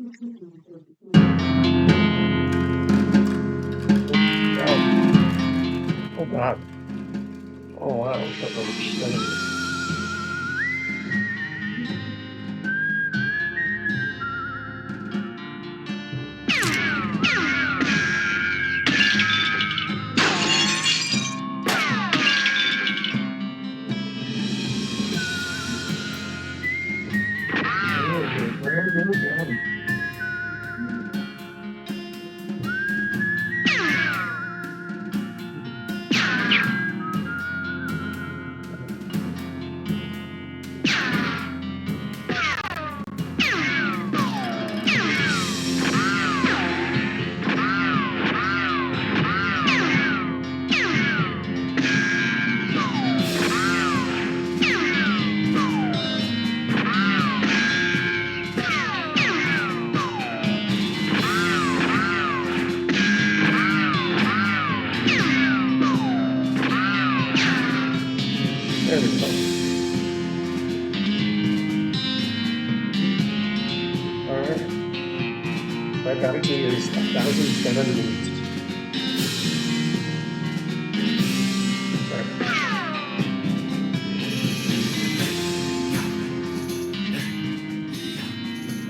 Oh God. Oh wow. There we go. Alright. I gotta do is 1,007 moves.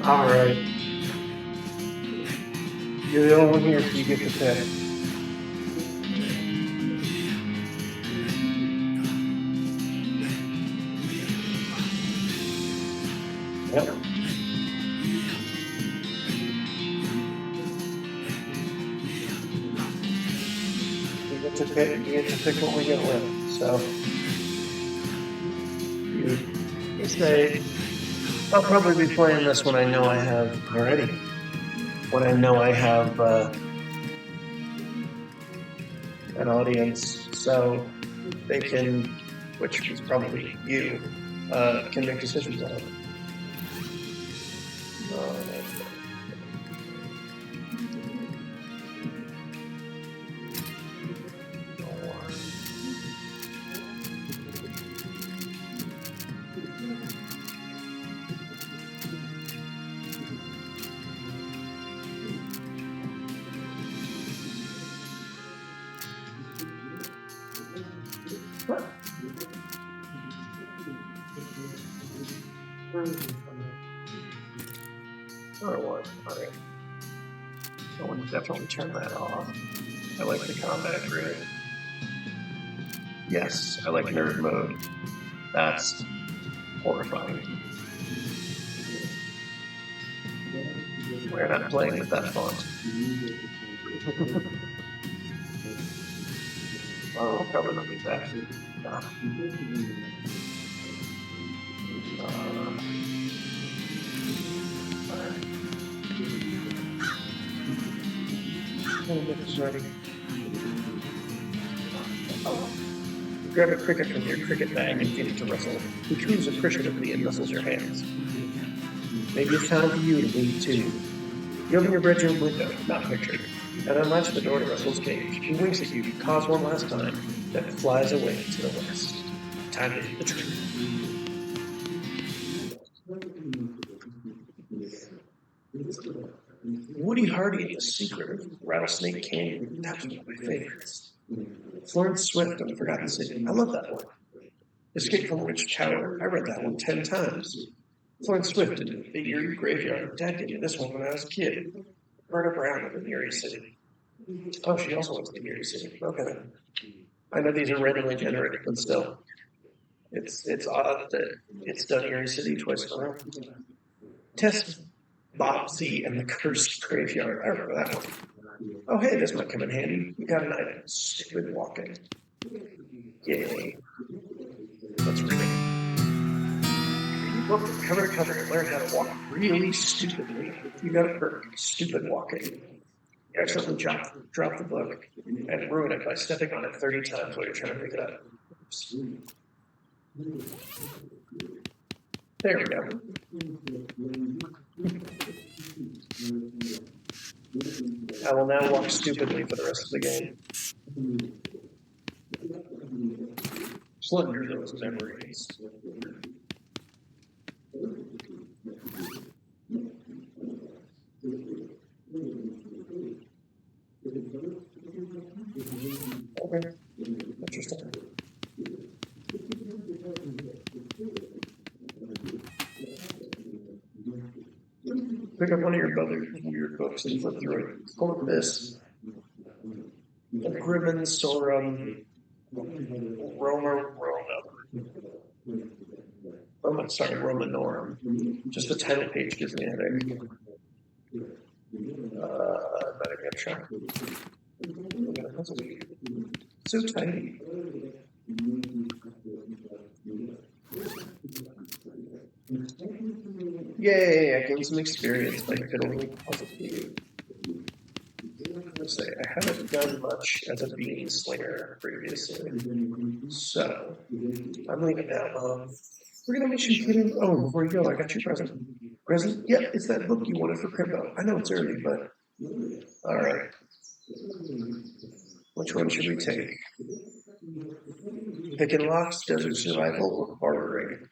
Alright. You're the only one here, so you get to pick. Yep. You get to pick what we get with. So you say, I'll probably be playing this when I know I have already. When I know I have an audience, so they can, which is probably you, can make decisions on it. Alright. I would definitely turn that off. I like the combat grid. Yes, I like nerd mode. That's horrifying. We're not playing with that font. Oh, cover them with that. Get this ready. Grab a cricket from your cricket bag and feed it to Russell, who chews appreciatively and nuzzles your hands. Maybe it's time for you to leave too. You open your bedroom window, not pictured, and unlatch the door to Russell's cage. He winks at you, caws one last time, then flies away to the west. Time to hit the tree. Woody Hardy and the Secret of Rattlesnake Canyon. That's one of my favorites. Florence Swift on the Forgotten City. I love that one. Escape from Witch Tower. I read that one 10 times. Florence Swift in the Erie Graveyard. Dad gave me this one when I was a kid. Murder Brown in the Erie City. Oh, she also went to the Erie City. Okay. I know these are randomly generated, but still. It's odd that it's done Erie City twice in a row. Test Bobsy and the Cursed Graveyard. I remember that one. Oh, hey, this might come in handy. You got an item. Stupid walking. Yay. Let's read it. Look from cover to cover and learn how to walk really stupidly. You got a perk. Stupid walking. You accidentally drop the book and ruin it by stepping on it 30 times while you're trying to pick it up. There we go. I will now walk stupidly for the rest of the game. Slender those memories. one of your books and flip through it. Pull up this. Grimmin Sorum Romanorum. Just the title page gives me a headache. Better get shot. So tiny. Yay, I gained some experience by fiddling puzzle cube. Say, I haven't done much as a bean slinger previously, so I'm leaving now. We're gonna make you put in. Oh, before you go, I got your present. Present? Yeah, it's that book you wanted for crypto. I know it's early, but all right. Which one should we take? Picking locks, desert survival, or bartering?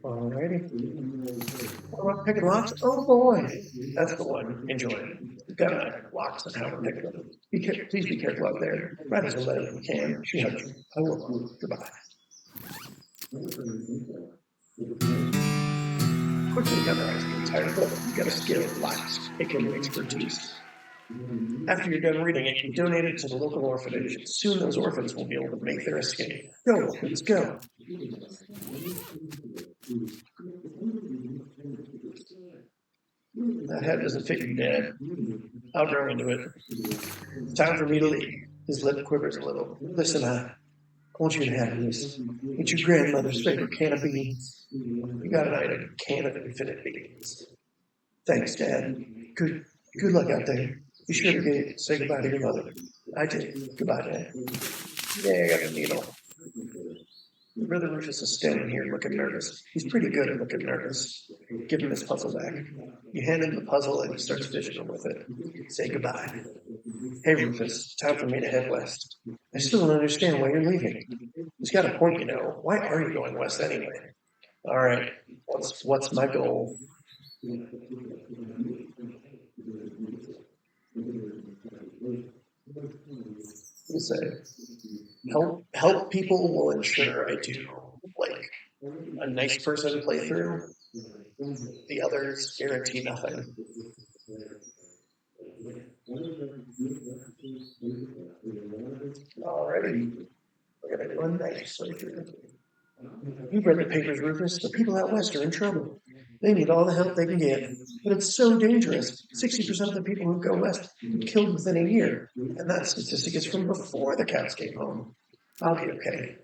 Alrighty. What about picking locks? Oh boy, that's the one. Enjoy. We've got locks and how to pick them. Please be careful out there. Might as well let it if we can. She hugged you. I will. Goodbye. Quickly memorize the entire book. You got a skill, locks, picking expertise. After you're done reading it, you donate it to the local orphanage. Soon those orphans will be able to make their escape. Go, let's go. That head doesn't fit you, Dad. I'll grow into it. It's time for me to leave. His lip quivers a little. Listen, I want you to have this. It's your grandmother's favorite can of beans. You got an item, can of infinite beans. Thanks, Dad. Good luck out there. Be sure to say goodbye to your mother. I did. Goodbye, Dad. Yeah, I got a needle. Brother Rufus is standing here looking nervous. He's pretty good at looking nervous. Give him his puzzle back. You hand him the puzzle and he starts fidgeting with it. Say goodbye. Hey, Rufus, time for me to head west. I still don't understand why you're leaving. He's got a point, you know. Why are you going west anyway? All right, what's my goal? You say, help people will ensure I do like a nice person playthrough. The others guarantee nothing. Alrighty, we're gonna do a nice playthrough. You've read the papers, Rufus. The people out west are in trouble. They need all the help they can get. But it's so dangerous. 60% of the people who go west get killed within a year. And that statistic is from before the cats came home. I'll be okay.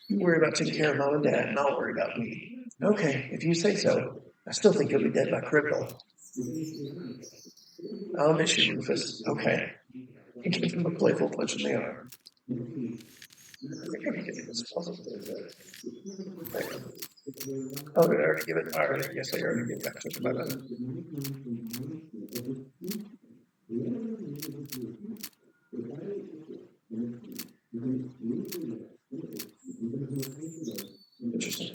You worry about taking care of Mom and Dad, and I'll worry about me. Okay, if you say so. I still think you'll be dead by cripple. I'll miss you, Rufus. Okay. You give him a playful punch in the arm. Oh, did I already give it? All right, I guess I already gave back to it. My bad. Interesting.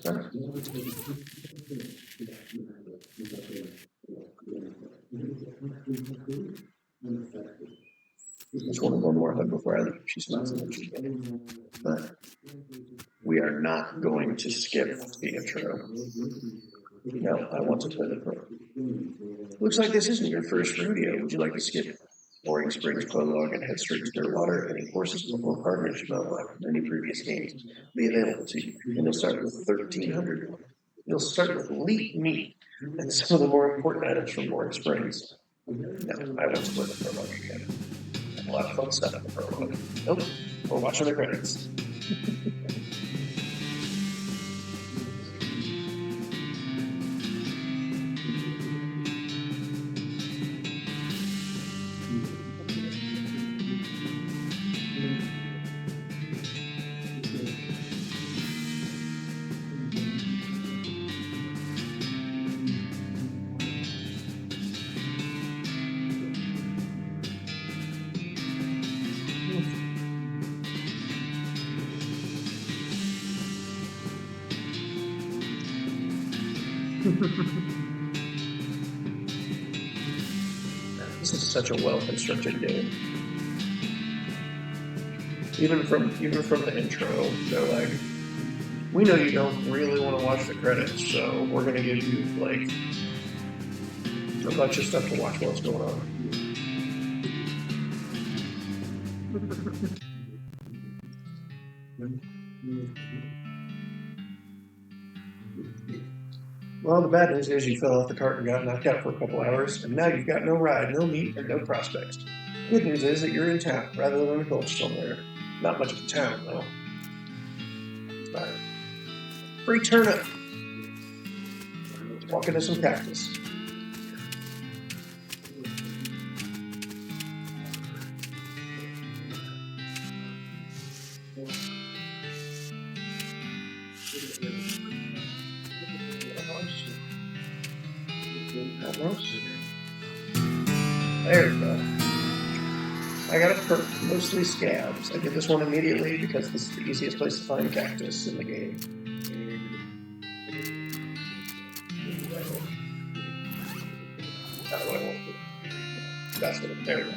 Just want one more hug before I leave. She smiles and she's getting. But we are not going to skip the intro. No, I want to play the pro. Looks like this isn't your first rodeo. Would you like to skip Boring Springs prologue and head straight to Clearwater? Any courses before partnership like many previous games will be available to you. And you'll start with 1,300. You'll start with elite meat and some of the more important items from Boring Springs. No, I want to play the prologue again. A lot of fun stuff in the prologue. Nope, we're watching the credits. This is such a well-constructed game. Even from the intro, they're like, we know you don't really want to watch the credits, so we're gonna give you like a bunch of stuff to watch while it's going on. Well, the bad news is you fell off the cart and got knocked out for a couple hours, and now you've got no ride, no meat, and no prospects. The good news is that you're in town rather than a village somewhere. Not much of a town, though. But free turnip. Let's walk into some cactus. There we go. I got a perk, mostly scabs. I did this one immediately because this is the easiest place to find cactus in the game. That's what I want. That's what there we go.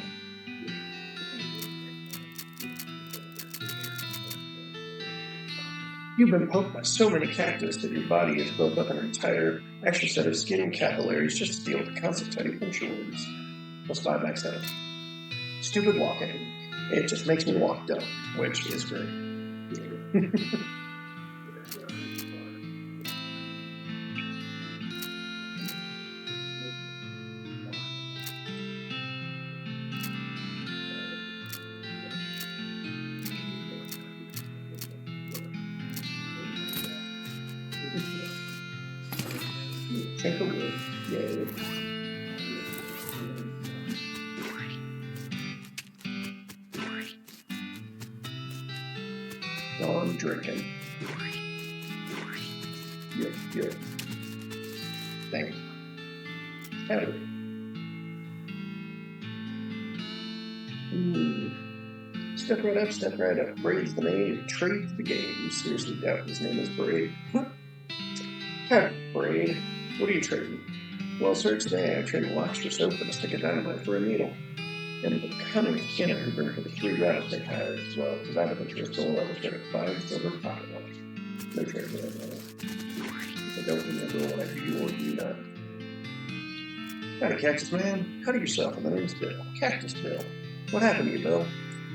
You've been poked by so many cactus that your body has built up an entire extra set of skin capillaries just to deal with the constant tiny puncture wounds. Plus 5 max health. Stupid walking. It just makes me walk dumb, which is great. Take a look. Yay. Dawn drinking. Good. Thank you. Howdy. Step right up. Braid's the name, trades the game. You seriously doubt his name is Braid? Hey, Braid. What are you trading? Well, sir, today I traded locks for soap and a stick of dynamite for a needle. And the cunning skinner who burned for the 3 rattlesnake hires as well, because I have a bunch of soul, I was trading 5 silver pocket watch. No trade for that. I don't remember what I do or do not. Howdy, Cactus Man. Howdy yourself, and my name's Bill. Cactus Bill. What happened to you, Bill?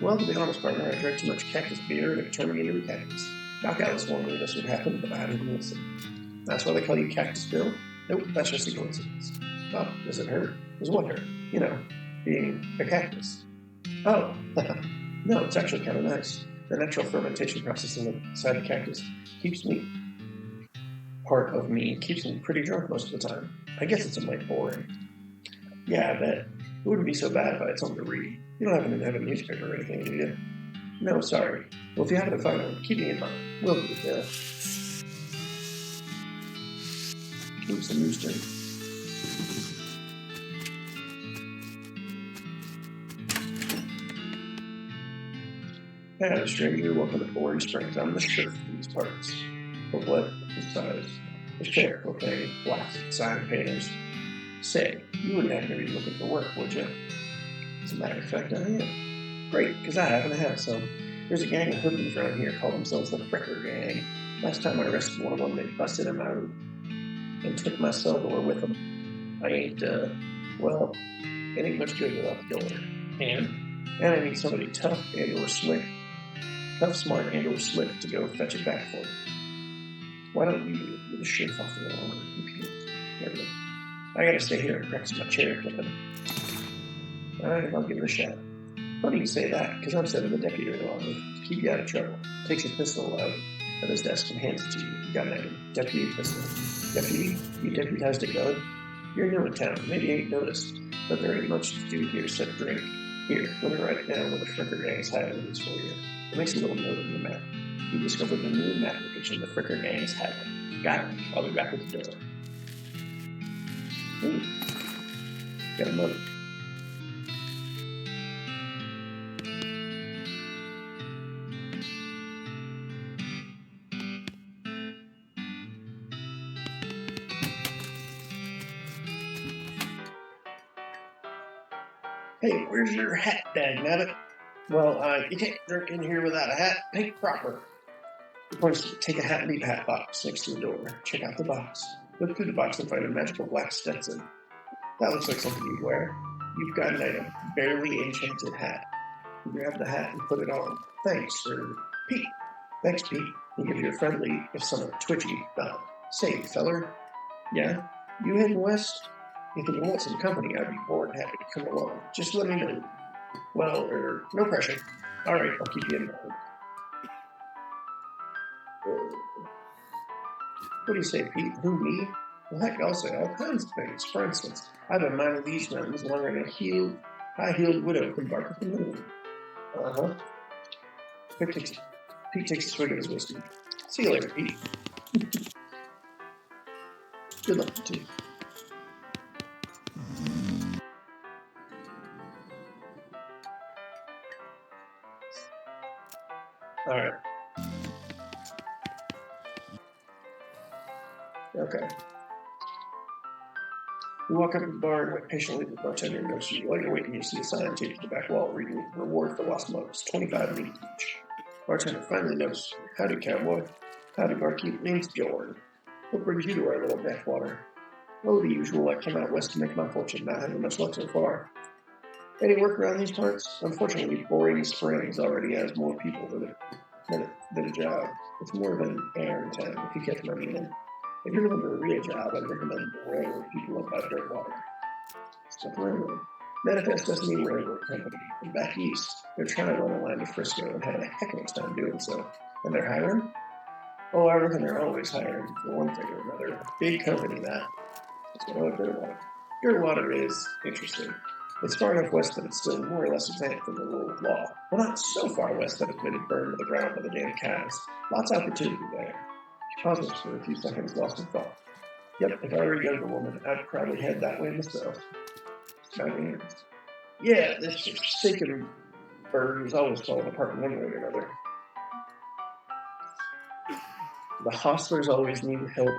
Well, to be honest, partner, I drank too much cactus beer and it turned me into a cactus. Doc Alice warned me this would happen, but I didn't listen. That's why they call you Cactus Bill? Nope, that's just a coincidence. Oh, does it hurt? Does what hurt? You know, being a cactus. Oh, no, it's actually kind of nice. The natural fermentation process inside the cactus keeps me pretty drunk most of the time. I guess it's a bit boring. Yeah, I bet. It wouldn't be so bad if I had something to read. You don't happen to have a newspaper or anything, do you? No, sorry. Well, if you happen to find one, keep me in mind. Will do, yeah. Oops, a rooster. Hey, stranger, welcome to Boring Springs. I'm the sheriff of these parts. But what? Besides, the sheriff, okay? Blacks, sign painters. Say, you wouldn't happen to be looking for work, would you? As a matter of fact, I am. Great, because I happen to have some. There's a gang of hoodlums around here called themselves the Fricker Gang. Last time I arrested one of them, they busted him out and took my cell door with them. I ain't, it ain't much good without the door. And I need somebody tough, smart, and/or slick to go fetch it back for me. Why don't you get a shift off the wall and computer? Everything. I gotta stay here and practice my chair flipping. Alright, I'll give it a shot. Funny you say that, because I'm sending the deputy along to keep you out of trouble. Takes his pistol out of his desk and hands it to you. You got an item. Deputy pistol. Deputy? You deputized a gun? You're new in town. Maybe you ain't noticed, but there ain't much to do here except drink. Here, let me write it down where the Fricker Gang's hiding this for you. It makes a little note on the map. You discovered the new map location the Fricker Gang's hiding. Got it. I'll be back with the door. Ooh. Got a motive. Hey, where's your hat, dagnabbit? Well, you can't drink in here without a hat. Think proper. He points to take a hat and leave a hat box next to the door. Check out the box. Look through the box and find a magical black Stetson. That looks like something you'd wear. You've got an item. Barely enchanted hat. You grab the hat and put it on. Thanks, sir. Pete. Thanks, Pete. You give you a friendly, if somewhat twitchy, nod. Say, feller. Yeah? You heading west? If you want some company, I'd be more than happy to come along. Just let me know. Well, no pressure. All right, I'll keep you in mind. What do you say, Pete? Who, me? Well, heck, I'll say all kinds of things. For instance, I've been minding these mountains longer than a high-heeled widow can bark at the moon. Uh-huh. Pete takes a swig of his whiskey. See you later, Pete. Good luck, you two. All right. Okay. You walk up to the bar and wait patiently for the bartender to notice you. While you're waiting, you see a sign taped to the back wall reading reward for lost mugs, 25 minutes each. Bartender finally notices you. Howdy, cowboy. Howdy, barkeep. Name's Bjorn. What brings you to our little backwater? Oh, the usual. I came out west to make my fortune, not having much luck so far. Any work around these parts? Unfortunately, Boring Springs already has more people than a job. It's more of an errand town, if you catch my meaning. If you're looking for a real job, I'd recommend the railroad people up by Dirtwater. Step Railroad. Manifest Destiny Railroad Company. And back east, they're trying to run a line to Frisco and had a heck of a time doing so. And they're hiring? Oh, I reckon they're always hiring for one thing or another. Big company, that. That's what I like Dirtwater. Dirtwater is interesting. It's far enough west that it's still more or less exempt from the rule of law. Well, not so far west that it's been burned to the ground by the damn cows. Lots of opportunity there. She pauses for a few seconds, lost in thought. Yep, if I were a younger woman, I'd probably head that way myself. Yeah, this forsaken bird is always falling apart in one way or another. The hostlers always need help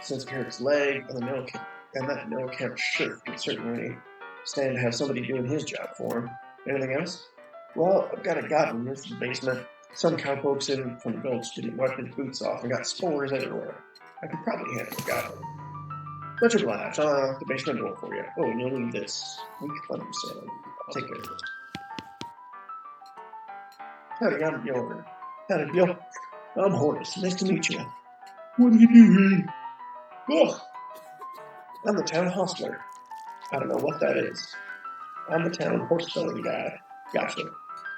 since it hurts leg, and that no-account shirt could certainly stand to have somebody doing his job for him. Anything else? Well, I've got a goblin in the basement. Some cowpokes in from the gulch didn't wipe his boots off and got spores everywhere. I could probably handle a goblin. Much obliged. I'll unlock the basement door for you. Oh, and you'll need this. Weak thunder salad. I'll take care of it. Howdy, I'm Bjorn. Howdy, Bjorn. I'm Horace. Nice to meet you. What do you do here? Ugh. I'm the town hostler. I don't know what that is. I'm the town horse selling guy. Gotcha.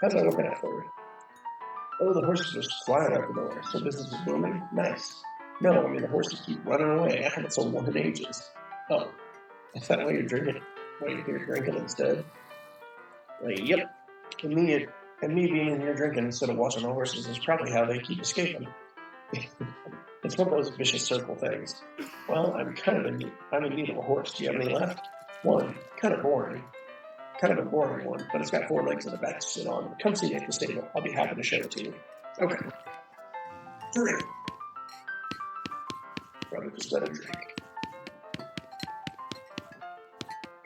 How's that working out for you? Oh, the horses are just flying out the door, so business is booming? Nice. No, I mean the horses keep running away. I haven't sold one in ages. Oh, is that why you're drinking? Why you're here drinking instead? Yep. And me being in here drinking instead of watching the horses is probably how they keep escaping. It's one of those vicious circle things. Well, I'm in need of a horse. Do you have any left? One. Kind of boring. Kind of a boring one, but it's got 4 legs and a back to sit on. Come see me at the stable. I'll be happy to show it to you. Okay. Drink. Rather just let him drink.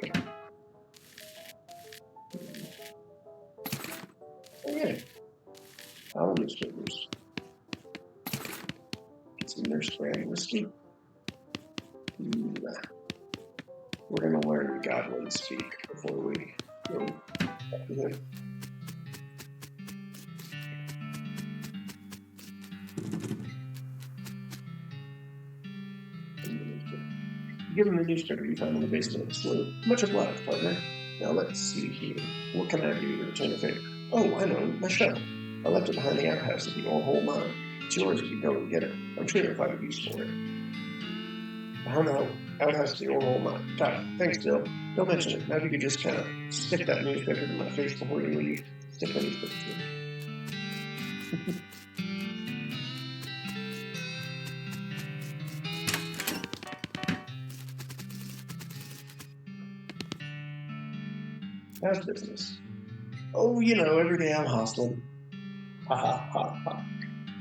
Okay. Okay. I'll newspapers. Get some nurse brand whiskey. We're going to learn goblin speak before we go back to him. Give him the newspaper you found in the basement of the slough. Much obliged, partner. Now let's see here. What can I do to return the favor? Oh, I know, my shell. I left it behind the outhouse at the old hole mine. It's yours if you go and get it. I'm sure you'll find a use for it. Behind the outhouse at the old hole mine. Got it. Thanks, Bill. Don't mention it. Now if you could just kind of stick that newspaper to my face before you leave. Stick the newspaper to me. How's business? Oh, you know, every day I'm hustling. Ha ha ha ha.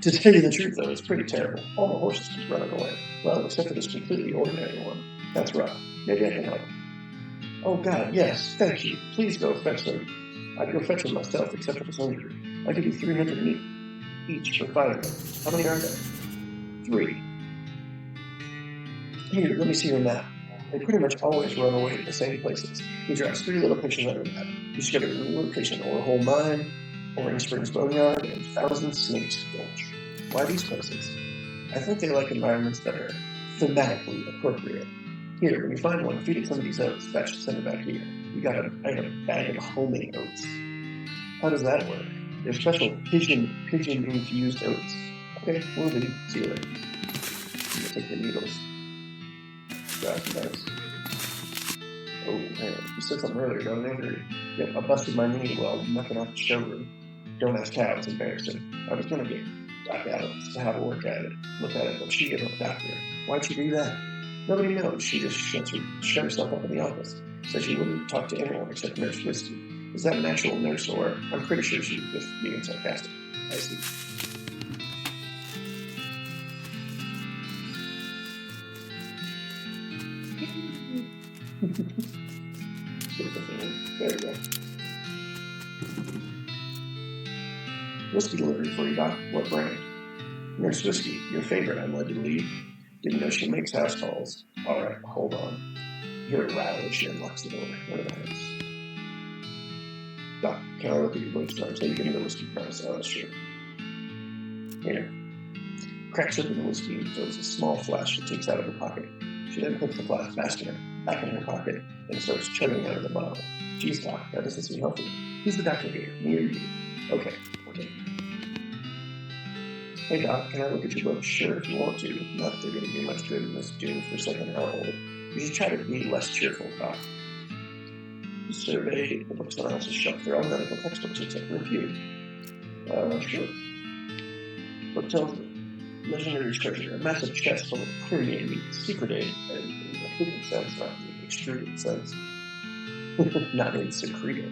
To tell you the truth, though, it's pretty terrible. All the horses keep running away. Well, except for this completely ordinary one. That's rough. Maybe I can help. Oh, God, yes, thank you. Please go fetch them. I'd go fetch them myself, except I was hungry. I give you 300 each for 5 of them. How many are there? 3. Here, let me see your map. They pretty much always run away to the same places. He draws 3 little pictures on your map. You should get a new location, or a whole mine, Orange Springs Boneyard, and Thousand Snakes Gulch. Why these places? I think they like environments that are thematically appropriate. Here, when you find one, feed it some of these oats. Fetch, send it back here. I got a bag of homemade oats. How does that work? They're special pigeon-infused oats. Okay, we'll do. See you later. I'm gonna take the needles. Grab some those. Oh, man. You said something earlier, don't I? Yep, I busted my knee while knocking out the showroom. Don't ask how, it's embarrassing. I was gonna get Doc Adams to have a look at it, but she gave up doctor. Why'd she do that? Nobody knows. She just shut herself up in the office. Said she wouldn't talk to anyone except Nurse Whiskey. Is that an actual nurse, or I'm pretty sure she was just being sarcastic. I see. There we go. Whiskey delivery for you, Doc. What brand? Nurse Whiskey, your favorite, I'm led to believe. Didn't know she makes house calls. All right, hold on. Hear it rattle as she unlocks the door. What are the heads? Doc, can I look at your book stars? So you give me the whiskey price. Oh, that's true. Here. Cracks open the whiskey and fills a small flask she takes out of her pocket. She then puts the flask back in her pocket and starts chugging out of the bottle. Geez, Doc, that doesn't seem healthy. Who's the doctor here? Me or you? Okay. Hey, Doc, can I look at your book? Sure, if you want to. Not that they're going to be much good in this doomed-forsaken hellhole. You should try to be less cheerful, Doc. You survey the books on Alice's shelf. They're all medical textbooks except for a few. Sure. Book tells legendary treasure, a massive chest full of premium meat, secret aid, and in the hidden sense, not the extruded sense. Not in secreted.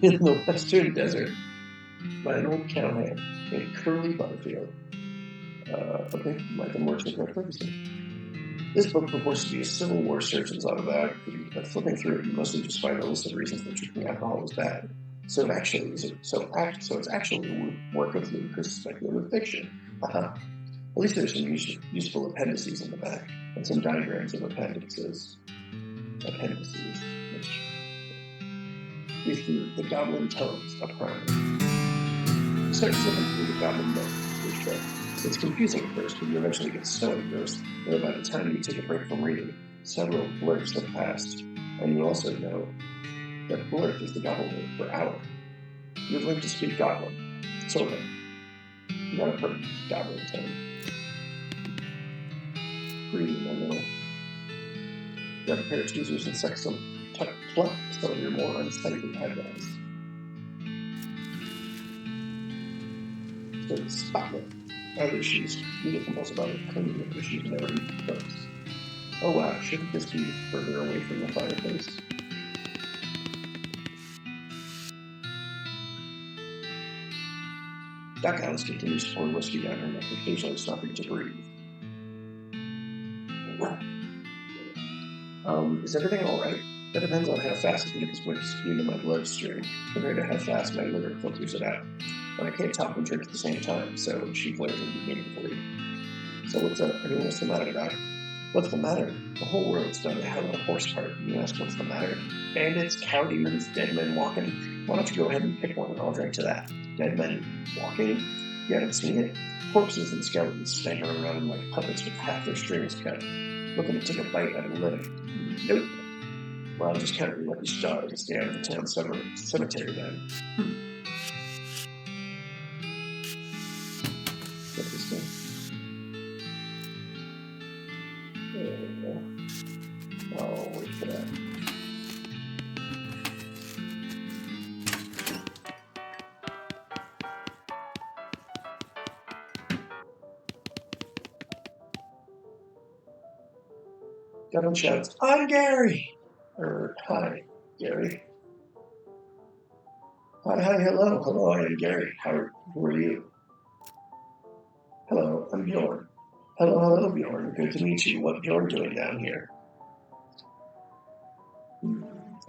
In the western desert, by an old cowhand named Curly Butterfield. Okay, Michael works with Greg Ferguson. This book purports to be a Civil War surgeon's autobiography, but flipping through it, you mostly just find a list of reasons that drinking alcohol is bad. So it's actually a work of ludicrous speculative fiction. At least there's some useful appendices in the back, and some diagrams of appendices. Which is the Goblin Tones, a primer. Start flipping through the Goblin Note. It's confusing at first, but you eventually get so engrossed that by the time you take a break from reading, several blurts have passed, and you also know that blurt is the Goblin word for hour. You've learned to speak Goblin. Sort of. You got a perfect Goblin tone. Breathe a little. Grab a pair of tweezers and pluck some of your more unsightly eyebrows. So spotlight. Either she's really compulsive about it cleaning or she's never eaten books. Oh wow, shouldn't this be further away from the fireplace? Doc Alice continues pouring whiskey down her neck, occasionally stopping to breathe. Is everything alright? That depends on how fast it gets whiskey into my bloodstream, compared to how fast my liver filters it out. But I can't talk and drink at the same time, so she flares into me before you. So what's up? I mean, what's the matter, Doc? What's the matter? The whole world's done to hell in a horse cart, and you ask what's the matter? Bandits, cow demons, dead men walking. Why don't you go ahead and pick one and I'll drink to that? Dead men walking? You haven't seen it? Corpses and skeletons staggering around like puppets with half their strings cut, looking to take a bite out of the living. Nope. Well, I'll just count your lucky stars and stay out of the town cemetery then. Get this thing. There we go. I'll wait for that. Devin shouts, I'm Gary! Hi, Gary. Hi, hello, I am Gary. Who are you? Hello, I'm Bjorn. Hello, Bjorn. Good to meet you. What Bjorn doing down here?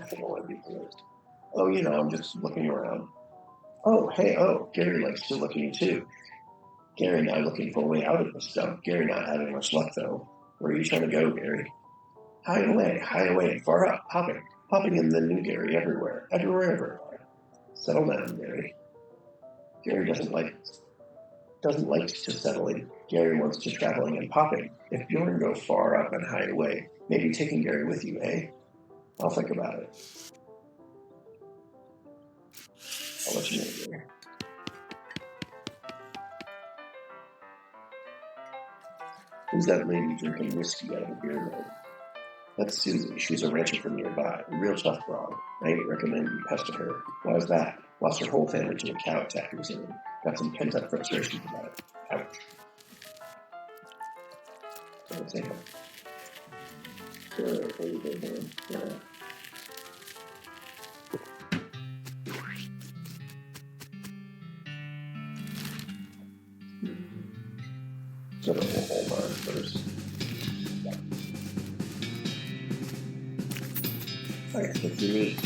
think I want to be closed. Oh, I'm just looking around. Oh, hey, Gary likes to look at you too. Gary and I looking for a way out of this stuff. Gary not having much luck though. Where are you trying to go, Gary? High away, far up, popping in the new Gary everywhere. Settle down, Gary. Gary doesn't like to settle in. Gary wants to traveling and popping. If you want to go far up and hide away, maybe taking Gary with you, eh? I'll think about it. I'll let you know, Gary. Who's that lady drinking whiskey out of a beer mug? That's Susie. She's a rancher from nearby. A real tough broad. I ain't recommend you pester her. Why's that? Lost her whole family to a cow attack recently. Got some pent-up frustrations about it. Ouch. Don't say that. So we'll hold on first. I got the meat.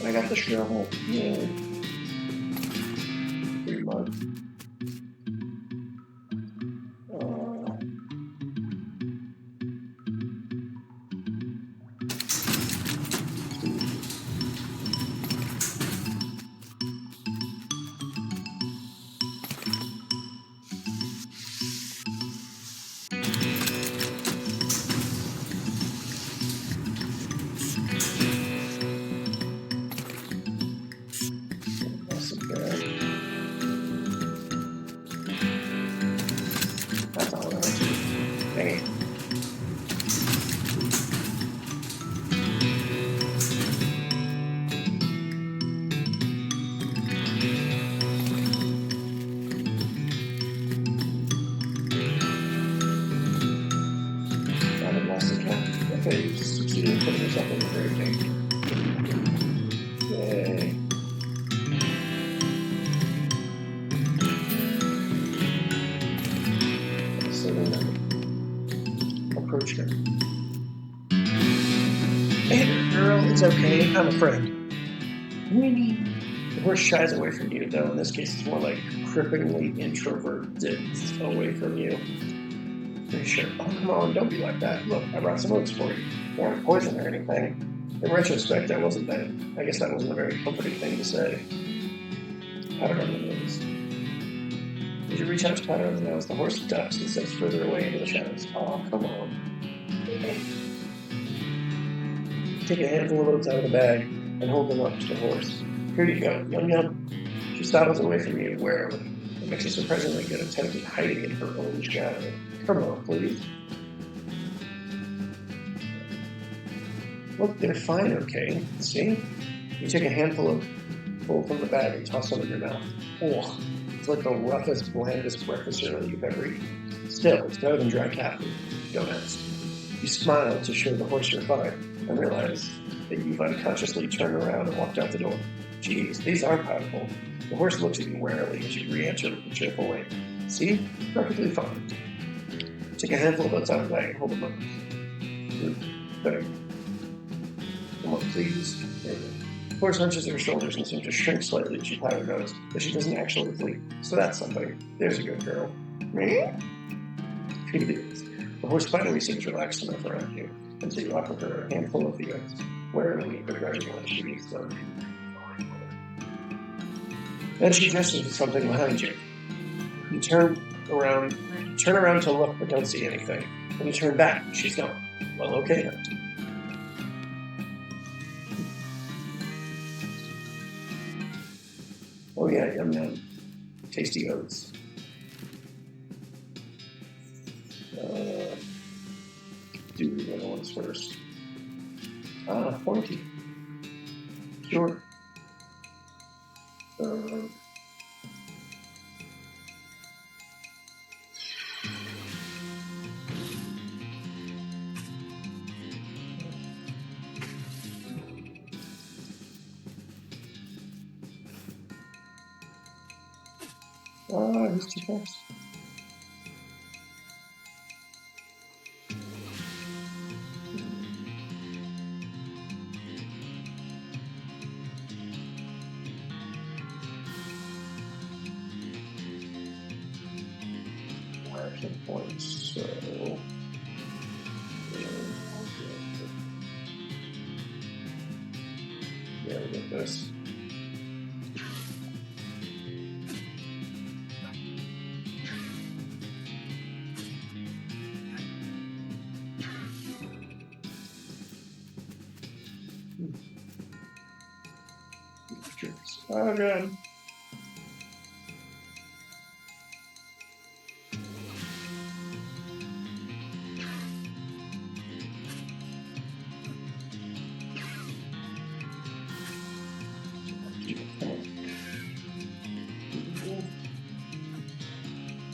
I got the shovel. Yeah. 3 months. That's all I want to do. Dang it. I lost the cat. Okay, you just succeeded in putting yourself in the very danger. Yay. So then approach her. Hey there, girl, it's okay. I'm a friend. Winnie. The horse shies away from you, though in this case it's more like cripplingly introverted away from you. Pretty sure. Oh, come on, don't be like that. Look, I brought some oats for you. They aren't poison or anything. In retrospect, I guess that wasn't a very comforting thing to say. Pat her on the nose. Did you reach out to pat her on the nose? The horse ducks and steps further away into the shadows. Oh, come on. Take a handful of oats out of the bag and hold them up to the horse. Here you go, yum yum. She sidles away from you warily. It makes a surprisingly good attempt at hiding in her own shadow. Come on, please. Look, they're fine, okay? See? You take a handful from the bag and toss them in your mouth. Oh, it's like the roughest, blandest breakfast cereal you've ever eaten. Still, it's better than dry cat food. Don't ask. You smile to show the horse you're fine and realize that you've unconsciously turned around and walked out the door. Geez, these are powerful. The horse looks at you warily as you re-answer with a cheerful way. See? Perfectly fine. Take a handful of oats out of the bag and hold them up. Better. Come on, please. The horse hunches her shoulders and seems to shrink slightly as she pat her nose, but she doesn't actually flee. So that's something. There's a good girl. Me? She is. The horse finally seems relaxed enough around you, and so you offer her a handful of the oats, warily begrudging when she eats them. Then she gestures to something behind you. You turn around to look, but don't see anything. When you turn back, she's gone. Well, okay then. Oh yeah, yum yum. Tasty oats. Do the other ones first. Pointy. Sure. He's too fast. action points, so... Yeah, we get this. Oh, God.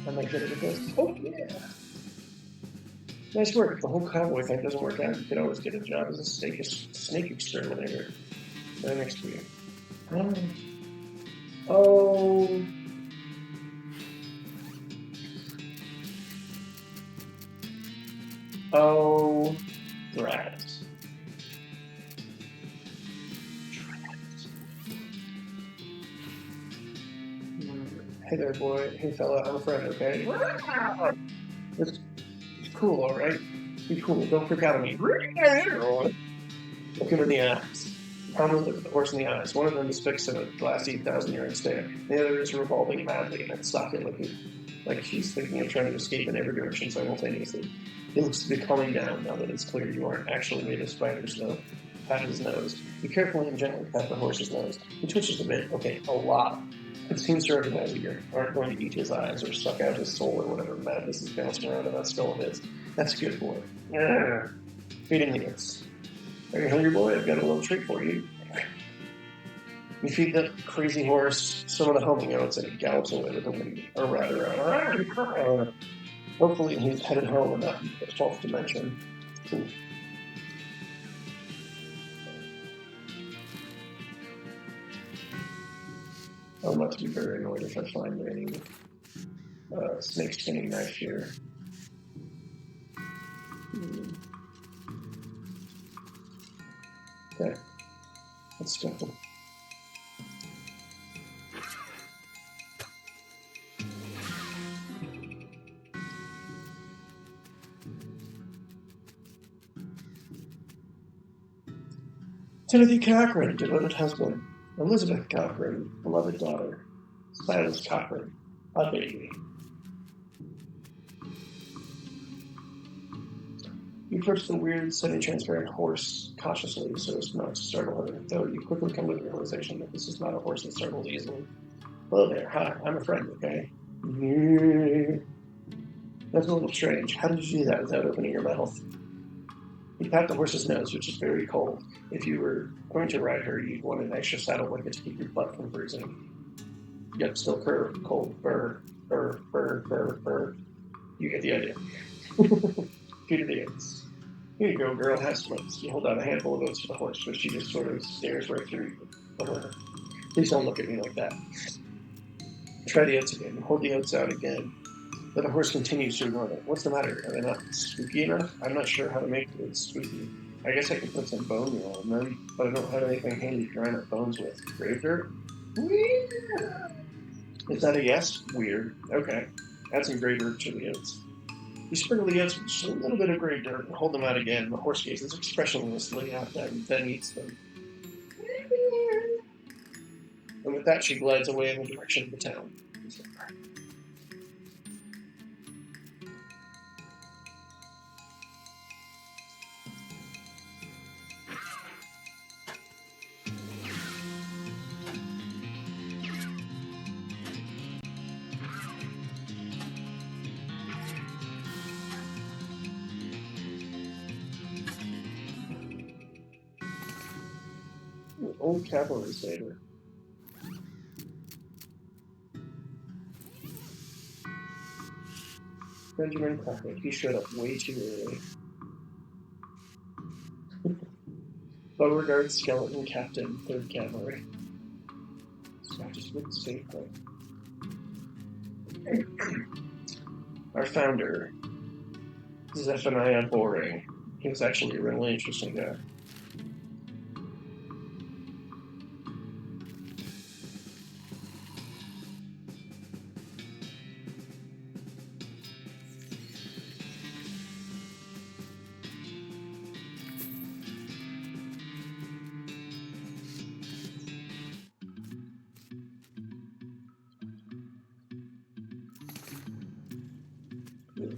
I might get it with this. Oh, yeah. Nice work. If the whole cowboy thing doesn't work out, you could always get a job as a snake exterminator. Next week. Oh. Oh. Rats. Hey there, boy. Hey, fella. I'm a friend, okay? It's cool, alright? Be cool. Don't freak out on me. Look him in the eyes. Calmly look at the horse in the eyes. One of them is fixed in a glassy 1,000-year-old stare. The other is revolving madly in its socket, like she's thinking of trying to escape in every direction simultaneously. He looks to be calming down now that it's clear you aren't actually made of spider's though. Pat his nose. You carefully and gently pat the horse's nose. He twitches a bit. Okay, a lot. It seems to recognize that you aren't going to eat his eyes or suck out his soul or whatever madness is bouncing around in that skull of his. That's a good boy. Feeding the ants. Are you hungry, boy? I've got a little treat for you. You feed the crazy horse some of the homing oats and it gallops away with the wind. Or rather, hopefully he's headed home and not the 12th dimension. I'll not be very annoyed if I find any snake skinning knife here. Okay, let's go. Timothy Cochran, devoted husband. Elizabeth Cochran, beloved daughter. Silas Cochran, a baby. You approach the weird, semi-transparent horse cautiously so as not to startle her, though you quickly come to the realization that this is not a horse that startles easily. Hello there, hi, I'm a friend, okay? That's a little strange. How did you do that without opening your mouth? You pat the horse's nose, which is very cold. If you were going to ride her, you'd want an extra saddle blanket to keep your butt from freezing. Yep, still curved, cold, burr. You get the idea. Feed her the oats. Here you go, girl, have some oats. You hold out a handful of oats for the horse, but she just sort of stares right through you. Please don't look at me like that. Try the oats again. Hold the oats out again. But the horse continues to ignore them. What's the matter? Are they not spooky enough? I'm not sure how to make it spooky. I guess I could put some bone meal in them, but I don't have anything handy to grind up bones with. Grave dirt? Weird. Is that a yes? Weird. Okay. Add some grave dirt to the oats. You sprinkle the oats with just a little bit of grave dirt and hold them out again. The horse gazes expressionlessly at them, then eats them. And with that, she glides away in the direction of the town. Old cavalry saber. Benjamin Crockett. He showed up way too early. Beauregard Skeleton Captain, 3rd Cavalry. Scott just wouldn't say that. Our founder, Zephaniah Boring. He was actually a really interesting guy.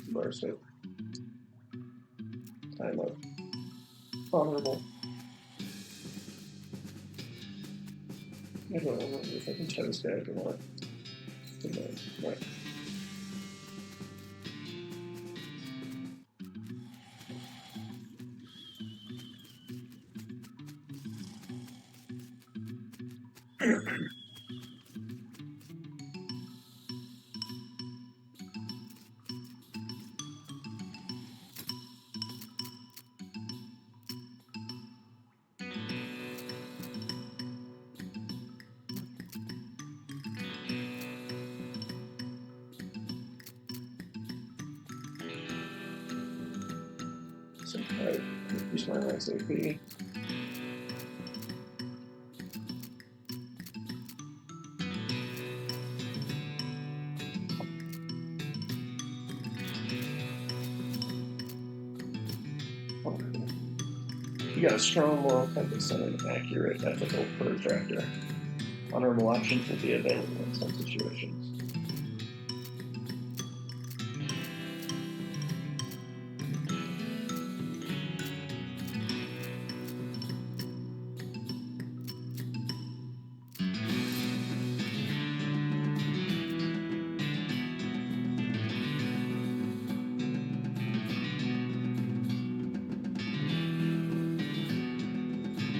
Mercy. Time of honorable. I don't know if I can toast that or not. Right. So I use my last AP. You got a strong moral compass and an accurate ethical protractor. Honorable options will be available in some situations.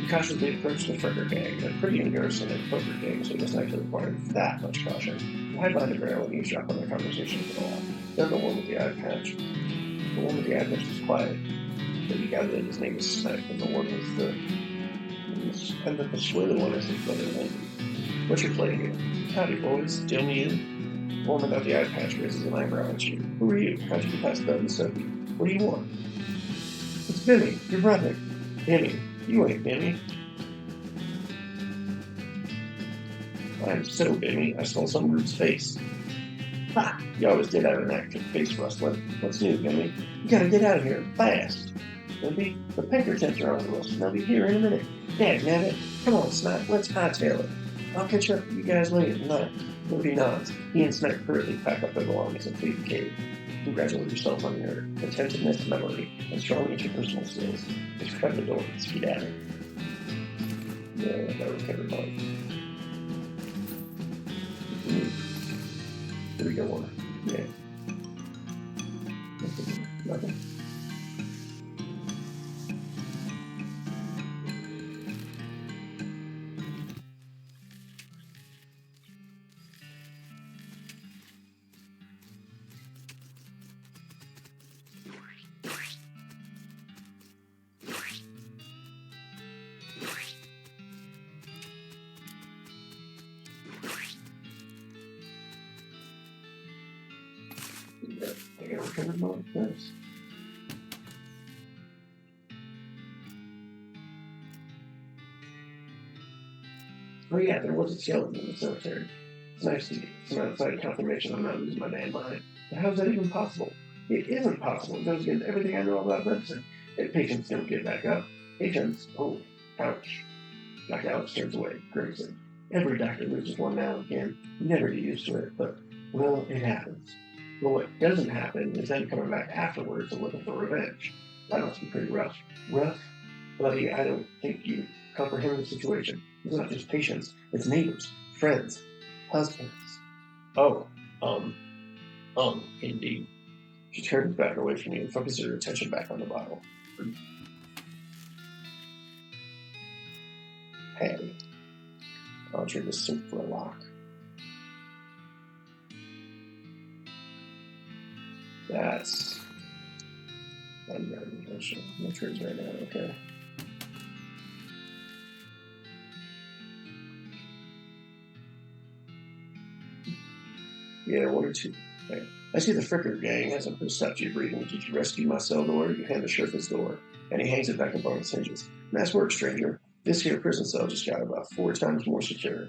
Cautiously approached the Fricker gang. They're pretty engrossed in their poker game, so it doesn't actually require that much caution. The hide behind the barrel and eavesdrop on their conversations with a lot. Then the one with the eye patch. The one with the eye patch was quiet, but you gathered that his name was Snipe, and the one was the and the persuaded one is his brother Wendy. What's your play here? Howdy, boys. Jim, you? The one without the eye patch raises an eyebrow at you. Who are you? How'd you get past Doug and Sophie? What do you want? It's Billy, your brother. Billy. You ain't Billy. I'm so Billy, I stole some rude's face. Ha! You always did have an active face rustling. What's new, Billy? You gotta get out of here, fast. Billy, the Pinkertons are on the list, and they'll be here in a minute. Dagnabbit, come on, Snipe, let's hightail it. I'll catch up with you guys later tonight. Billy nods. He and Snipe hurriedly pack up their belongings and flee the cave. Congratulate yourself on your attentiveness, memory, and strong interpersonal skills. Just cut the door and skedaddle. Yeah, that was kind of fun. Here we go on. Yeah. Nothing. I got recovered mode. Nice. Oh yeah, there was a skeleton in the cemetery. It's nice to see some outside confirmation I'm not losing my damn mind. But how is that even possible? It isn't possible. It goes against everything I know about medicine. If patients don't get back up, patients, oh, ouch. Dr. Alex turns away, grimacing. Every doctor loses one now and again. You never get used to it, but, well, it happens. But what doesn't happen is then coming back afterwards and looking for revenge. That must be pretty rough. Rough? Buddy, I don't think you comprehend the situation. It's not just patients, it's neighbors, friends, husbands. Oh, indeed. She turns back away from you and focuses her attention back on the bottle. Patty. I'll trade this soup for a lock. That's unreadmission. No trades right now, okay. Yeah, 1 or 2. Okay. I see the Fricker gang hasn't stopped you breathing. Did you rescue my cell door? You hand the sheriff his door, and he hangs it back up on its hinges. Nice work, stranger. This here prison cell just got about 4 times more secure.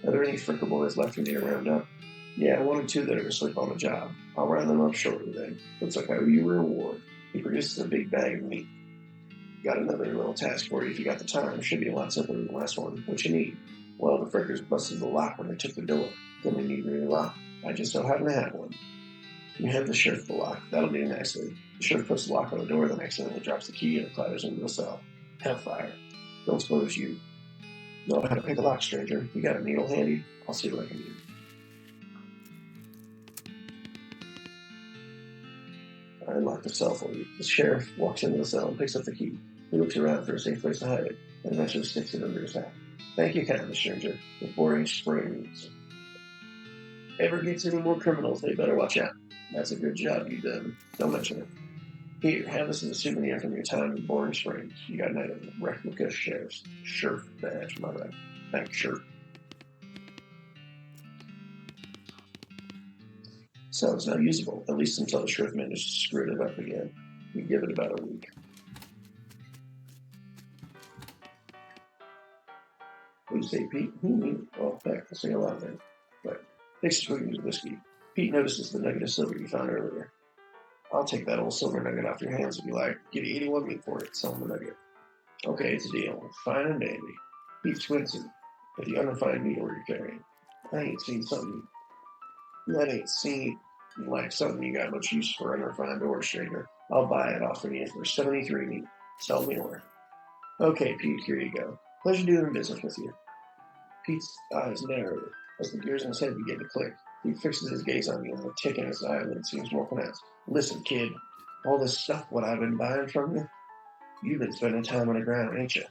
Are there any Fricker boys left for me to round up? Yeah, 1 or 2 that are asleep on the job. I'll round them up shortly then. Looks like I owe you a reward. He produces a big bag of meat. Got another little task for you if you got the time. Should be a lot simpler than the last one. What you need? Well, the Frickers busted the lock when they took the door. Then they need a new lock. I just so happen to have one. You hand the sheriff the lock. That'll do nicely. The sheriff puts the lock on the door, then accidentally drops the key and it clatters into the cell. Hellfire. Don't suppose you know how to pick a lock, stranger. You got a needle handy? I'll see what I can do. I unlock the cell for you. The sheriff walks into the cell and picks up the key. He looks around for a safe place to hide it, and eventually sticks it under his hat. Thank you, kindly stranger. The 4-inch springs. Ever gets any more criminals, they better watch out. That's a good job you done. Don't mention it. Here, have this as a souvenir from your time in Boring Springs. You got a replica sheriff's shirt badge, my right. Thanks, shirt. So it's not usable, at least until the sheriff managed to screw it up again. We give it about a week. What do you say, Pete? Well, heck, I'll sing a lot then. But thanks for swinging the whiskey. Pete notices the nugget of silver you found earlier. I'll take that old silver nugget off your hands if you like. Give you 81 meat for it. Sell him the nugget. Okay, it's a deal. Fine and dandy. Pete squints at the unrefined needle you're carrying. I ain't seen something. That ain't seen like something you got much use for unrefined ore, stranger. I'll buy it off of you for 73 meat. Sell me ore. Okay, Pete, here you go. Pleasure doing business with you. Pete's eyes narrowed as the gears in his head begin to click. He fixes his gaze on you, and the tick in his eyelid seems more pronounced. Listen, kid, all this stuff what I've been buying from you, you've been spending time on the ground, ain't you?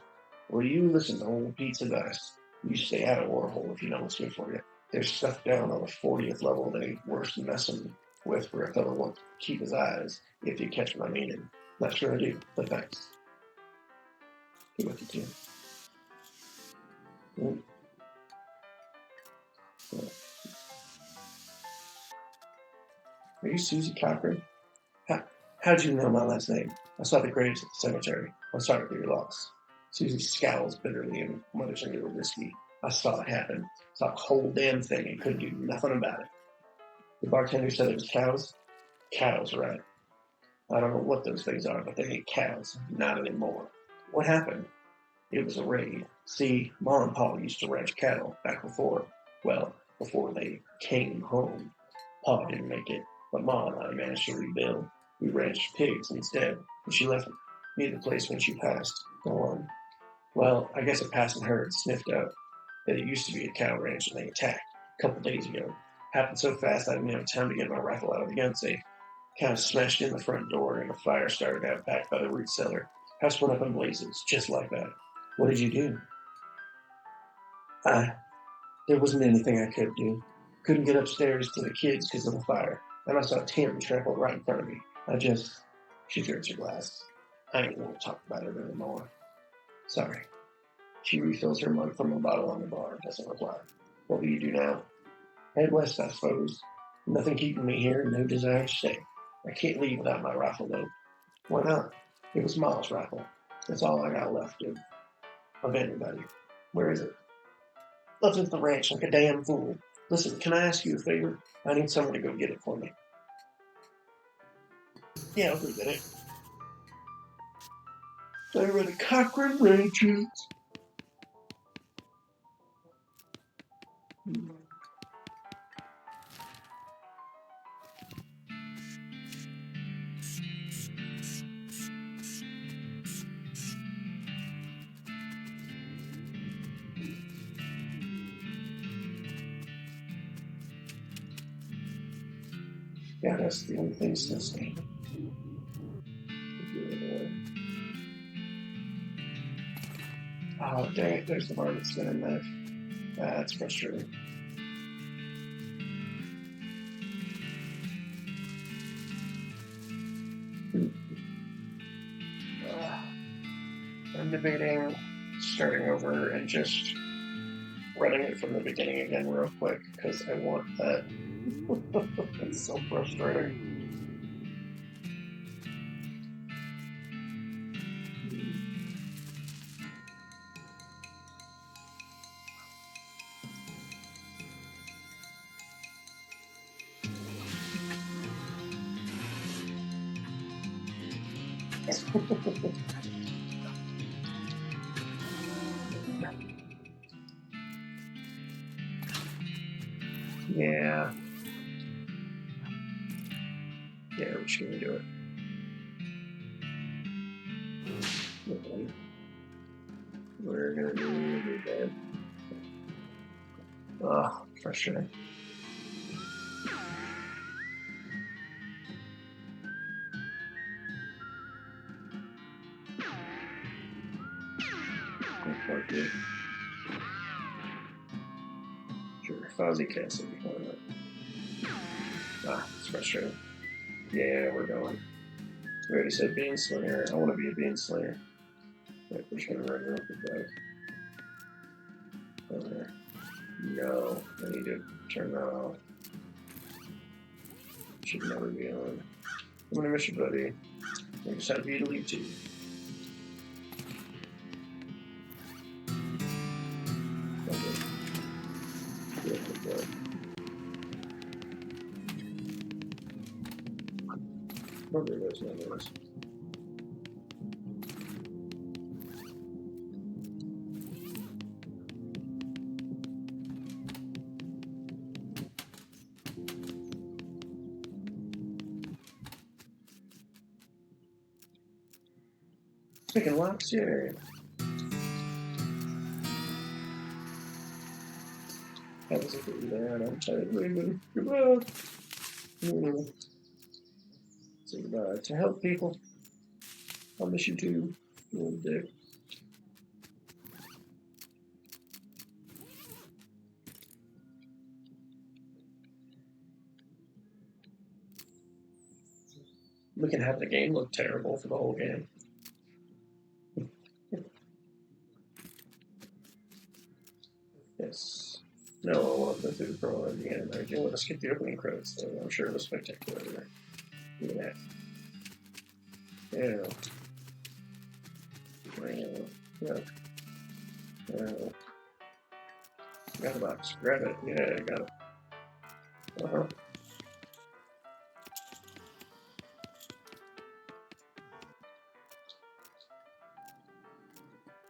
Well, you listen to old Pete's advice. You stay out of Warhol if you know what's good for you. There's stuff down on the 40th level that ain't worth messing with for a fellow wants to keep his eyes, if you catch my meaning. Not sure I do, but thanks. He looked at you. Are you Susie Cochran? How'd you know my last name? I saw the graves at the cemetery. I'm sorry for your loss. Susie scowls bitterly and mutters into her whiskey. I saw it happen. Saw the whole damn thing and couldn't do nothing about it. The bartender said it was cows. Cows, right. I don't know what those things are, but they ain't cows. Not anymore. What happened? It was a raid. See, Ma and Pa used to ranch cattle back before they came home. Pa didn't make it, but Ma and I managed to rebuild. We ranched pigs instead, and she left me the place when she passed. Go on. Well, I guess a passing herd sniffed out that it used to be a cow ranch and they attacked a couple days ago. Happened so fast I didn't have time to get my rifle out of the gun safe. Cows smashed in the front door and a fire started out back by the root cellar. House went up in blazes, just like that. What did you do? There wasn't anything I could do. Couldn't get upstairs to the kids because of the fire. And I saw Tim trampled right in front of me. She drinks her glass. I ain't want to talk about it anymore. Sorry. She refills her mug from a bottle on the bar and doesn't reply. What will you do now? Head west, I suppose. Nothing keeping me here, no desire to stay. I can't leave without my rifle, though. Why not? It was Ma's rifle. That's all I got left of anybody. Where is it? Left at the ranch like a damn fool. Listen, can I ask you a favor? I need someone to go get it for me. Yeah, I'll go get it. They were the Cochran Ranches. Yeah, that's the only thing still standing. Oh, dang it, there's the varmint spinning knife. That's frustrating. I'm debating starting over and just running it from the beginning again real quick, because I want that. It's so frustrating. Yeah. can we do it? Okay. We're gonna do that. Oh, frustrating. Fuck you. Sure, Fozzie Castle before that. Ah, it's frustrating. Yeah, we're going. We already said Bean Slayer. I want to be a Bean Slayer. Wait, we're just gonna run real quick, guys. Okay. No, I need to turn that off. Should never be on. I'm gonna miss you, buddy. I just had to delete too. Okay. Good. Oh, there goes my noise. Taking laps here. That was a good there, and I'm tired of leaving. Goodbye. Say goodbye to help people. I'll miss you too, little dick. We can have the game look terrible for the whole game. Yes. No, I want the food pro at the end. I do want to skip the opening credits, though. I'm sure it was spectacular. Look at that. Yeah. Yeah. Got the box. Grab it. Yeah, I got it. Uh-huh.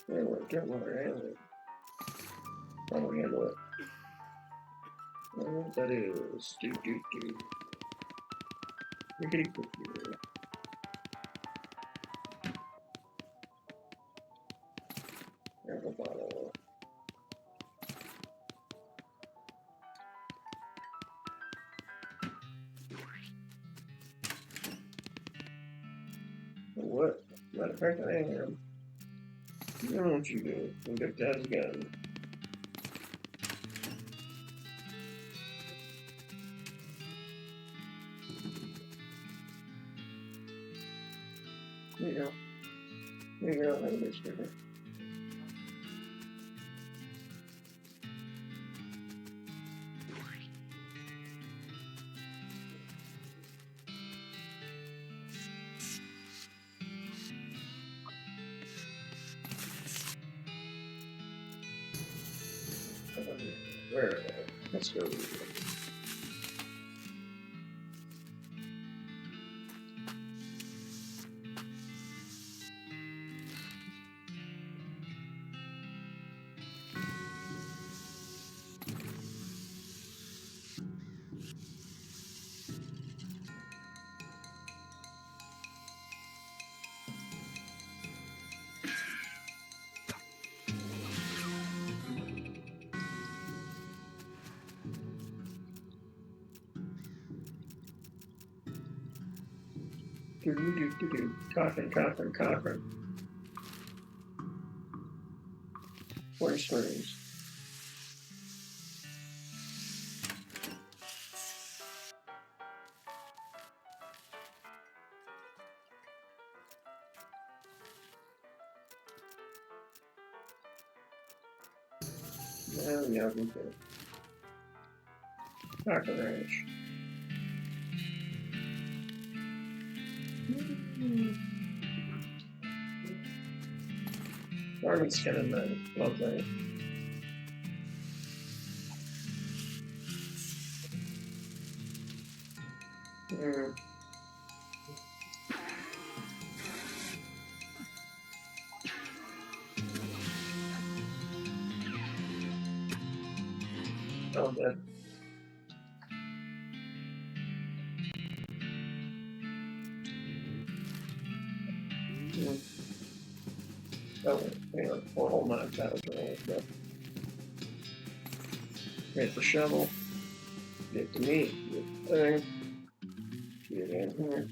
Anyway, get water. Anyway. I'll handle it. I don't know what that is. Do. Rickety cookie. Grab a bottle. What? Matter of fact, I am. You know what you do. You get Dad's gun. There you go. There you go. Have a nice dinner. Where? Let's go. Do. Coughing. Where's Springs? Yeah, we can. Taco Ranch. Army skin in there. Lovely. Oh, good. Oh, hang on. Hold my tiles are all Get the shovel. Get the meat. Get the thing. Get in here.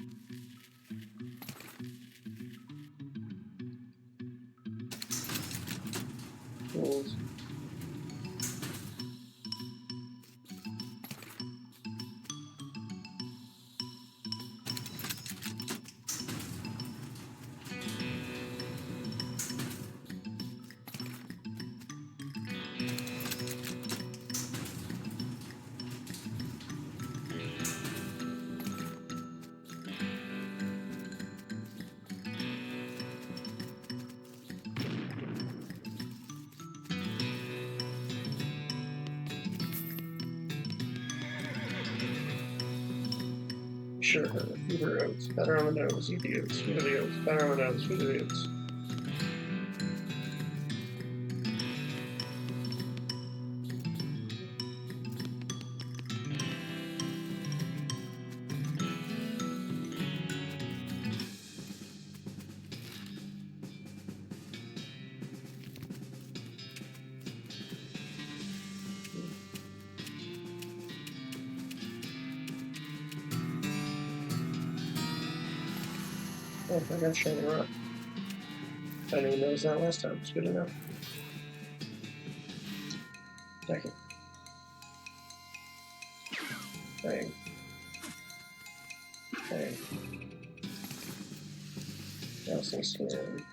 Tools. Sure, feed her oats. Better on the nose. Eat the oats. Feed her the oats. Better on the nose. Feed her the oats. Oh, I got shiny rock. I didn't even notice that last time. It's good enough. Thank you. Bang. Bang. Calcium skin.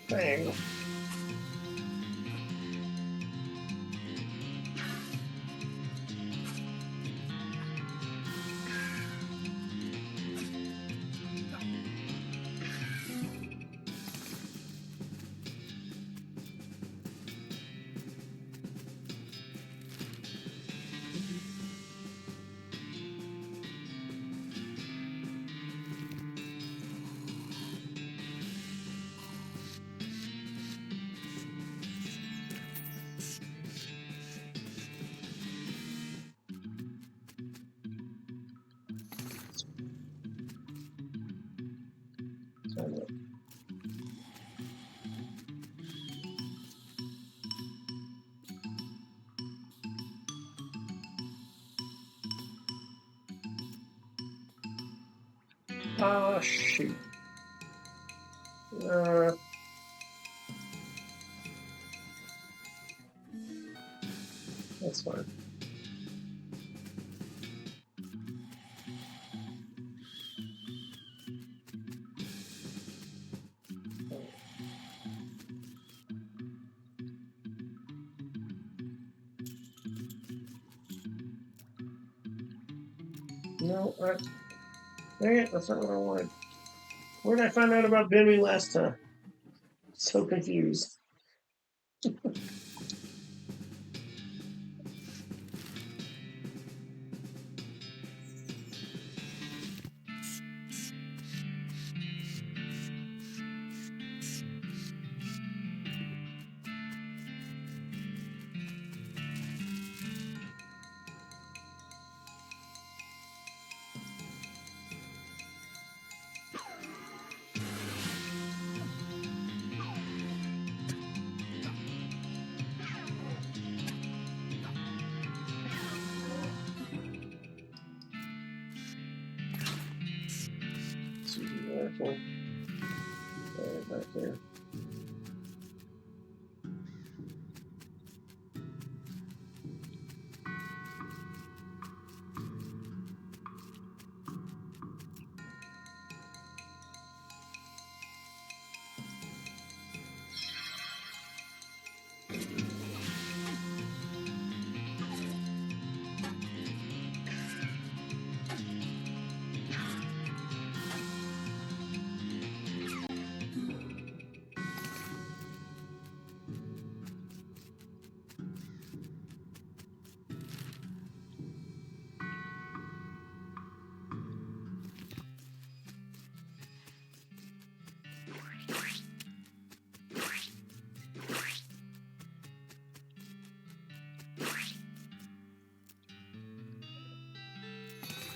Bang. Ah, shoot. That's fine. No, dang it, that's not what I wanted. Where did I find out about Bimmy last time? So confused. Right back there.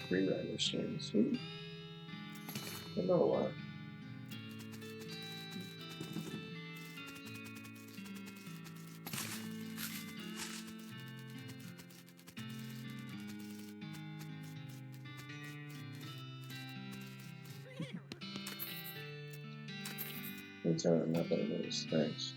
Freerider skins. Ooh, I know a lot. It's not that it is. Thanks.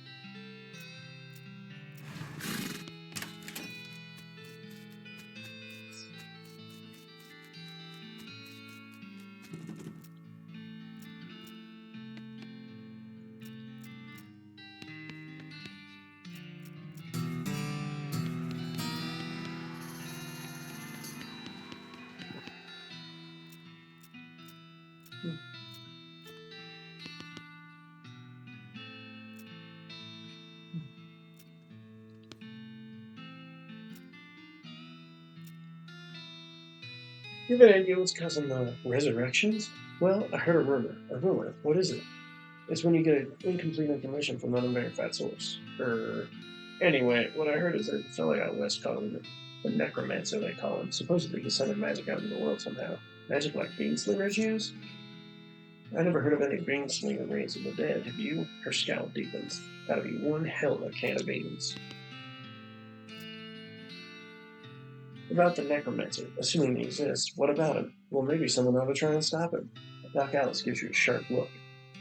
You have any idea what's causing the resurrections? Well, I heard a rumor. A rumor? What is it? It's when you get incomplete information from an unverified source. Anyway, what I heard is there's a fellow out west called him the necromancer, they call him. Supposedly he sending magic out into the world somehow. Magic like bean slingers use? I never heard of any bean slinger raising the dead. Have you? Her scowl deepens. That'd be one hell of a can of beans. About the necromancer, assuming he exists, what about him? Well, maybe someone ought to try and stop him. Doc Alice gives you a sharp look.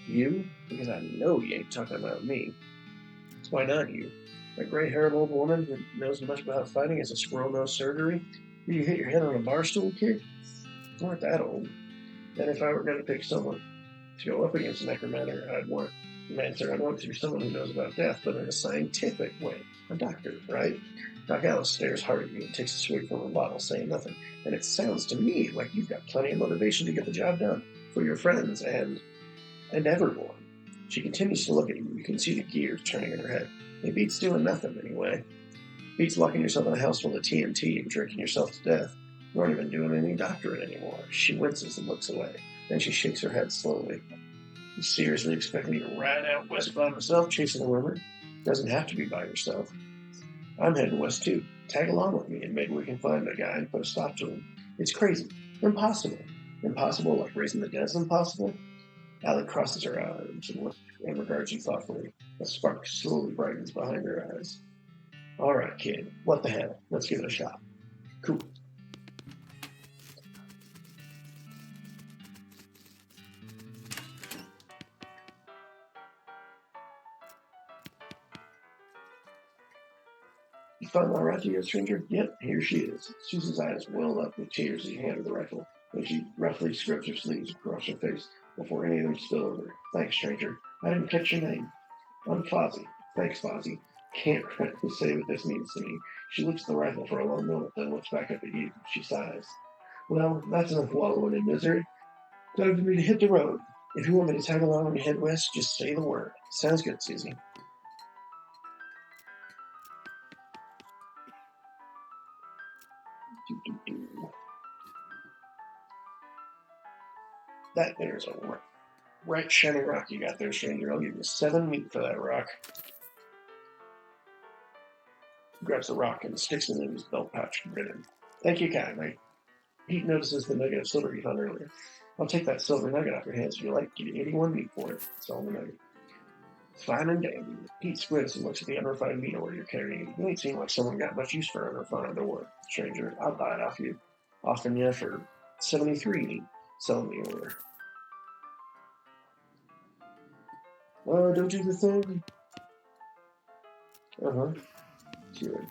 You? Because I know you ain't talking about me. So why not you? A gray-haired old woman who knows as much about fighting as a squirrel-nosed surgery? You hit your head on a bar stool, kid? You aren't that old. And if I were going to pick someone to go up against a necromancer, I'd want to be someone who knows about death, but in a scientific way. A doctor, right? Doc Alice stares hard at you and takes a swig from a bottle, saying nothing. And it sounds to me like you've got plenty of motivation to get the job done for your friends and everyone. She continues to look at you. You can see the gears turning in her head. It beats doing nothing anyway. Beats locking yourself in a house full of TNT and drinking yourself to death. You aren't even doing any doctorate anymore. She winces and looks away. Then she shakes her head slowly. You seriously expect me to ride out west by myself chasing a rumor? Doesn't have to be by yourself. I'm heading west too. Tag along with me and maybe we can find a guy and put a stop to him. It's crazy. Impossible. Impossible like raising the dead's impossible? Allie crosses her arms and regards you thoughtfully. A spark slowly brightens behind her eyes. All right, kid. What the hell? Let's give it a shot. Cool. You found my rifle yet, stranger? Yep, here she is. Susan's eyes well up with tears as you hand her the rifle, and she roughly scrubs her sleeves across her face before any of them spill over. Thanks, stranger. I didn't catch your name. I'm Fozzie. Thanks, Fozzie. Can't correctly say what this means to me. She looks at the rifle for a long moment, then looks back up at you. She sighs. Well, that's enough wallowing in misery. Time for me to hit the road. If you want me to tag along when you head west, just say the word. Sounds good, Susie. That there's a right shiny rock you got there, stranger. I'll give you 7 meat for that rock. He grabs the rock and sticks it in his belt pouch, grinning. Thank you kindly. Pete notices the nugget of silver you found earlier. I'll take that silver nugget off your hands if you like. Give you 81 meat for it. It's all the nugget. Fine and dandy. Pete squints and looks at the unrefined meat order you're carrying. You ain't seem like someone got much use for unrefined ore, stranger. I'll buy it off you. Offering you for 73 meat. Sell me the order. Don't do the thing. Uh-huh. Sure.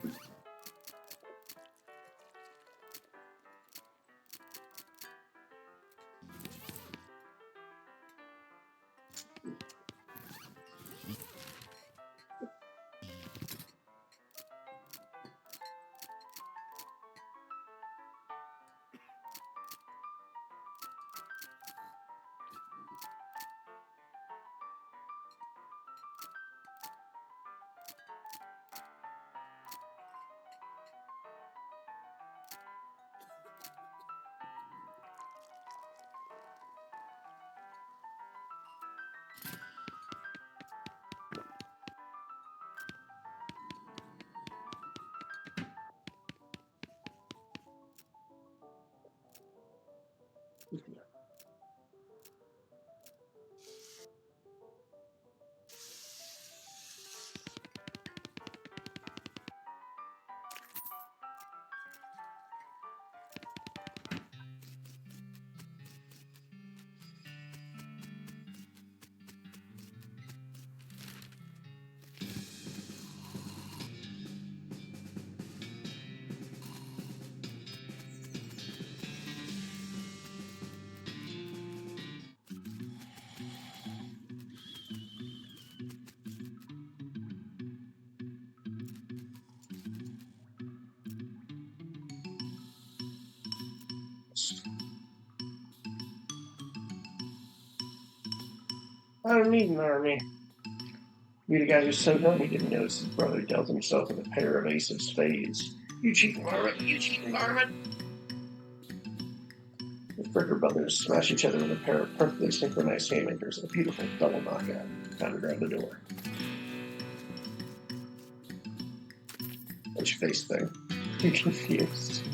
I don't need an army. We the guy who's so dumb he didn't notice his brother dealt himself with a pair of ace of spades. You cheating varmint! You cheating varmint! The Fricker brothers smash each other with a pair of perfectly synchronized haymakers, a beautiful double knockout. Time to grab the door. What's your face thing? You're confused.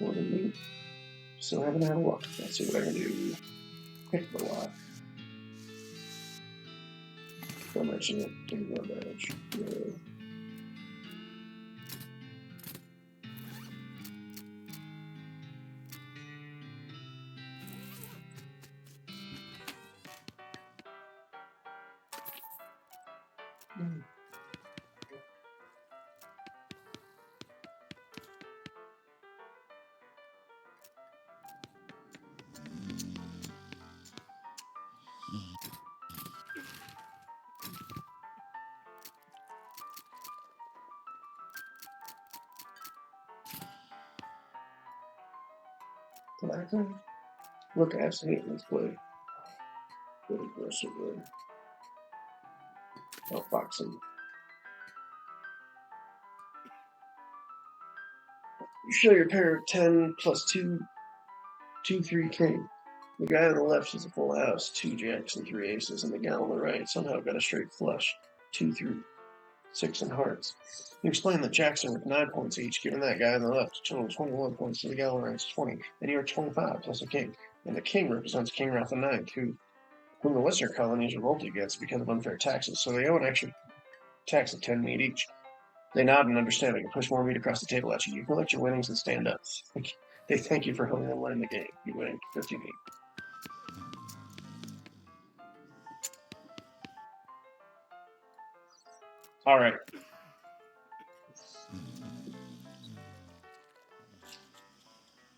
More than me. So I haven't had a look. Let's see what I can do. Pick the lock. Don't mention it. Give me more damage. Yeah. Look absolutely play. Good aggressively. Outboxing. You show your pair of 10 plus 2, 2, 3 king. The guy on the left is a full house, 2 jacks and 3 aces, and the guy on the right somehow got a straight flush, 2 through 6 in hearts. You explain that jacks are worth 9 points each, giving that guy on the left a total of 21 points, so the guy on the right is 20, and you're 25 plus a king. And the king represents King Ralph IX, whom the Western colonies revolted against because of unfair taxes, so they owe an extra tax of 10 meat each. They nod in understanding and push more meat across the table at you. You collect your winnings and stand up. They thank you for helping them win the game. You win 50 meat. All right.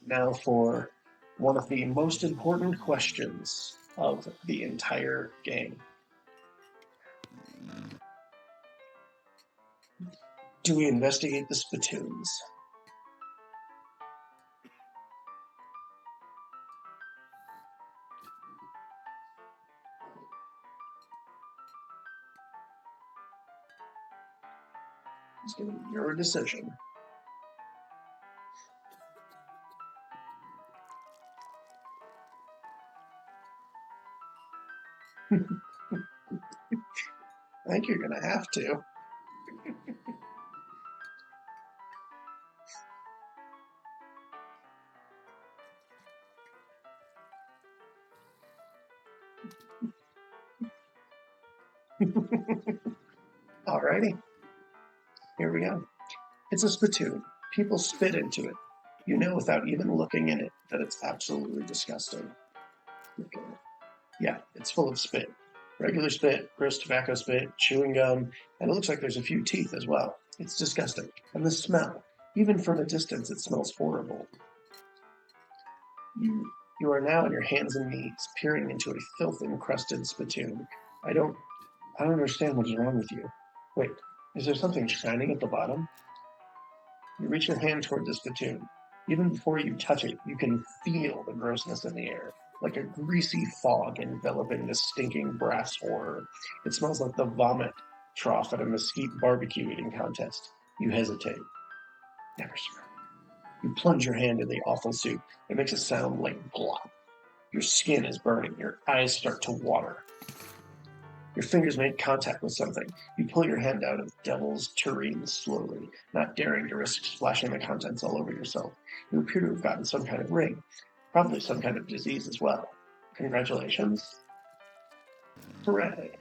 Now for one of the most important questions of the entire game. Do we investigate the spittoons? It's going to be your decision. I think you're going to have to. Alrighty. Here we go. It's a spittoon. People spit into it. You know without even looking in it that it's absolutely disgusting. Okay. Yeah, it's full of spit. Regular spit, gross tobacco spit, chewing gum, and it looks like there's a few teeth as well. It's disgusting. And the smell, even from a distance, it smells horrible. You are now on your hands and knees, peering into a filth-encrusted spittoon. I don't understand what is wrong with you. Wait, is there something shining at the bottom? You reach your hand toward the spittoon. Even before you touch it, you can feel the grossness in the air, like a greasy fog enveloping the stinking brass horror. It smells like the vomit trough at a mesquite barbecue eating contest. You hesitate. Never smell. You plunge your hand in the awful soup. It makes a sound like glop. Your skin is burning. Your eyes start to water. Your fingers make contact with something. You pull your hand out of devil's tureen slowly, not daring to risk splashing the contents all over yourself. You appear to have gotten some kind of ring, probably some kind of disease as well. Congratulations. Hooray.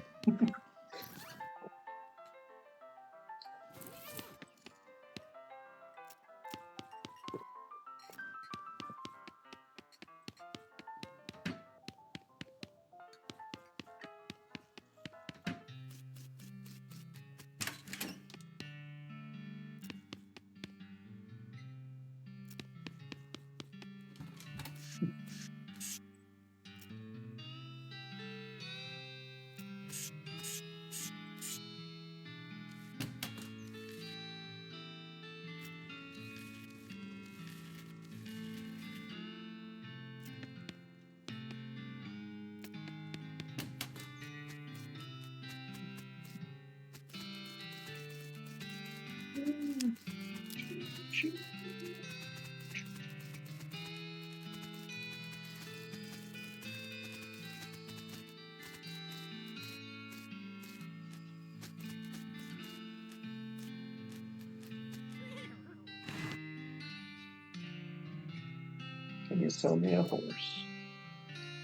Can you sell me a horse?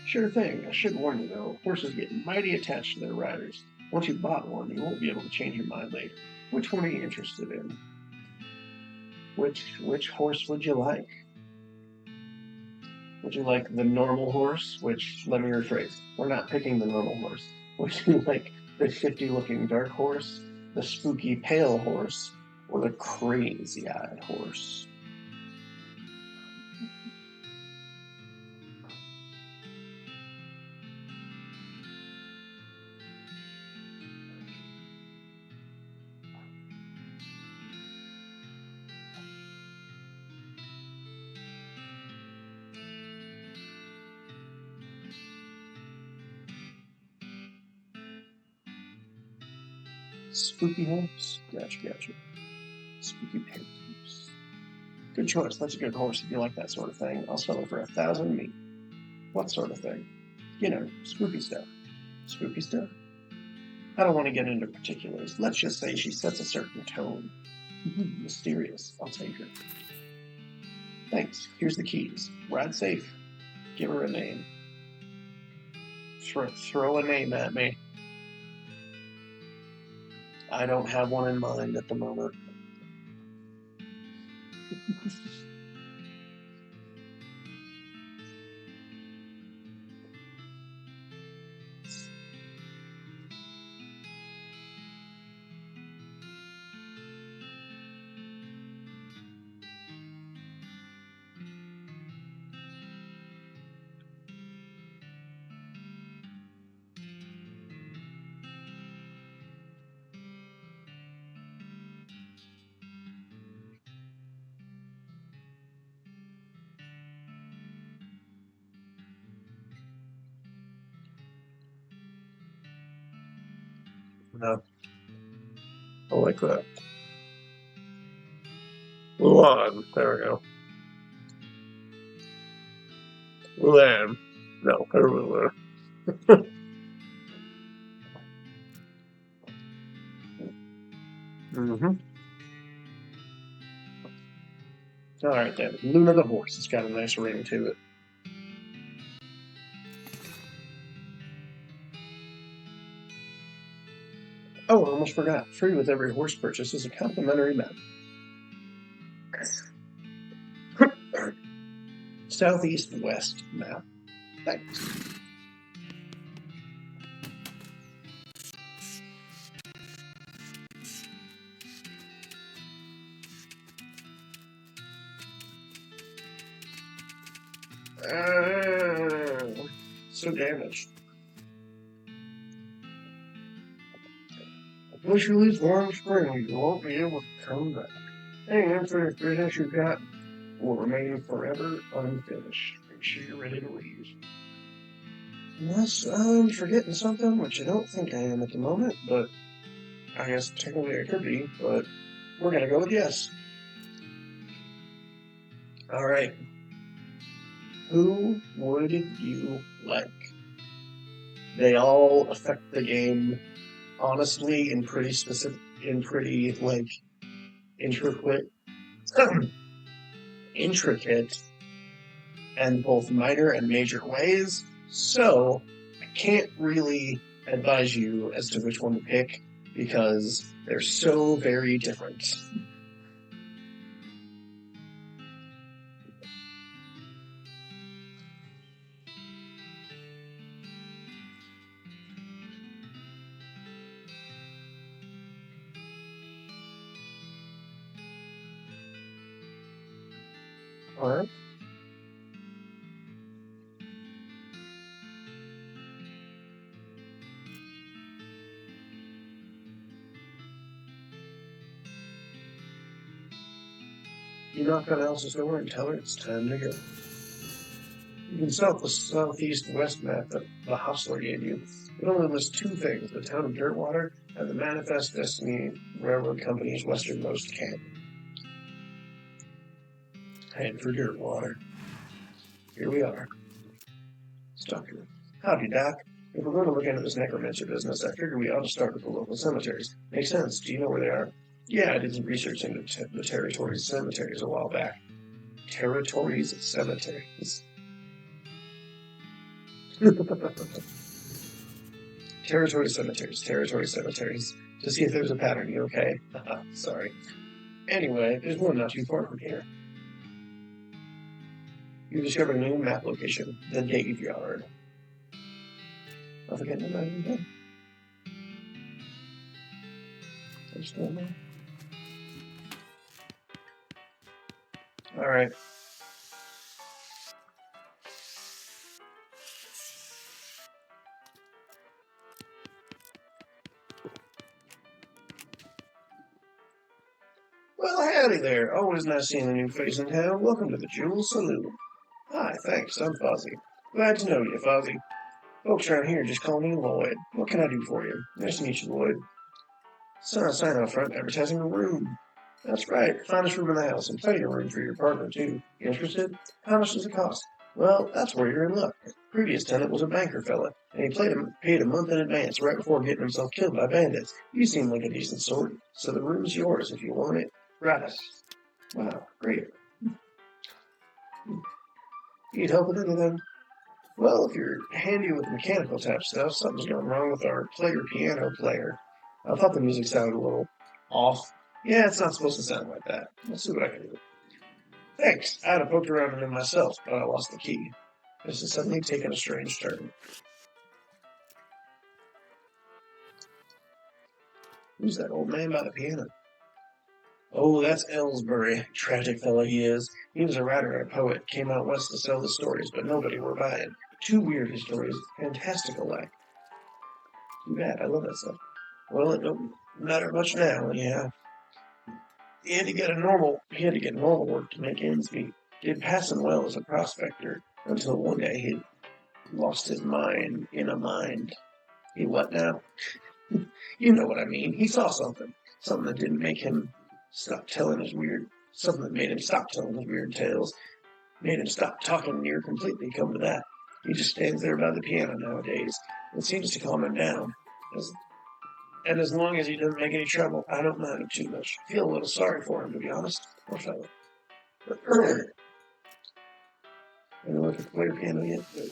Sure thing. I should warn you though, horses get mighty attached to their riders. Once you've bought one, you won't be able to change your mind later. Which one are you interested in? Which horse would you like? Would you like the normal horse? Which, let me rephrase, we're not picking the normal horse. Would you like the shifty looking dark horse, the spooky pale horse, or the crazy eyed horse? Spooky horse? Gotcha. Spooky pale horse. Good choice. That's a good horse if you like that sort of thing. I'll sell it for 1,000 meat. What sort of thing? You know, spooky stuff. Spooky stuff? I don't want to get into particulars. Let's just say she sets a certain tone. Mysterious. I'll take her. Thanks. Here's the keys. Ride safe. Give her a name. Throw a name at me. I don't have one in mind at the moment. No. I like that. Luan. There we go. Luan. No, Luan. Mm-hmm. All right, then. Luna the horse. It's got a nice ring to it. Oh, I almost forgot. Free with every horse purchase is a complimentary map. Southeast west map. Thanks. So damaged. Once you leave Warm Springs, you won't be able to come back. Any unfinished business you've got will remain forever unfinished. Make sure you're ready to leave. Unless I'm forgetting something, which I don't think I am at the moment, but I guess technically I could be, but we're gonna go with yes. All right. Who would you like? They all affect the game honestly in pretty specific, in pretty like intricate, intricate, and both minor and major ways. So I can't really advise you as to which one to pick because they're so very different. All right. You knock on Elsa's door and tell her it's time to go. You can start the southeast west map that the hostler gave you. It only lists two things: the town of Dirtwater and the Manifest Destiny Railroad Company's westernmost camp. Head for Dirtwater. Here we are. Stalker. Howdy, Doc. If we're going to look into this necromancer business, I figure we ought to start with the local cemeteries. Makes sense. Do you know where they are? Yeah, I did some research into the territory's cemeteries a while back. Territories cemeteries. Territory cemeteries. To see if there's a pattern, you okay? Sorry. Anyway, there's one not too far from here. You discovered a new map location, the Graveyard. I'll forget about it again. Alright. Well, howdy there. Always nice seeing a new face in town. Welcome to the Jewel Saloon. Hi, thanks. I'm Fozzie. Glad to know you, Fozzie. Folks around here just call me Lloyd. What can I do for you? Nice to meet you, Lloyd. Saw a sign out front advertising a room. That's right. Finest room in the house and plenty of room for your partner, too. You interested? How much does it cost? Well, that's where you're in luck. Previous tenant was a banker fella, and he paid a month in advance right before getting himself killed by bandits. You seem like a decent sort, so the room's yours if you want it. Right. Wow, great. Need help with anything? Well, if you're handy with mechanical type stuff, something's going wrong with our piano player. I thought the music sounded a little off. Yeah, it's not supposed to sound like that. Let's see what I can do. Thanks. I'd have poked around in it myself, but I lost the key. This has suddenly taken a strange turn. Who's that old man by the piano? Oh, that's Ellsbury. Tragic fellow he is. He was a writer and a poet. Came out west to sell the stories, but nobody were buying. Too weird, his stories. Fantastical like. Too bad. I love that stuff. Well, it don't matter much now, anyhow. He had to get normal work to make ends meet. Did passing well as a prospector until one day he lost his mind in a mind. He what now? You know what I mean. He saw something. Something that didn't make him stop telling his weird something that made him stop telling his weird tales. Made him stop talking near completely, come to that. He just stands there by the piano nowadays. It seems to calm him down. And as long as he doesn't make any trouble, I don't mind him too much. I feel a little sorry for him, to be honest. Poor fellow. I don't know if he played piano yet, but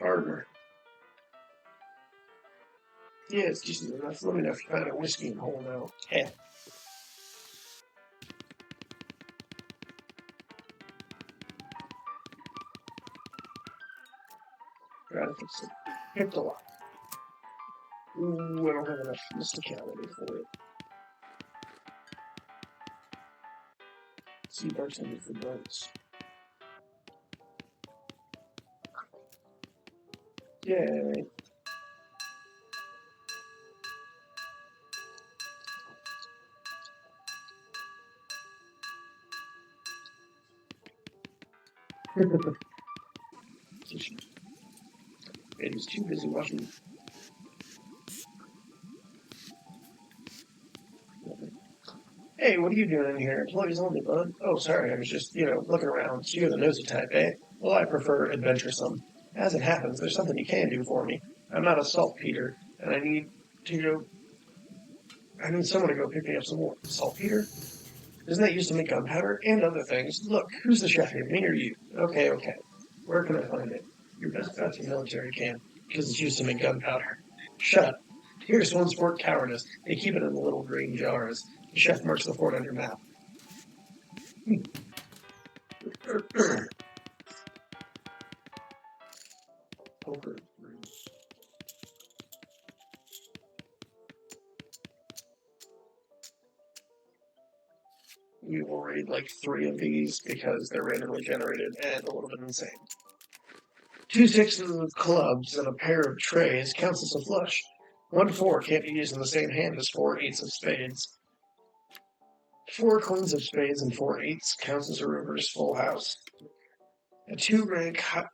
partner. Yeah, it's decent enough. Let me know if you find a whiskey and hold out. Yeah. Try to fix it. Picked a lot. Ooh, I don't have enough mysticality for it. See bartender for boats. Yay. Baby's too busy watching. Hey, what are you doing in here? Employees only, bud. Oh, sorry, I was just, looking around. So you're the nosy type, eh? Well, I prefer adventuresome. As it happens, there's something you can do for me. I'm not a saltpeter, and I need someone to go pick me up some more. Saltpeter? Isn't that used to make gunpowder and other things? Look, who's the chef here, me or you? Okay, okay. Where can I find it? Your best bet's a military camp, because it's used to make gunpowder. Shut up. Here's one sport cowardice. They keep it in the little green jars. The chef marks the fort on your map. Poker. We will read like 3 of these because they're randomly generated and a little bit insane. 2 6s of clubs and a pair of trays counts as a flush. 1 4 can't be used in the same hand as 4 8s of spades. 4 queens of spades and 4 8s counts as a reverse full house. A two rank hi-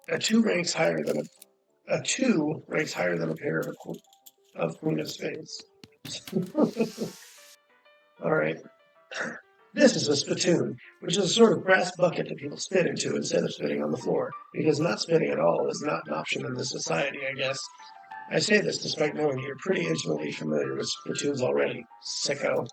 a two ranks higher than a two ranks higher than a pair of queen of spades. All right. This is a spittoon, which is a sort of brass bucket that people spit into instead of spitting on the floor, because not spitting at all is not an option in this society, I guess. I say this despite knowing you're pretty intimately familiar with spittoons already, sicko.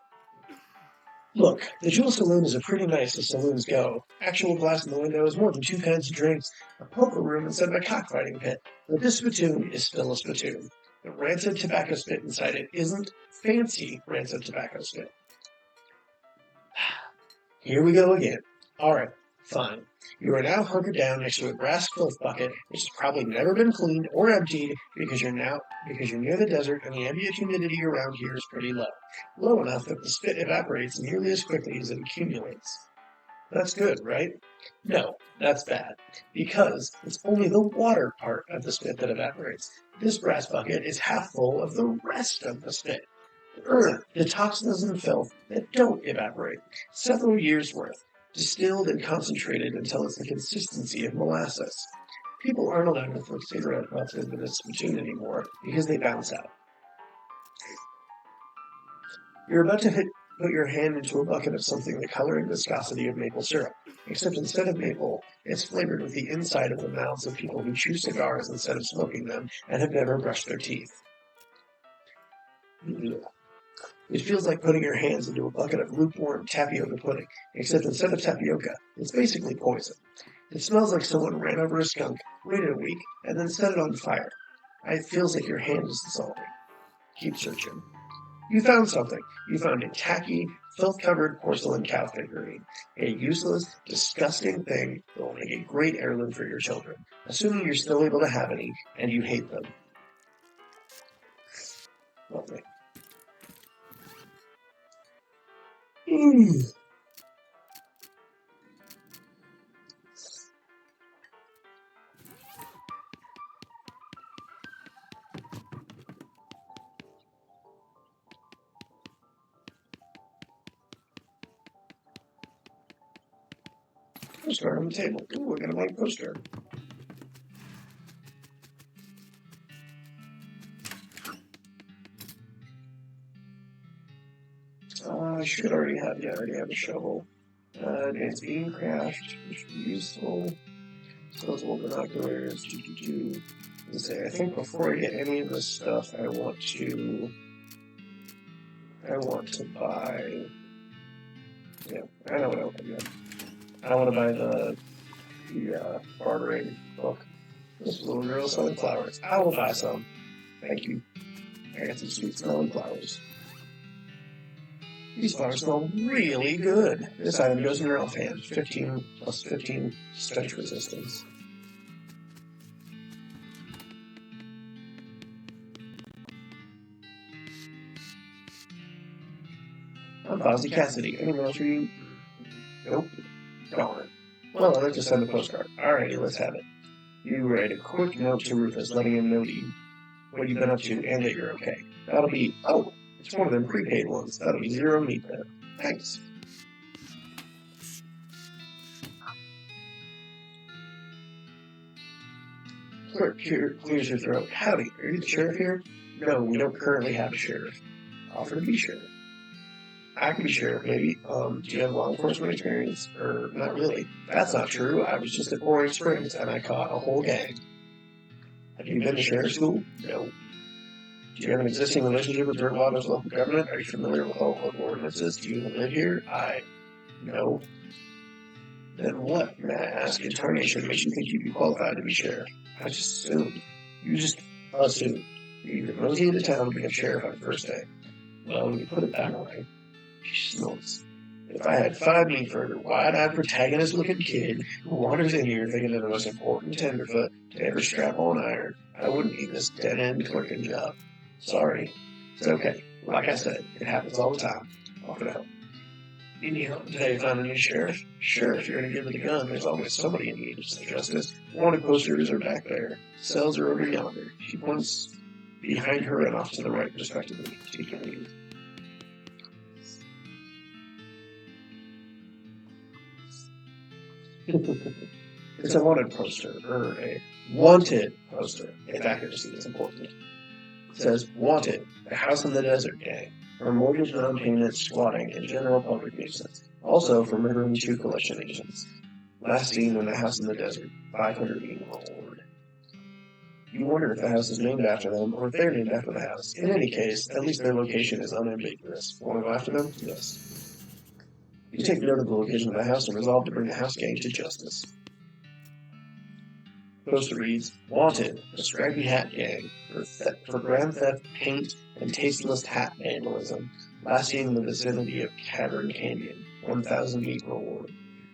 Look, the Jewel Saloon is a pretty nice as saloons go. Actual glass in the windows, more than 2 kinds of drinks, a poker room instead of a cockfighting pit. But this spittoon is still a spittoon. The rancid tobacco spit inside it isn't fancy rancid tobacco spit. Here we go again. All right, fine. You are now hunkered down next to a brass filth bucket, which has probably never been cleaned or emptied because you're near the desert and the ambient humidity around here is pretty low. Low enough that the spit evaporates nearly as quickly as it accumulates. That's good, right? No, that's bad. Because it's only the water part of the spit that evaporates. This brass bucket is half full of the rest of the spit. The toxins and filth that don't evaporate. Several years' worth, distilled and concentrated until it's the consistency of molasses. People aren't allowed to flick cigarette butts into this spittoon anymore because they bounce out. You're about to put your hand into a bucket of something the color and viscosity of maple syrup, except instead of maple, it's flavored with the inside of the mouths of people who chew cigars instead of smoking them and have never brushed their teeth. It feels like putting your hands into a bucket of lukewarm tapioca pudding, except instead of tapioca, it's basically poison. It smells like someone ran over a skunk, waited a week, and then set it on fire. It feels like your hand is dissolving. Keep searching. You found something. You found a tacky, filth-covered porcelain cow figurine. A useless, disgusting thing that will make a great heirloom for your children, assuming you're still able to have any, and you hate them. Lovely. Postcard on the table. Ooh, I got a blank postcard. I should already have, yeah, I already have a shovel. Advanced beam craft, which would be useful. Disposable binoculars, Let's say, I think before I get any of this stuff, I want to buy, yeah, I know what I want to do. I want to buy the bartering book. This little girl selling flowers. I will buy some. Thank you. I got some sweet smelling flowers. These flowers smell really good. This item goes in your elf hand. 15 plus 15 stench resistance. I'm Fozzie Cassidy. Any mail for you? Nope. Darn. Well, I'll just send a postcard. Alrighty, let's have it. You write a quick note to Rufus letting him know what you've been up to and that you're okay. That'll be, oh, it's one of them prepaid ones. That'll be 0 meat there. Thanks. Clerk clears your throat. Howdy, are you the sheriff here? No, we don't currently have a sheriff. Offer to be sheriff. I can be sheriff, maybe. Do you have law enforcement experience? Or not really. That's not true. I was just at Orange Springs and I caught a whole gang. Have you been to sheriff school? No. Do you have an existing relationship with Dirtwater's local government? Are you familiar with all local ordinances? Do you even live here? No. Then what, may I ask, in tarnation makes you think you'd be qualified to be sheriff? I just assumed. You just assumed. You could mosey into town and become sheriff on your first day. Well, when you put it that way, she snorts. If I had 5 Meatford, wide-eyed protagonist-looking kid who wanders in here thinking they're the most important tenderfoot to ever strap on iron, I wouldn't need this dead-end clerking job. Sorry. It's okay. Like I said, it happens all the time. Off and out. You need help today finding a new sheriff? Sure, if you're going to give it a gun, there's always somebody in need, said Justice. Wanted posters are back there. Cells are over yonder. She points behind her and off to the right, respectively. She can leave. It's a wanted poster, or a wanted poster. If accuracy is important. It says, wanted, a house in the desert gang, for mortgage non-payment, squatting, and general public nuisance. Also for murdering 2 collection agents. Last seen in a house in the desert, 500 reward. You wonder if the house is named after them, or if they're named after the house. In any case, at least their location is unambiguous. Want to go after them? Yes. You take note of the location of the house and resolve to bring the house gang to justice. Poster reads, wanted, a stripy hat gang, for grand theft, paint, and tasteless hat vandalism. Last seen in the vicinity of Cavern Canyon, 1,000 meat reward.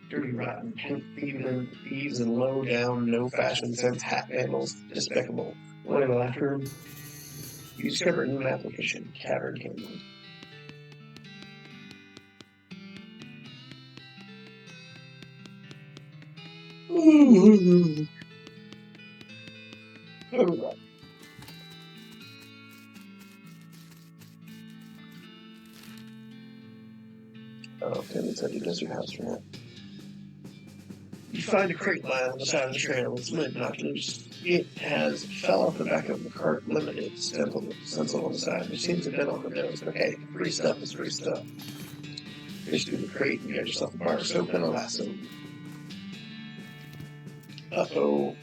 Dirty, rotten, paint thieves and low-down, no-fashion sense hat vandals, despicable. Want to go after him? You discover a new application, Cavern Canyon. Okay, let's have your desert house for now. You find a crate lying on the side of the trail. It's lid knocked loose. It has fell off the back of the cart limited stencil on the side, which seems to have been on the nose. But hey, free stuff is free stuff. Fish through the crate and you got yourself a bar of soap and a lasso. Uh-oh.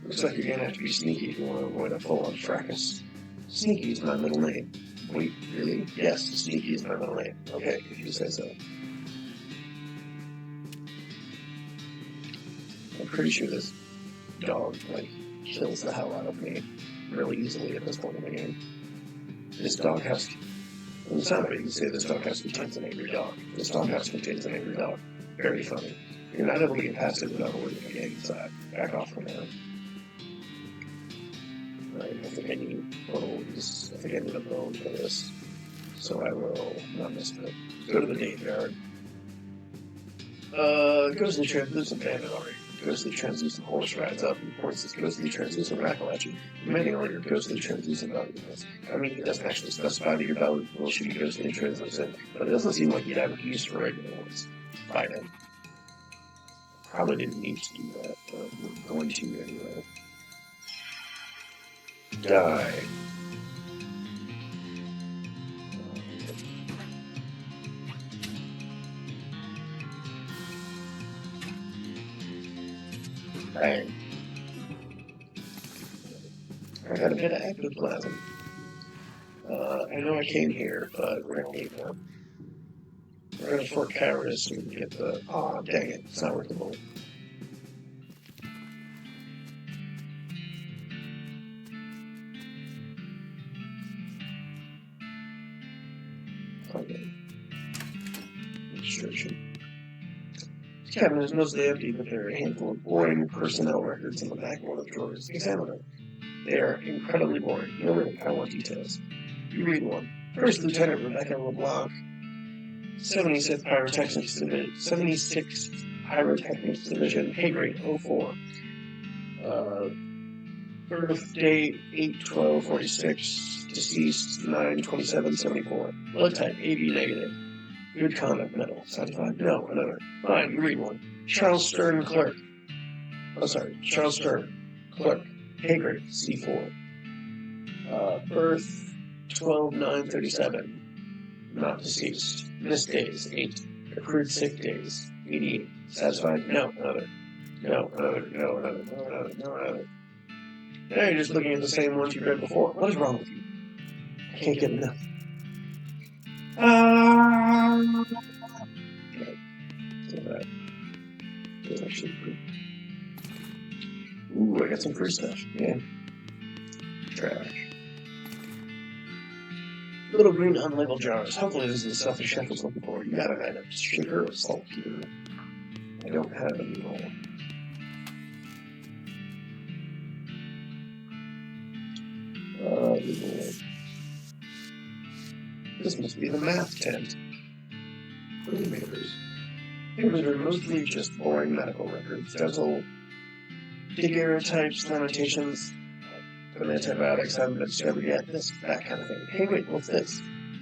Looks like you're gonna have to be sneaky if you want to avoid a full-on fracas. Sneaky is my middle name. Wait, really? Yes, Sneaky is my middle name. Okay, if you say so. I'm pretty sure this dog, kills the hell out of me really easily at this point in the game. This doghouse, from the sound of it, you can say this doghouse contains an angry dog. This doghouse contains an angry dog. Very funny. You're not able to get past it without ordering a gang inside. Back off from there. Right, I think I need bones. I think I need a bone for this. So I will not miss it. Go to the date yard. Ghostly translucent bandit already. Ghostly translucent horse rides up and reports this ghostly translucent rackle at you, demanding all your ghostly translucent valuables. I mean, it doesn't actually specify that your valuables should be ghostly translucent, but it doesn't seem like you'd have use for regular ones. Fight him. Probably didn't need to do that, but we're going to anyway. Die. Bang. I got a bit of ectoplasm. I know I came here, but we're gonna leave now. We're gonna Fort Cowardice so we can get the... Aw, dang it, it's not workable. Okay. Restriction. This cabinet is mostly empty, but there are a handful of boring personnel records in the back one of the drawers. Examine them. They are incredibly boring. No, really, I want details. You read one. First Lieutenant Rebecca LeBlanc, 76th Pyrotechnics Division, 76th Pyrotechnics Division, pay grade 04. Birth date 8/12/46, deceased 9/27/74. Blood type AB negative. Good conduct medal. Satisfied? No, another. Fine, you read one. Charles Stern, clerk. Charles Stern, clerk. Pay grade C4. Birth 12,937. Not deceased. Missed days, 8. Accrued sick days, 88. Satisfied? No, another. No, another. No, another. No, another. No, another. Now you're just looking at the same ones you read before. What is wrong with you? I can't get enough. That's actually pretty. Ooh, I got some free stuff. Yeah. Trash. Little green unlabeled jars. Hopefully this is the stuff the chef was looking for. You got an item. Sugar or saltpeter. I don't have any more. This must be the math tent. Papers. Papers are mostly just boring medical records. Dental, daguerreotypes, annotations, but antibiotics haven't been discovered yet. That kind of thing. Hey, wait, what's this?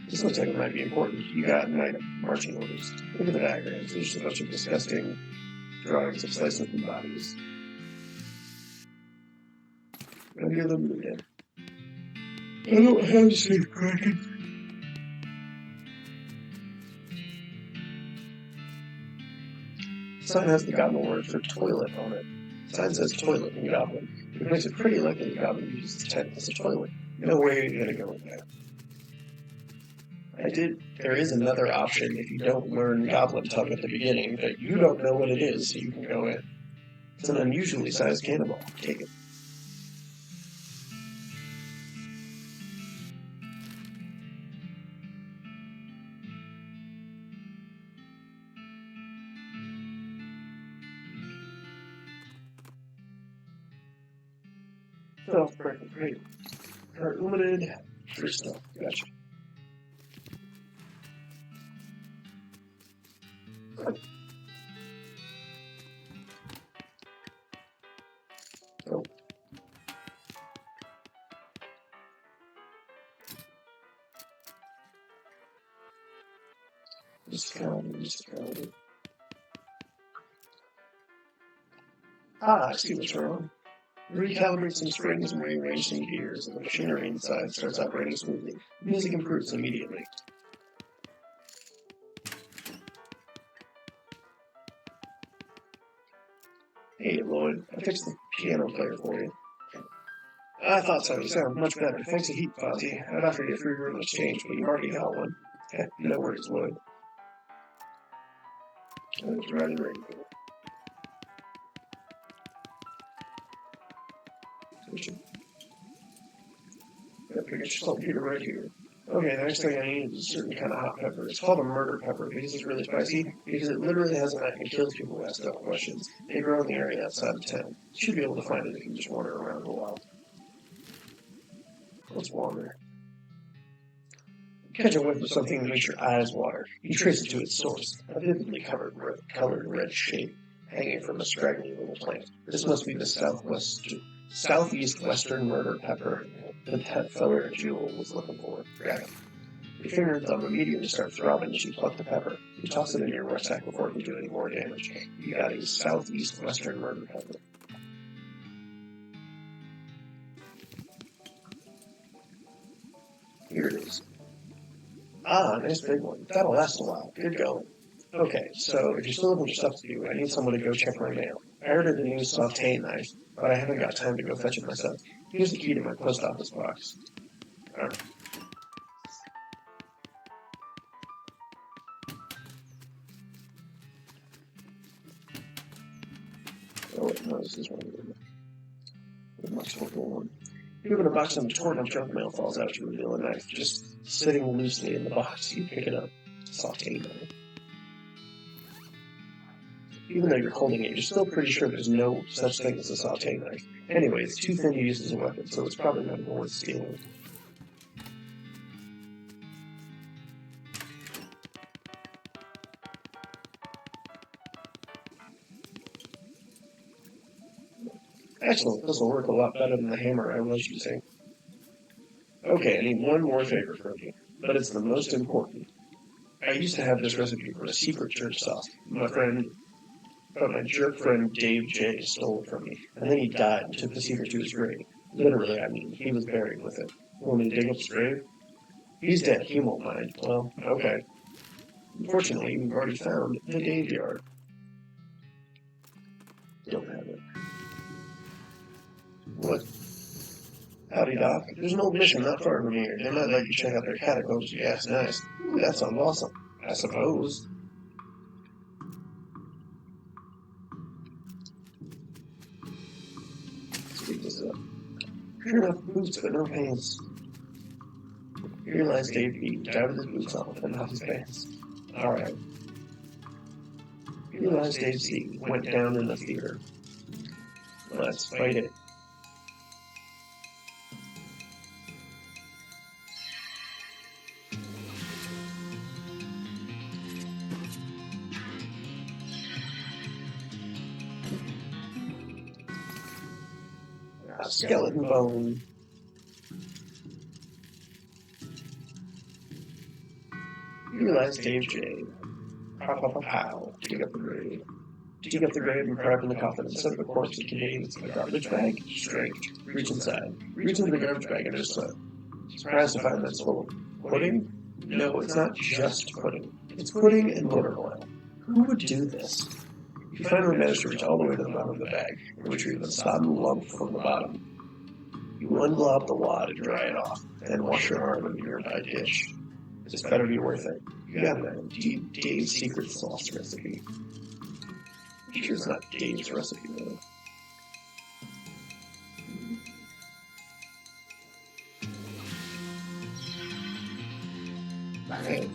This looks like it might be important. You got an item. Marching orders. Look at the diagrams. There's just a bunch of disgusting drawings of slices of bodies. I'll give them again. I don't have safe cracking. The sign has the goblin word for toilet on it. The sign says toilet in goblin. It makes it pretty likely the goblin uses the tent as a toilet. No way you're gonna go with that. There is another option if you don't learn goblin tongue at the beginning, but you don't know what it is, so you can go in. It's an unusually sized cannonball. Take it. Oh, perfect, great. Heart limited, free stuff. Gotcha. Oh. Discounted. I see what's wrong. Recalibrate some springs and rearrange some gears, and the machinery inside starts operating smoothly. Music improves immediately. Hey, Lloyd, I fixed the piano player for you. I thought so. You sound much better. Thanks a heap, Fozzie. I'd offer you a free room exchange, but you already got one. No worries, Lloyd. I was ready. I got your saltpeter right here. Okay, the next thing I need is a certain kind of hot pepper. It's called a murder pepper because it's really spicy, because it literally has a knife and kills people who ask dumb questions. They grow in the area outside of town. You should be able to find it if you just wander around a while. Let's wander. Catch a whiff of something that makes your eyes water. You trace it to its source, a vividly colored red shape hanging from a scraggly little plant. This must be the southeast western murder pepper the pet feller Jewel was looking for. Grab it. Your finger and thumb immediately start throbbing as you pluck the pepper. You toss it in your rucksack before it can do any more damage. You got a southeast western murder pepper. Here it is. Ah, nice big one. That'll last a while. Good going. Okay, so if you still have a bunch of stuff to do, I need someone to go check my mail. I ordered a new sauté knife, but I haven't got time to go fetch it myself. Here's the key to my post office box. Alright. Oh, wait, no, this is one of the much more one. You open a box and torn up junk mail falls out. You reveal a knife just sitting loosely in the box. You pick it up. Sauté knife. Even though you're holding it, you're still pretty sure there's no such thing as a sauté knife. Anyway, it's too thin to use as a weapon, so it's probably not worth stealing. Excellent, this will work a lot better than the hammer I was using. Okay, I need one more favor from you, but it's the most important. I used to have this recipe for a secret church sauce. But my jerk friend Dave J. stole it from me, and then he died and took the secret to his grave. Literally, I mean, he was buried with it. Want me to dig up his grave? He's dead. He won't mind. Well, okay. Unfortunately, we've already found the Dave yard. Don't have it. What? Howdy, Doc. There's an old mission not far from here. They might let you check out their catacombs. Yeah, it's nice. Ooh, that sounds awesome. I suppose. Speak this up. Sure enough, boots, but no pants. Here lies Dave B. Dive with his boots on, but not his pants. Alright. Here lies Dave C. Went down in the theater. Let's fight it. A skeleton bone. Here lies Dave J. Pow, pow, pow, pow. Dig up the grave. Dig up the grave and pry open the coffin. Instead of a corpse, it contains a garbage bag. Strange. Reach inside. Reach into the garbage bag and just surprised to find that it's full of pudding. No, it's not just pudding. It's pudding and motor oil. Who would do this? You finally manage to reach all the way to the bottom of the bag and retrieve the sodden lump from the bottom. You unglob the wad and dry it off, then wash your arm in the nearby dish. This better be worth it. You got an Dave's secret sauce recipe. I'm sure it's not Dave's recipe, though. Bang.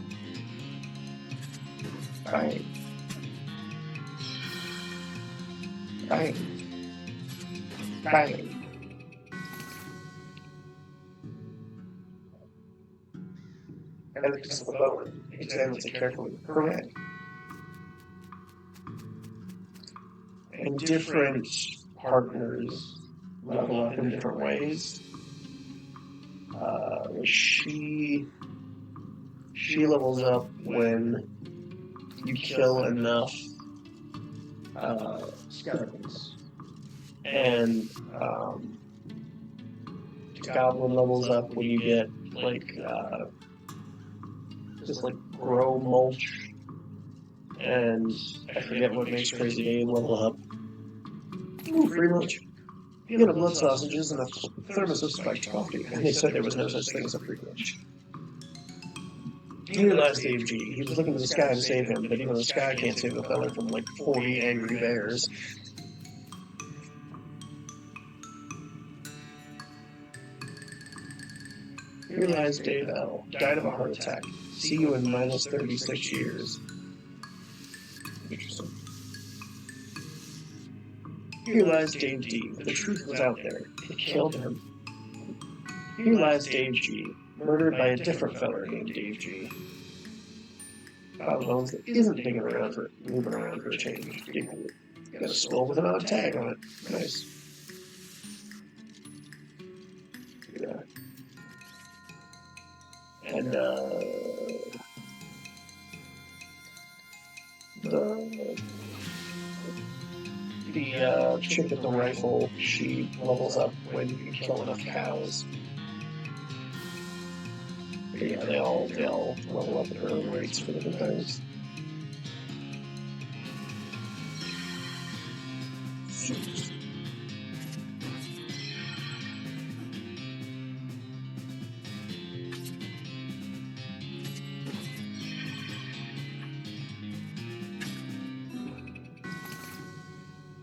Bang. Bang. Bang. And picks up the bone, examines it carefully. Correct. And different partners level up in different ways. She levels up when you kill enough skeletons. And the goblin levels up when you get just grow mulch, and I forget what makes Crazy Dave level up. Ooh, free lunch. Peanut of blood sausages and a thermos of spiked coffee, and they said there was no such thing as a free lunch. He realized Dave G. He was looking to the sky to save him, but even the sky can't save a fella from 40 angry bears. He realized Dave L. died of a heart attack. See you in minus 36 years. Interesting. Here lies Dave D. The truth was out there. It killed him. Here lies Dave G. Murdered by a different feller named Dave G. Bob Bones that isn't moving around for a change. Got a skull with an odd tag on it. Nice. Yeah. And the chick with the rifle, she levels up when you kill enough cows. But yeah, they all level up at their own rates for different things.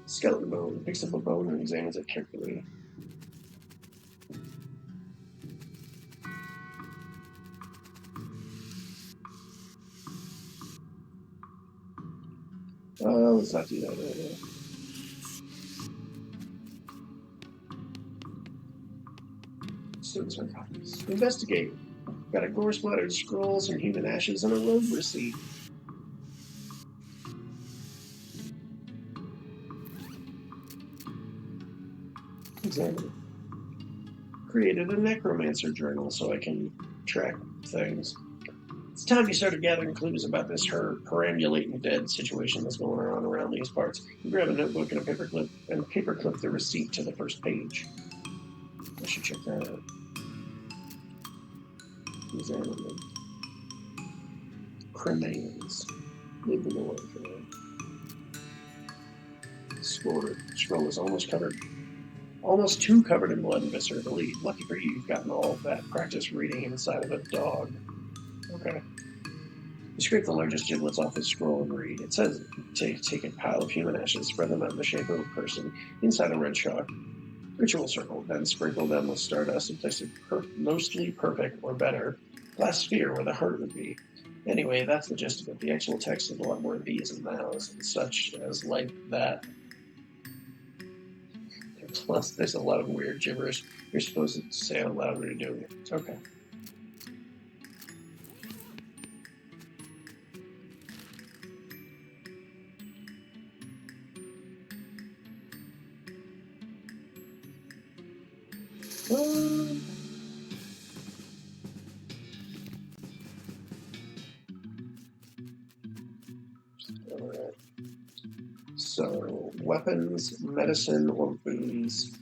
Skeleton bone. Picks up a bone and examines it carefully. Let's not do that right now. Investigate. Got a gore-splattered scroll, some human ashes, and a road receipt. Examine. Created a necromancer journal so I can track things. It's time you started gathering clues about this perambulating dead situation that's going on around these parts. You grab a notebook and a paperclip the receipt to the first page. I should check that out. examine them. Cremains. Leave them alone for now. Scroll is almost too covered in blood and viscera to lead. Lucky for you, you've gotten all that practice reading inside of a dog. Okay. You scrape the largest giblets off the scroll and read. It says, take a pile of human ashes, spread them out in the shape of a person inside a red chalk ritual circle, then sprinkle them with stardust and place a mostly perfect or better glass sphere where the heart would be. Anyway, that's the gist of it. The actual text is a lot more these and thous and such as like that. Plus, there's a lot of weird gibberish you're supposed to say out loud when you're doing it. It's okay. Alright. So, weapons, medicine, or booze.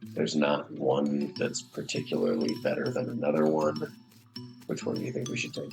There's not one that's particularly better than another one. Which one do you think we should take?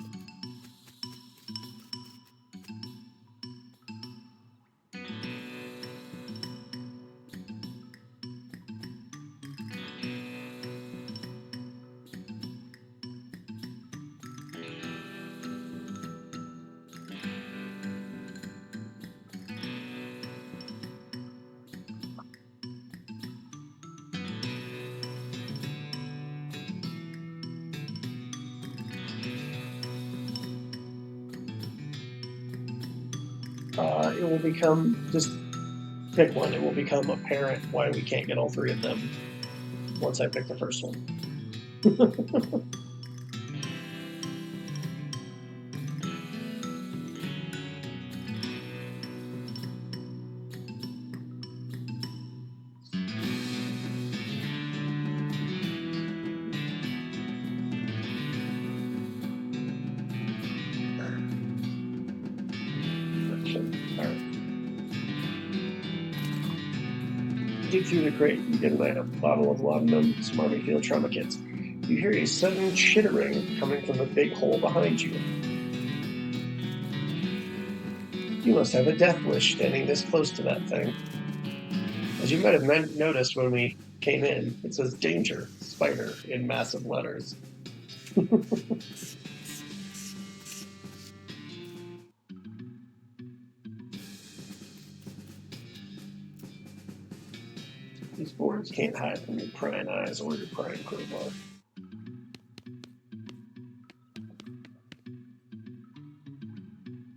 It will become, just pick one. It will become apparent why we can't get all three of them once I pick the first one. Dig through the crate, you get a bottle of laudanum, some Army Field trauma kits. You hear a sudden chittering coming from the big hole behind you. You must have a death wish standing this close to that thing. As you might have noticed when we came in, it says "Danger, Spider" in massive letters. These boards can't hide from your prying eyes or your prying crowbar.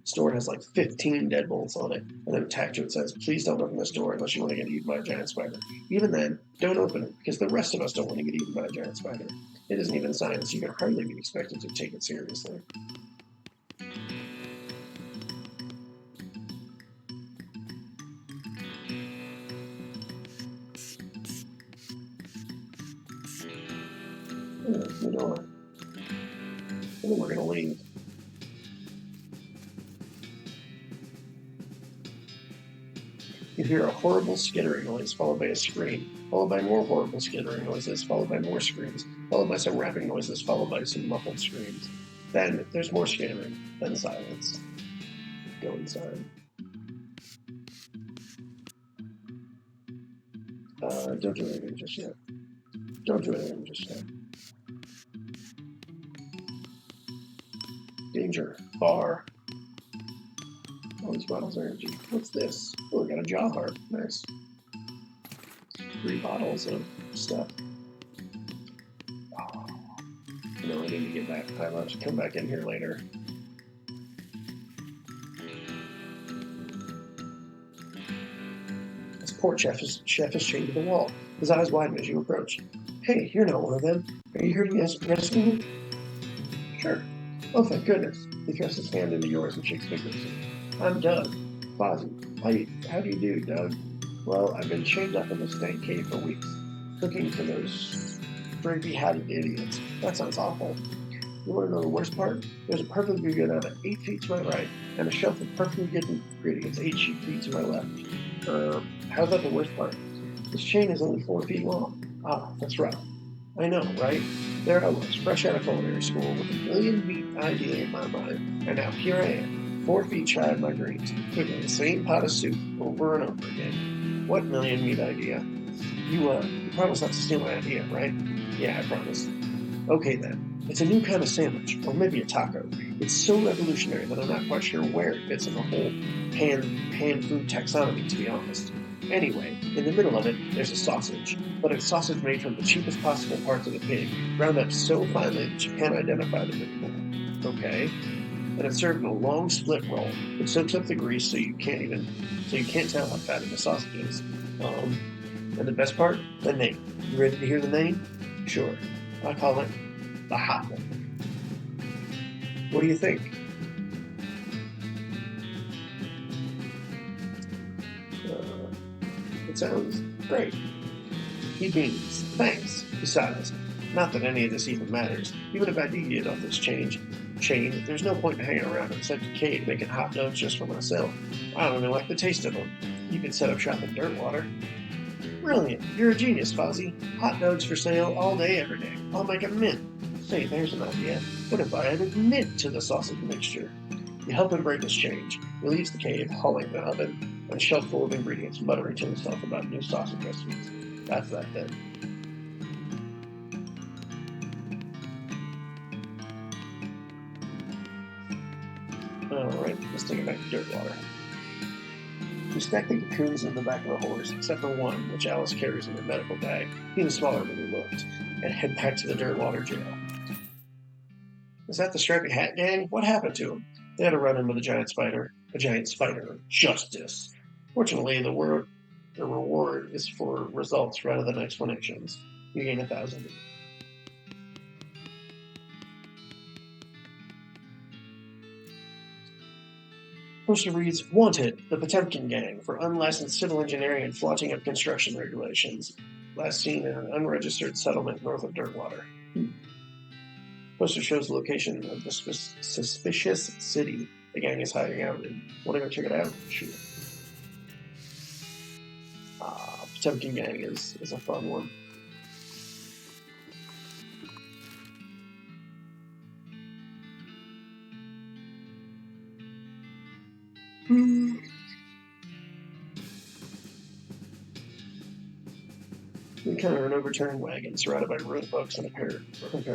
This door has like 15 deadbolts on it, and then tacked to it says, "Please don't open this door unless you want to get eaten by a giant spider. Even then, don't open it, because the rest of us don't want to get eaten by a giant spider. It isn't even science. You can hardly be expected to take it seriously." The door. And then we're going to leave. You hear a horrible skittering noise, followed by a scream, followed by more horrible skittering noises, followed by more screams, followed by some rapping noises, followed by some muffled screams. Then there's more skittering, then silence. Go inside. Don't do anything just yet. Don't do anything just yet. Danger. Bar. All these bottles are empty. What's this? Oh, we got a jaw heart. Nice. 3 bottles of stuff. Oh. No, I need to get back. I'll have to come back in here later. This poor chef is chained to the wall. His eyes widen as you approach. Hey, you're not one of them. Are you here to rescue me? Sure. Oh, thank goodness. He thrusts his hand into yours and shakes vigorously. I'm Doug. Fozzie. How do you do, Doug? Well, I've been chained up in this stank cave for weeks, cooking for those drapey-hatted idiots. That sounds awful. You want to know the worst part? There's a perfectly good oven 8 feet to my right, and a shelf of perfectly good ingredients 8 feet to my left. How's that the worst part? This chain is only 4 feet long. Ah, that's rough. I know, right? There I was, fresh out of culinary school, with a million meat idea in my mind, and now here I am, 4 feet shy of my dreams, cooking the same pot of soup over and over again. What million meat idea? You promise not to steal my idea, right? Yeah, I promise. Okay then. It's a new kind of sandwich, or maybe a taco. It's so revolutionary that I'm not quite sure where it fits in the whole pan food taxonomy, to be honest. Anyway, in the middle of it, there's a sausage, but it's sausage made from the cheapest possible parts of the pig, ground up so finely that you can't identify them anymore. Okay, and it's served in a long split roll. It soaks up the grease so you can't tell how fatty the sausage is. And the best part, the name. You ready to hear the name? Sure. I call it the hot one. What do you think? It sounds great. He beams. Thanks. Besides, not that any of this even matters. Even if I do get off this chain, there's no point in hanging around in such a cave making hot dogs just for myself. I don't even like the taste of them. You could set up shop in Dirtwater. Brilliant. You're a genius, Fozzie. Hot dogs for sale all day, every day. I'll make a mint. Say, there's an idea. What if I added mint to the sausage mixture? You help him break his change. He leaves the cave, hauling the oven, and a shelf full of ingredients, muttering to himself about new sausage recipes. That's that then. Alright, let's take it back to Dirtwater. We stack the cocoons in the back of the horse, except for one, which Alice carries in her medical bag. He was smaller than he looked, and head back to the Dirtwater jail. Is that the stripy hat gang? What happened to him? They had a run-in with a giant spider of justice. Fortunately, the reward is for results rather than explanations. You gain 1,000. Poster reads, Wanted, the Potemkin Gang, for unlicensed civil engineering and flaunting of construction regulations. Last seen in an unregistered settlement north of Dirtwater. Poster shows the location of the suspicious city the gang is hiding out in. Want to go check it out? Sure. Potemkin Gang is a fun one. We encounter an overturned wagon surrounded by ruined books and a pair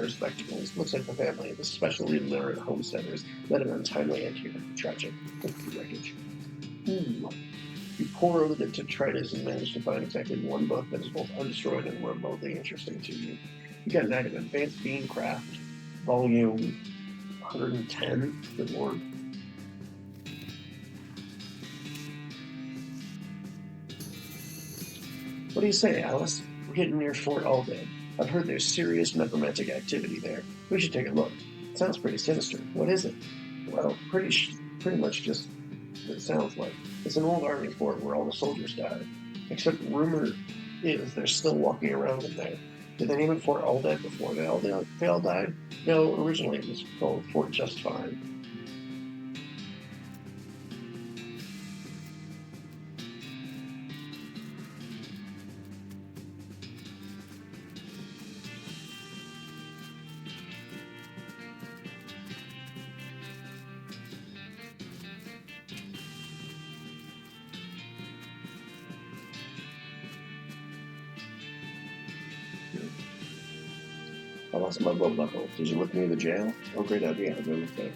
of spectacles. Looks like the family of especially illiterate homesteaders met an untimely end here. Tragic. Wreckage. You pour over the detritus and manage to find exactly one book that is both undestroyed and remotely interesting to you. You got an item, Advanced Beancraft, volume 110. Good lord. What do you say, Alice? We're getting near Fort Alden. I've heard there's serious necromantic activity there. We should take a look. It sounds pretty sinister. What is it? Well, pretty much just what it sounds like. It's an old army fort where all the soldiers died. Except rumor is they're still walking around in there. Did they name it Fort Alden before they all died? No, originally it was called Fort Just Fine. I lost my belt buckle. Did you look near the jail? Oh, great idea. I'll go look there.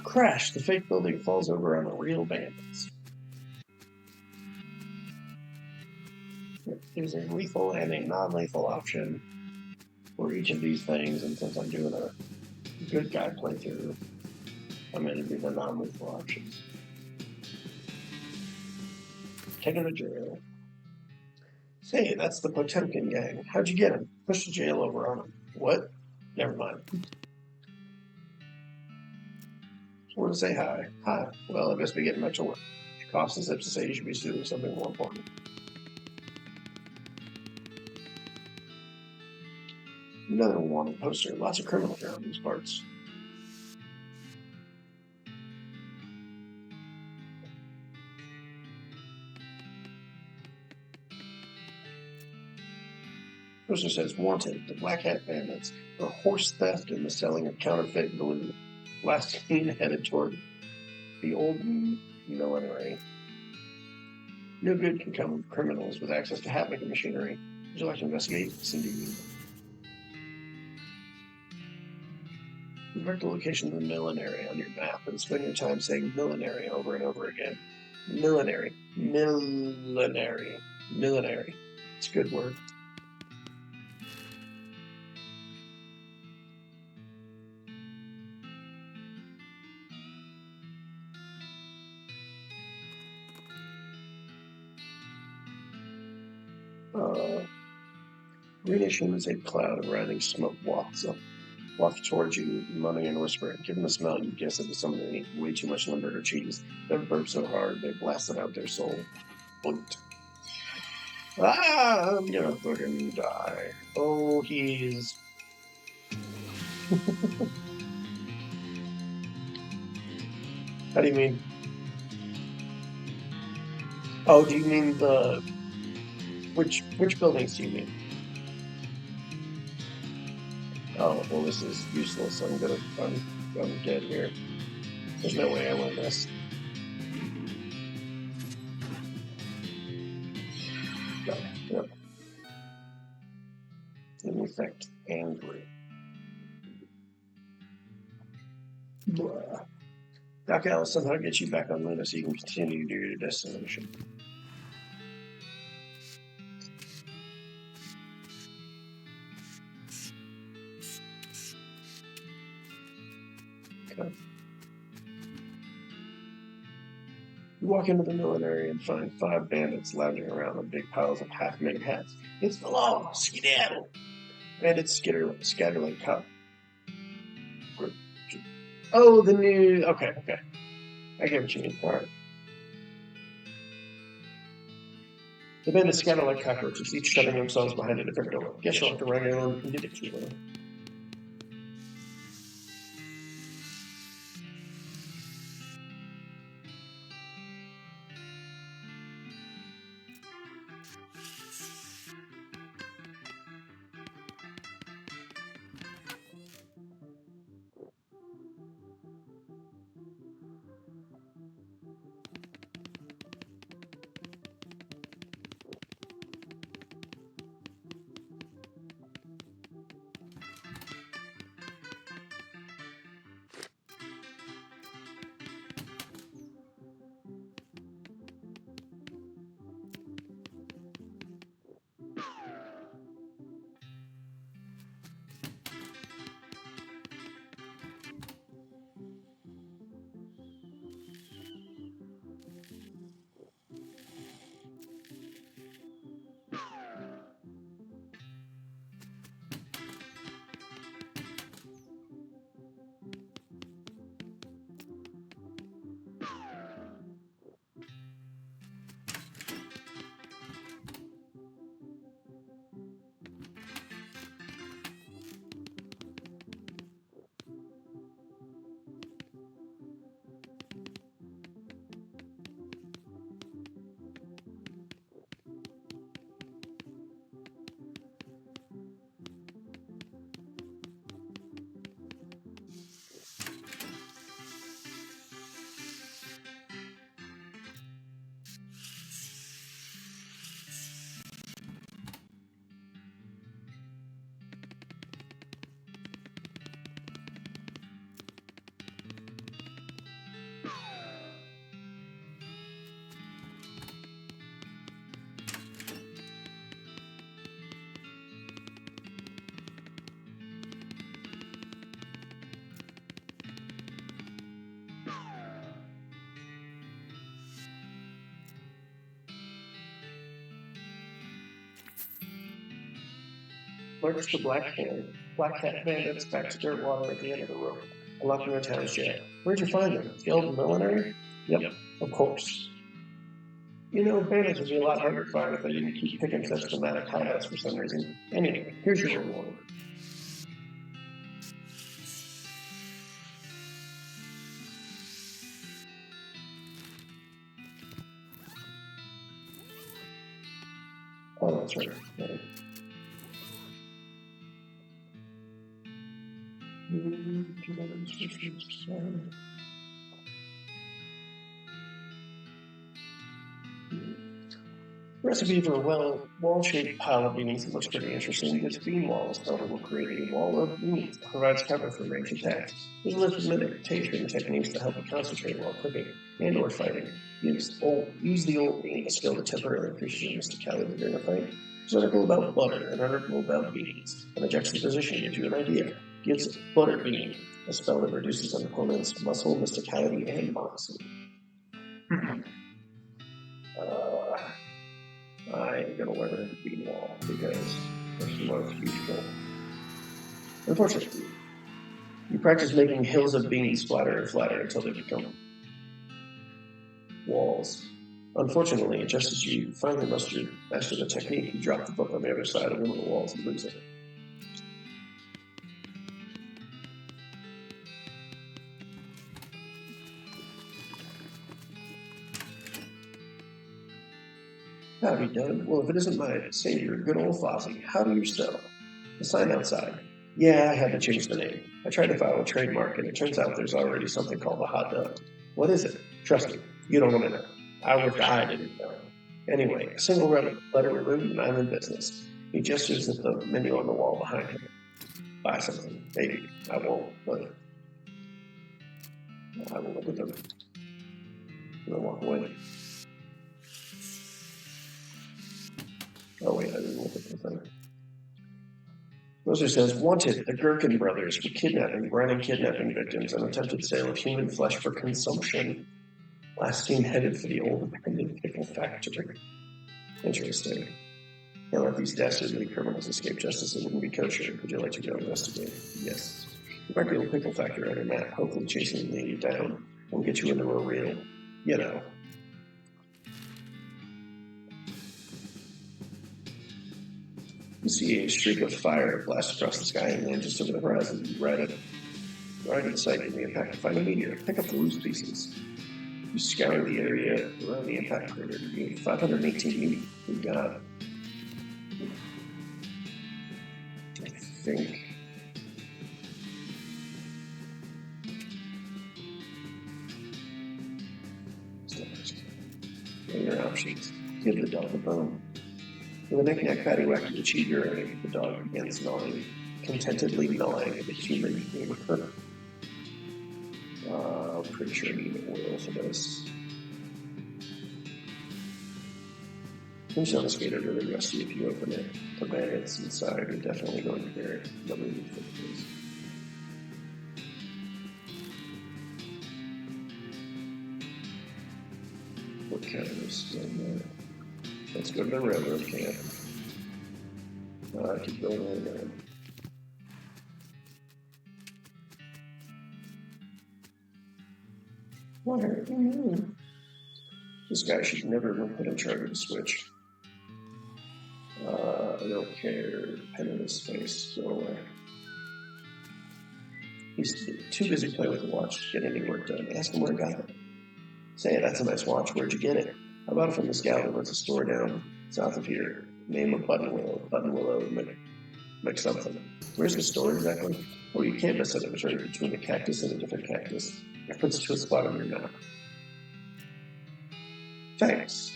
Crash! The fake building falls over on the real bandits. There's a lethal and a non-lethal option for each of these things, and since I'm doing a good guy playthrough, I'm going to do the non-lethal options. Taking a drill. Hey, that's the Potemkin gang. How'd you get him? Push the jail over on him. What? Never mind. Want to say hi. Hi. Well, I best be getting back to work. It costs the zips to say you should be doing something more important. Another wanted poster. Lots of criminals around these parts. Poster says, wanted, the Black Hat Bandits, for horse theft and the selling of counterfeit glue. Last seen headed toward the old millinery. No good can come from criminals with access to hat-making machinery. Would you like to investigate? Cindy. Mark the location of the millinery on your map and spend your time saying millinery over and over again. Millinery. Millinery. Millinery. It's a good word. Greenish as a cloud of rising smoke wafts towards you, moaning and whispering. Given the smell, you guess it was someone that ate way too much Limburger cheese. They burped so hard they blasted out their soul. Boot. I'm gonna fucking die. Oh, he's. How do you mean? Oh, do you mean the. Which buildings do you mean? Oh, well, this is useless. I'm dead here. There's no way I win this. Yep. In effect, angry. Blah. Doc Alice somehow gets you back on Luna so you can continue to do your destination. Okay. You walk into the millinery and find 5 bandits lounging around with big piles of half-made hats. It's the law! Skedaddle! Bandits scatter like cop. Oh, the new... Okay. I get what you mean. All right. The bandits scatter like cockroaches, each shoving themselves behind a different door. Guess you'll have to run your own and get it to them. lurks the black cat bandits back to dirt water at the end of the rope, locked in the town's jail. Where'd you find them? The old millinery? Yep, of course. You know, bandits would be a lot harder to find if they didn't keep picking such dramatic hideouts for some reason. Anyway, here's your reward. Oh, that's right. Right. Recipe for a wall-shaped pile of beanies that looks pretty interesting. This bean wall is filled with creating a wall of beans that provides cover for ranged attacks. There's a list of meditation techniques to help you concentrate while cooking and or fighting. Use the old bean as skill to temporarily increase your mysticality during a fight. There's an article about butter, an article about beans, and the juxtaposition gives you an idea. Gives butter bean, a spell that reduces an opponent's muscle, mysticality, and moxie. I'm going to learn the bean wall because there's no future. Unfortunately, you practice making hills of beans flatter and flatter until they become walls. Unfortunately, just as you finally master the technique, you drop the book on the other side of one of the walls and lose it. Howdy, Doug. Well, if it isn't my savior, good old Fozzie, how do you sell? The sign outside. Yeah, I had to change the name. I tried to file a trademark, and it turns out there's already something called a hot dog. What is it? Trust me, you don't want to know. I didn't know. Anyway, a single letter removed, and I'm in business. He gestures at the menu on the wall behind him. Buy something. Maybe. I won't, but I will look at them. And then walk away. Oh, wait, I didn't look at the thing. Moser says, wanted, the Gherkin brothers for kidnapping, branding kidnapping victims, and attempted sale of human flesh for consumption. Last seen headed for the old abandoned pickle factory. Interesting. Can't let these dastardly criminals escape justice. It wouldn't be kosher. Would you like to go investigate? Yes. You might be able to pickle factory on a map, hopefully chasing you down and get you into a real, you know. You see a streak of fire blast across the sky and land just over the horizon. Right at sight of the impact to find a meteor. Pick up the loose pieces. You scour the area around the impact crater. You get 518 meters. We got, I think, your options. Give the dog a bone. With a knick-knack paddywhack to achieve your aim, the dog begins contentedly gnawing at the human being. I'm pretty sure I need oil for this. Finish on a skater really rusty if you open it. The bandits inside are definitely going to hear it. Let me fix this. What kind of this in there? Let's go to the railroad camp. Keep going on there. What? This guy should never have been put in charge of the switch. I don't care. Pen in his face. Go away. He's too busy playing with the watch to get any work done. Ask him where he got it. Say, that's a nice watch. Where'd you get it? I bought it from this gal that runs a store down south of here. Name of Button Willow, something. Where's the store exactly? Oh, you can't miss it. It was right between a cactus and a different cactus. It puts it to a spot on your map. Thanks.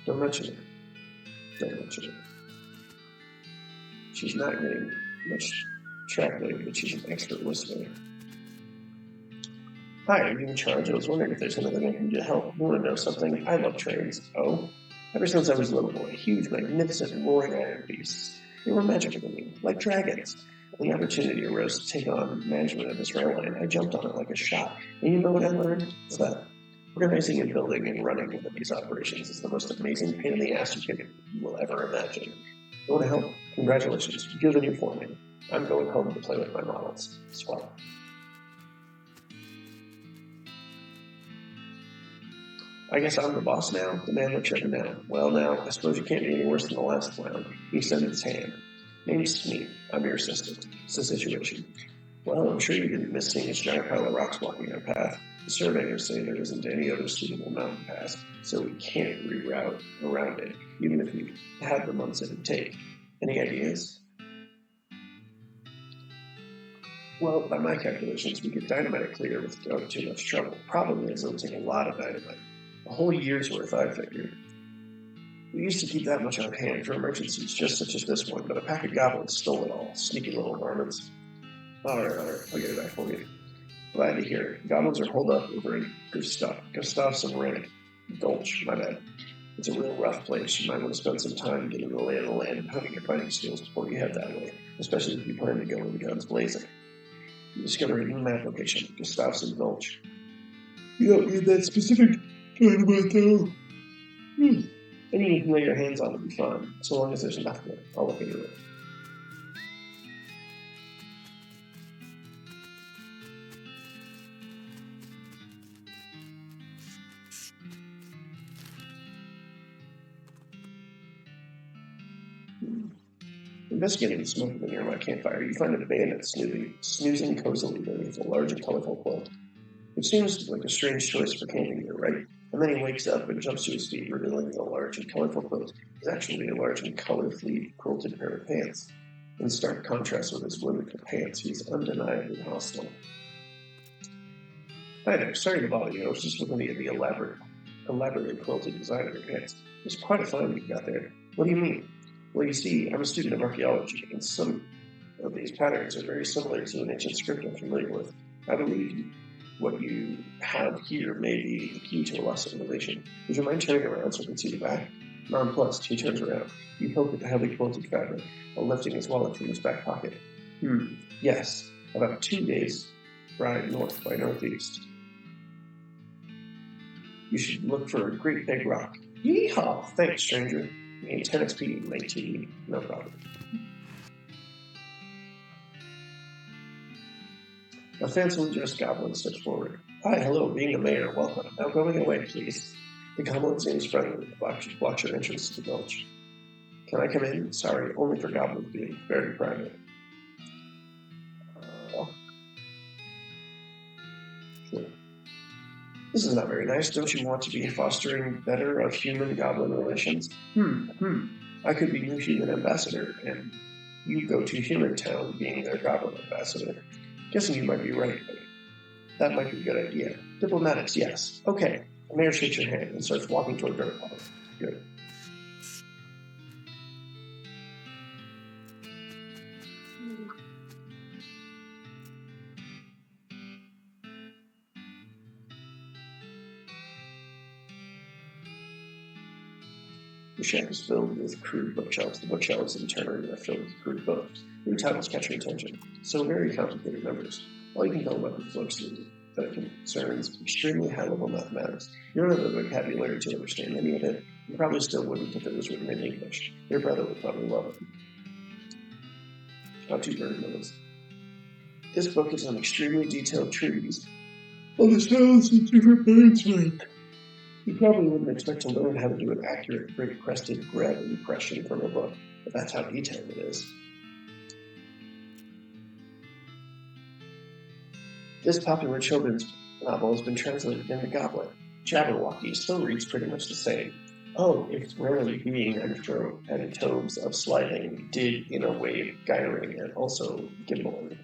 Don't mention it. Don't mention it. She's not getting much track lately, but she's an expert listener. Hi, are you in charge? I was wondering if there's anything I can do to help. You want to know something? I love trains. Oh? Ever since I was a little boy, huge, magnificent, roaring iron beasts. They were magical to me, like dragons. When the opportunity arose to take on management of this rail line, I jumped on it like a shot. And you know what I learned? It's that organizing and building and running one of these operations is the most amazing pain in the ass you will ever imagine. You want to help Congratulations, you're the new foreman. I'm going home to play with my models. Swell. I guess I'm the boss now? The man looked him down. Well, now, I suppose you can't be any worse than the last clown. He extended his hand. Name's Smee. I'm your assistant. It's the situation. Well, I'm sure you didn't miss seeing this giant pile of rocks blocking our path. The surveyors say there isn't any other suitable mountain pass, so we can't reroute around it, even if we had the months it would take. Any ideas? Well, by my calculations, we could dynamite it clear without too much trouble. Problem is, it'll take a lot of dynamite. A whole year's worth, I figured. We used to keep that much on hand for emergencies, just such as this one, but a pack of goblins stole it all. Sneaky little varmints. Alright, I'll get it back for you. Glad to hear it. Goblins are holed up over in Gustafsson Rank. Gulch, my bad. It's a real rough place. You might want to spend some time getting the lay of the land and honing your fighting skills before you head that way, especially if you plan to go in the guns blazing. You discover a new map location, Gustafsson Gulch. You don't need that specific dynamite though. Anything you can lay your hands on will be fine, so long as there's enough of it. I'll look into it. Investigating the smoke of the nearby campfire, you find a bandit snoozing cozily beneath a large and colorful quilt. It seems like a strange choice for camping gear, right? And then he wakes up and jumps to his feet, revealing the large and colorful quilt is actually a large and colorfully quilted pair of pants. In stark contrast with his whimsical pants, he's undeniably hostile. Hi there, sorry to bother you. I was just looking at the elaborately quilted design of your pants. It's quite a find you've got there. What do you mean? Well, you see, I'm a student of archaeology, and some of these patterns are very similar to an ancient script I'm familiar with. I believe what you have here may be the key to a lost civilization. Would you mind turning around so I can see the back? Nonplussed, he turns around. You poke at the heavily quilted fabric while lifting his wallet from his back pocket. Yes, about 2 days ride north by northeast. You should look for a great big rock. Yeehaw! Thanks, stranger. Gain 10 XP, late TV, no problem. A fancily dressed goblin steps forward. Hi, hello, being the mayor, welcome. Now going away, please. The goblin seems friendly, blocks your entrance to the gulch. Can I come in? Sorry, only for goblins being very private. Sure. This is not very nice. Don't you want to be fostering better of human-goblin relations? I could be new human ambassador, and you go to human town being their goblin ambassador. Guessing you might be right, but that might be a good idea. Diplomatics, yes. Okay. The mayor shakes your hand and starts walking toward Grandfather. Good. The shack is filled with crude bookshelves. The bookshelves, in turn, are filled with crude books. New titles catch your attention. So very complicated numbers. All you can tell about these books is that it concerns extremely high-level mathematics. You don't have the vocabulary to understand any of it. You probably still wouldn't if it was written in English. Your brother would probably love it. Not too very noticed. This book is an extremely detailed treatise on the sounds of different birds make. You probably wouldn't expect to learn how to do an accurate, great-crested grab impression from a book, but that's how detailed it is. This popular children's novel has been translated into Goblin. Jabberwocky still reads pretty much the same. Oh, it's rarely being and tomes of sliding, did in a way gyring and also gimbling.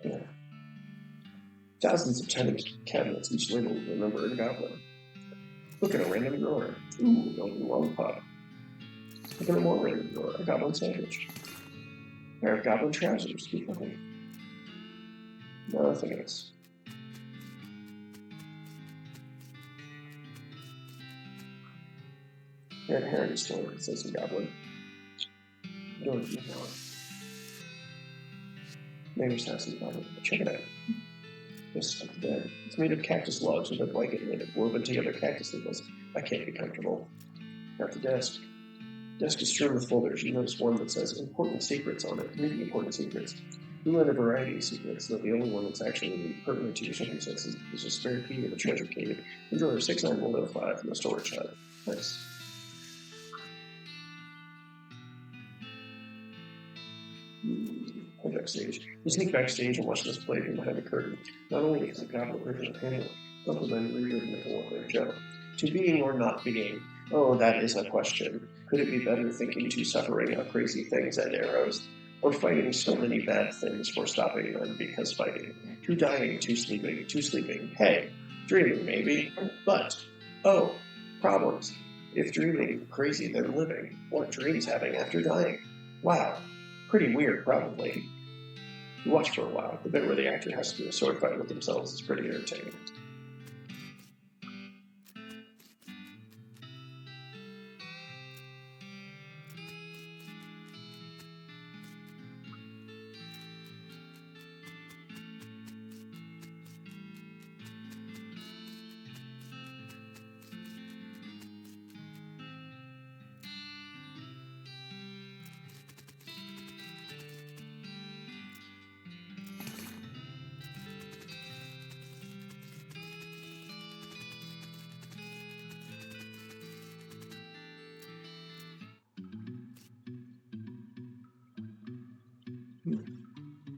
Yeah. Thousands of tiny cabinets, each labeled with a number and goblin. Look at a random drawer. Ooh, golden lollipop. Look at a more random drawer, a goblin sandwich. A pair of goblin trousers. Keep looking. Nothing else. Here at Harry's store, says the goblin. door to keep going. Neighbor's house is behind it. Check it out. This is bed. It's made of cactus logs with a blanket made of woven together cactus needles. I can't be comfortable. Got the desk. Desk is strewn with folders. You notice one that says important secrets on it. Maybe important secrets. We learned a variety of secrets, though the only one that's actually pertinent to your circumstances is a spare key to the treasure cave in drawer 69105 in the storage hut. Nice. Head backstage. You sneak backstage and watch this play from behind the curtain. Not only is the goblet written in Hamlet, but the men rewritten with a one-man joke. To being or not being? Oh, that is a question. Could it be better thinking to suffering of crazy things and arrows? Or fighting so many bad things for stopping them because fighting? To dying, to sleeping. Hey, dreaming maybe, but, oh, problems. If dreaming, crazy than living. What dreams having after dying? Wow, pretty weird probably. You watch for a while. The bit where the actor has to do a sword fight with themselves is pretty entertaining.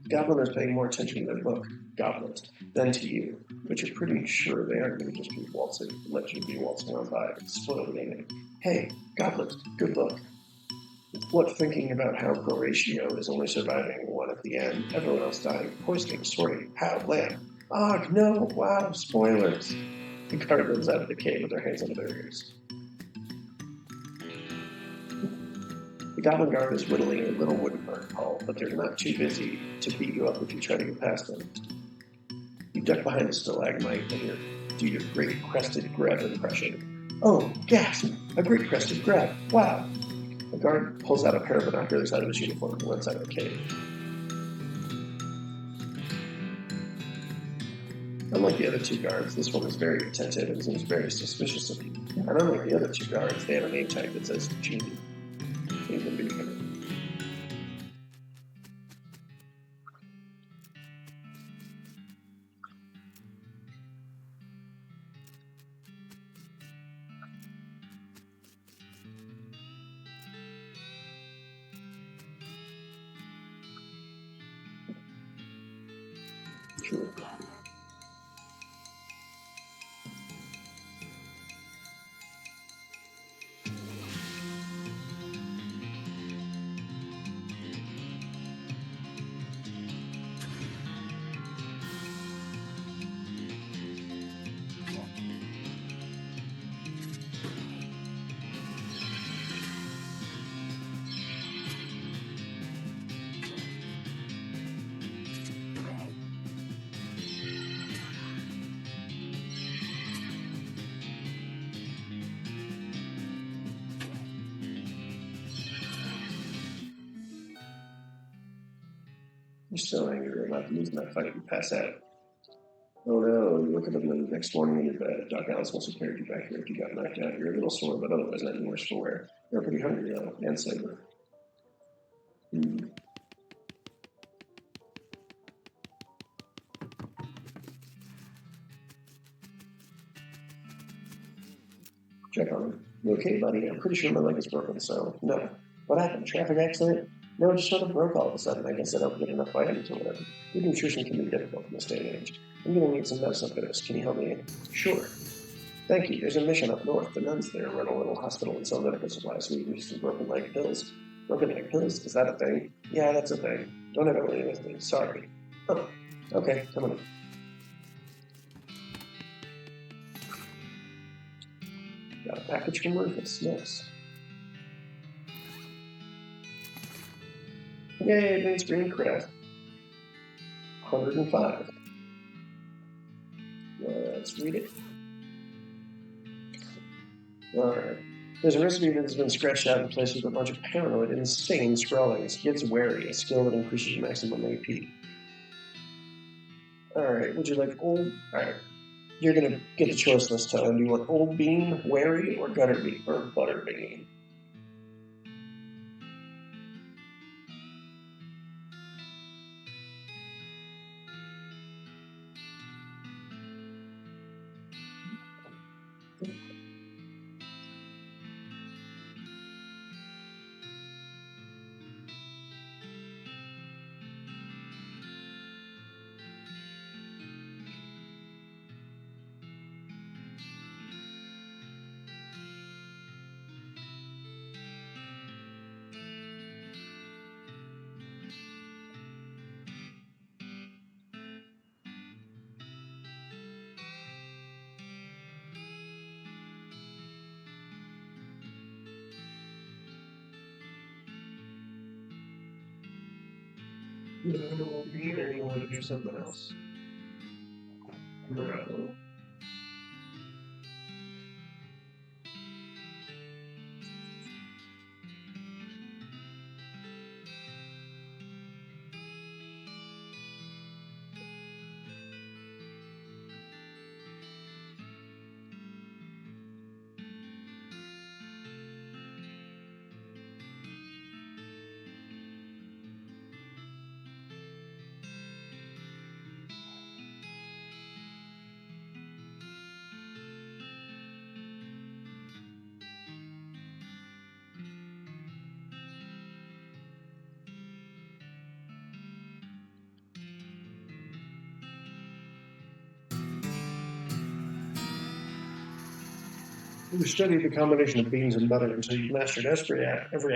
Goblin is paying more attention to their book, Goblins, than to you, but you're pretty sure they aren't going to just be waltzing, let you be waltzing on by, spoil the meaning. Hey, Goblins, good book. What thinking about how Horatio is only surviving one at the end, everyone else dying, hoisting, sorting, how, lamb. Ah, no, wow, spoilers. The guard runs out of the cave with their hands under their ears. The Goblin Guard is whittling a little wooden bird hall, but they're not too busy to beat you up if you try to get past them. You duck behind a stalagmite and do your great crested grab impression. Oh, gasp! A great crested grab! Wow! The guard pulls out a pair of binoculars out of his uniform and runs out of the cave. Unlike the other two guards, this one is very attentive and seems very suspicious of you. And unlike the other two guards, they have a name tag that says Genie. Even be here. True. You're so angry about losing that fight, you pass out. Oh no, you look up in the next morning in your bed. Doc Alice must have carried you back here if you got knocked out. You're a little sore, but otherwise not worse for wear. You're pretty hungry though, and sober. Check on him. You okay, buddy? I'm pretty sure my leg is broken, so no. What happened? Traffic accident? No, it just sort of broke all of a sudden. I guess I don't get enough vitamins or whatever. Good nutrition can be difficult in this day and age. I'm going to need some medicine for this. Can you help me? Sure. Thank you. There's a mission up north. The nuns there run a little hospital and sell medical supplies. We use some broken leg pills. Broken leg pills? Is that a thing? Yeah, that's a thing. Don't ever leave with me. Sorry. Oh, okay. Come on. Got a package from Rufus. Yes. Yay, advanced green craft. 105. Let's read it. Alright. There's a recipe that's been scratched out in place with a bunch of paranoid, insane scrawlings. Gets wary, a skill that increases your maximum AP. Alright, would you like old? Alright. You're gonna get a choice this time. Do you want old bean, wary, or gutter bean, or butter bean? You don't know old bean, or you want to do something else? No. You studied the combination of beans and butter until you mastered every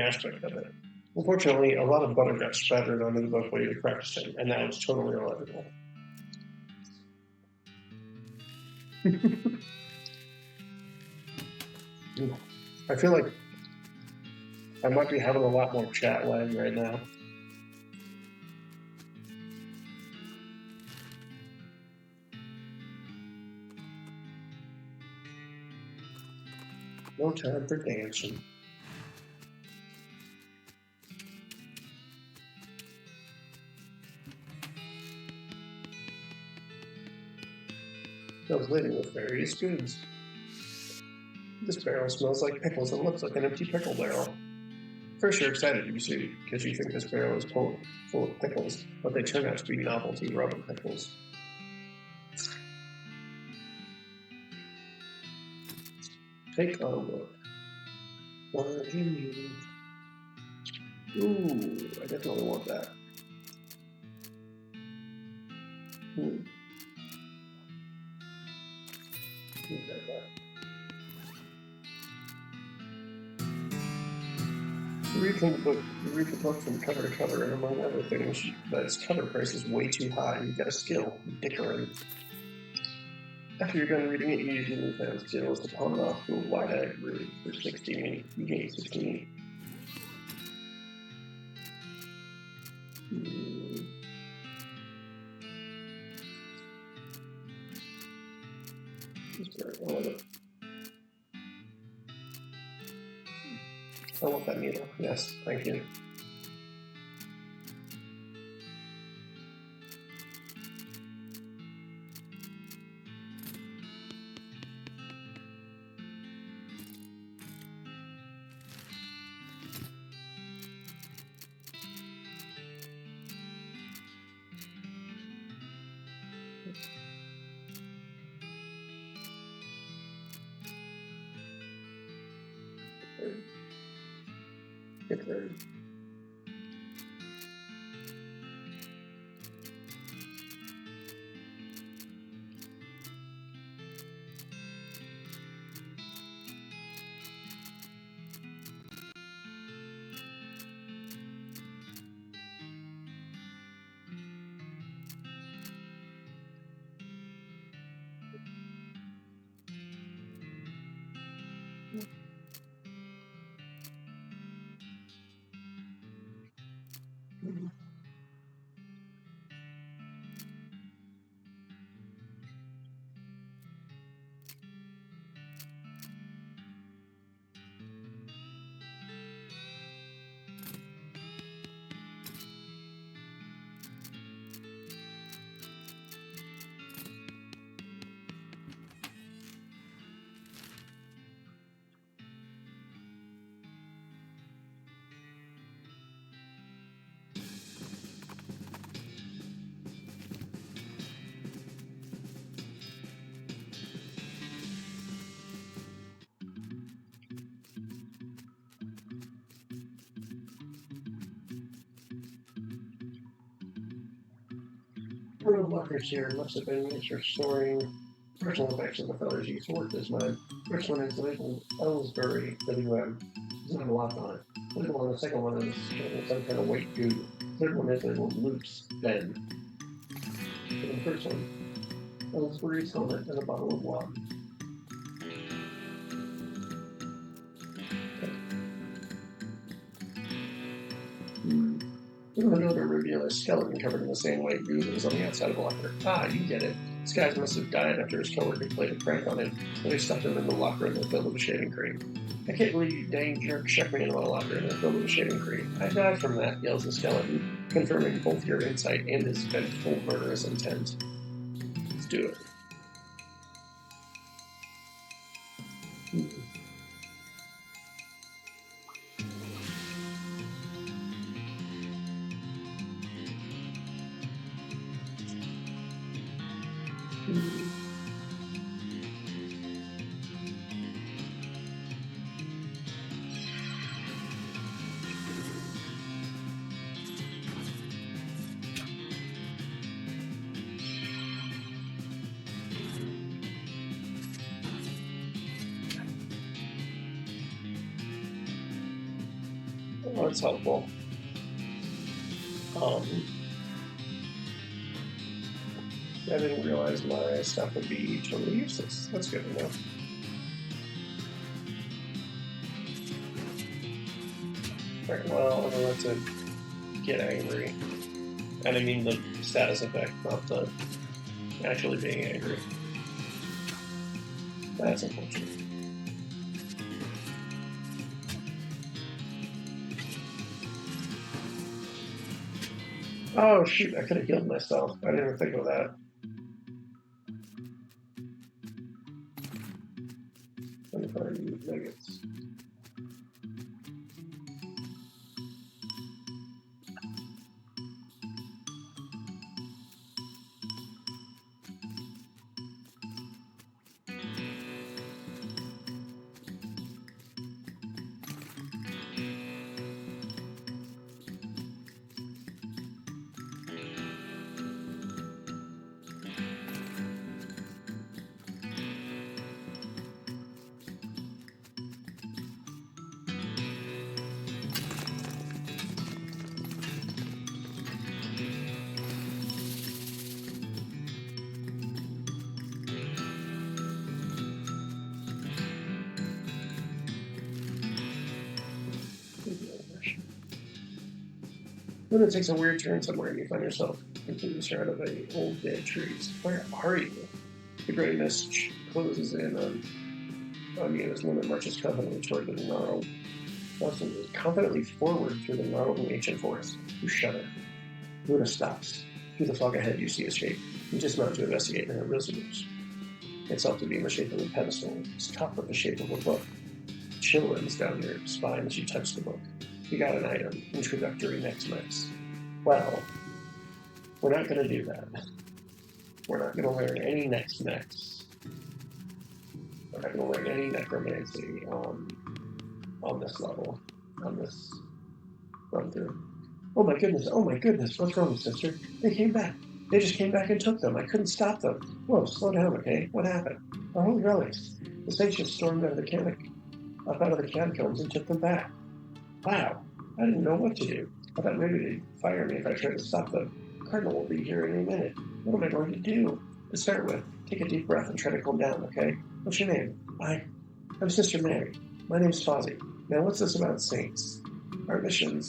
aspect of it. Unfortunately, a lot of butter got spattered onto the book while you were practicing, and now it's totally illegible. I feel like I might be having a lot more chat lag right now. No time for dancing. Those lady with various goods. This barrel smells like pickles and looks like an empty pickle barrel. First, you're excited to be seen because you think this barrel is full of pickles, but they turn out to be novelty rubber pickles. Take a look. What do you need? Ooh, I definitely want that. You read the book from cover to cover, and among other things, that its cover price is way too high. You've got a skill, dickering. After you're done reading it, you use your newfound skills to pawn it off to a wide-eyed room for 16. You gain 16. I want that needle. Yes, thank you. Get there. One of the lockers here must have been used for storing personal effects of the fellas used to work this mine. First one is labeled Ellsbury WM. There's not a lot on it. The second one is some kind of weight goo. Third one is labeled Luke's Ben. The first one, Ellsbury's helmet and a bottle of water. Another reveal a skeleton covered in the same white goo that was on the outside of the locker. Ah, you get it. This guy must have died after his coworker played a prank on him, so they stuffed him in the locker and they filled it with shaving cream. I can't believe you dang jerk shoved me into a locker and filled it with shaving cream. I died from that, yells the skeleton, confirming both your insight and his vengeful murderous intent. Let's do it. Oh, that's helpful. I didn't realize my stuff would be totally useless. That's good to know. Alright, well, I'm going to get angry. And I mean the status effect, not the actually being angry. That's unfortunate. Oh shoot, I could have healed myself. I didn't even think of that. 25 nuggets. Then it takes a weird turn somewhere and you find yourself completely surrounded by old dead trees. Where are you? The gray mist closes in on you as Luna marches confidently toward the gnarled, confidently forward through the gnarled and ancient forest. You shudder. Luna stops. Through the fog ahead, you see a shape. You dismount to investigate and it resolutes itself to be in the shape of a pedestal. It's top of the shape of a book. Chill runs down your spine as you touch the book. You got an item. Introductory next. Well, we're not going to do that. We're not going to learn any next. We're not going to learn any necromancy on this level, on this run through. Oh my goodness, what's wrong, sister? They came back. They just came back and took them. I couldn't stop them. Whoa, slow down, okay? What happened? Our holy relics. The saints just stormed out of the catacombs and took them back. Wow, I didn't know what to do. I thought maybe they'd fire me if I tried to stop them. The Cardinal will be here any minute. What am I going to do? To start with, take a deep breath and try to calm down, okay? What's your name? I'm Sister Mary. My name's Fozzie. Now what's this about saints? Our mission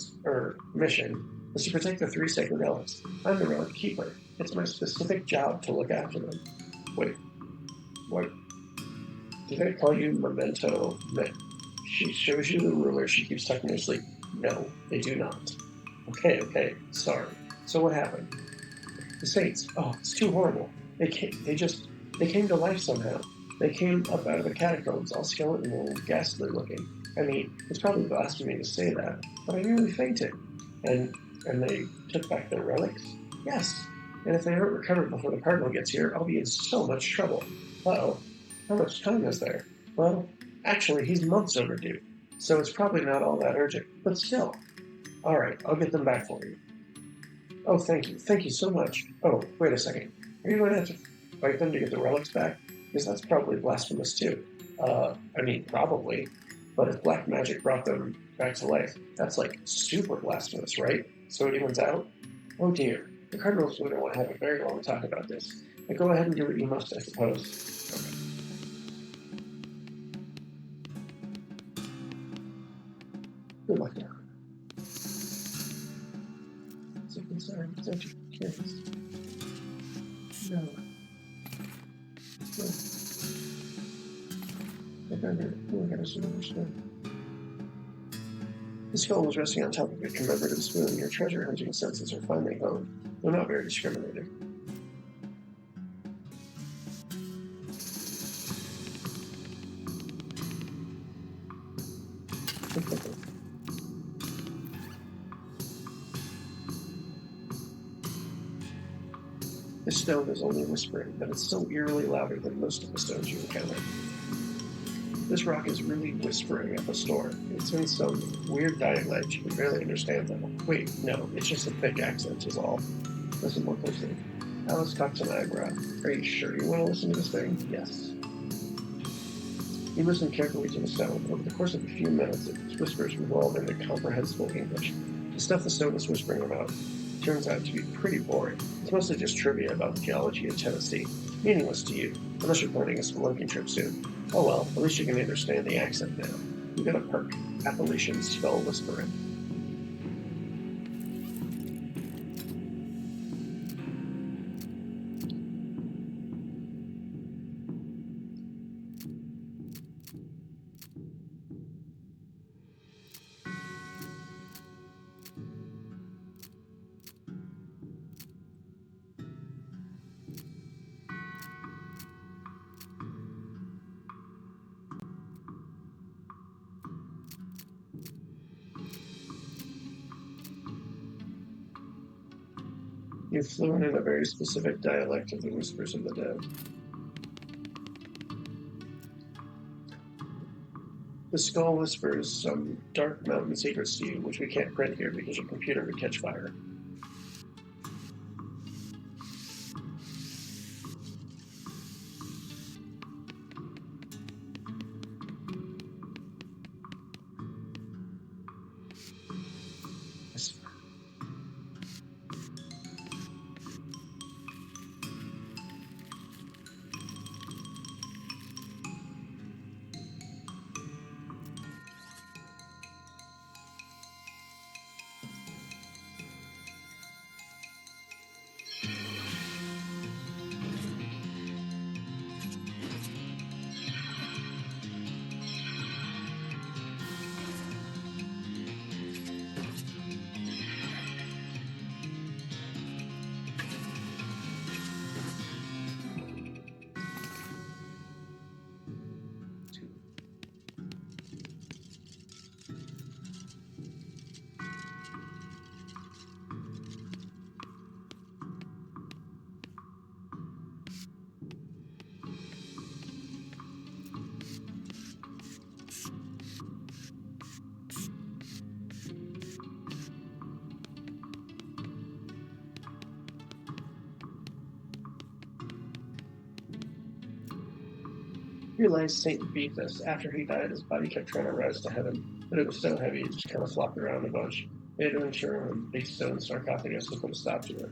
is to protect the 3 sacred relics. I'm the relic keeper. It's my specific job to look after them. Wait, what? Do they call you Memento? She shows you the ruler she keeps tucked in her sleeve. No, they do not. Okay, sorry. So what happened? The saints. Oh, it's too horrible. They came to life somehow. They came up out of the catacombs, all skeletal and ghastly looking. I mean, it's probably blasphemy to say that, but I nearly fainted. And they took back their relics? Yes. And if they aren't recovered before the Cardinal gets here, I'll be in so much trouble. Uh-oh. How much time is there? Well, actually, he's months overdue, so it's probably not all that urgent, but still. All right, I'll get them back for you. Oh, thank you. Thank you so much. Oh, wait a second. Are you going to have to fight them to get the relics back? Because that's probably blasphemous too. Probably. But if black magic brought them back to life, that's like super blasphemous, right? So it evens out? Oh dear. The Cardinals wouldn't want to have a very long talk about this. But go ahead and do what you must, I suppose. Okay. Good luck now. So concerned, don't you curious? No. No. I better look at us and understand. The skull was resting on top of a commemorative spoon. Your treasure hunting senses are finely honed, though not very discriminating. This stone is only whispering, but it's still eerily louder than most of the stones you encounter. This rock is really whispering up a storm. It's in some weird dialect you can barely understand them. Wait, no, it's just a thick accent is all. Listen more closely. Alice cocked an eyebrow. Are you sure you want to listen to this thing? Yes. He listened carefully to the stone. Over the course of a few minutes, its whispers revolved into comprehensible English. The stuff the stone was whispering about turns out to be pretty boring. It's mostly just trivia about the geology of Tennessee. Meaningless to you, unless you're planning a spelunking trip soon. Oh well, at least you can understand the accent now. You got a perk. Appalachian Skull Whispering. You're fluent in a very specific dialect of the whispers of the dead. The skull whispers some dark mountain secrets to you, which we can't print here because your computer would catch fire. Realized Saint beat this. After he died, his body kept trying to rise to heaven, but it was so heavy it just kind of flopped around a bunch. They had to ensure a big stone sarcophagus to put a stop to it.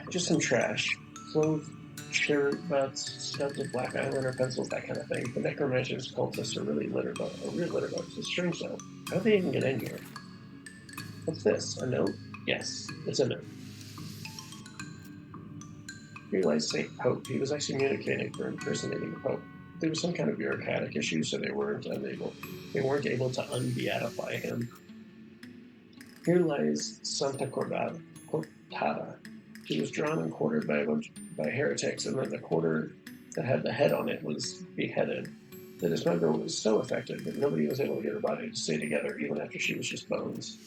Just some trash. Clothes, shirt butts, studs of black eyeliner pencils, that kind of thing. The necromancers, cultists are really real litter bugs. It's strange though. How did they even get in here? What's this? A note? Yes, it's a note. Realized Saint Pope. He was excommunicated for impersonating the Pope. There was some kind of bureaucratic issue, so they weren't able to unbeatify him. Here lies Santa Cortada. She was drawn and quartered by heretics, and then the quarter that had the head on it was beheaded. The dismember was so effective that nobody was able to get her body to stay together, even after she was just bones.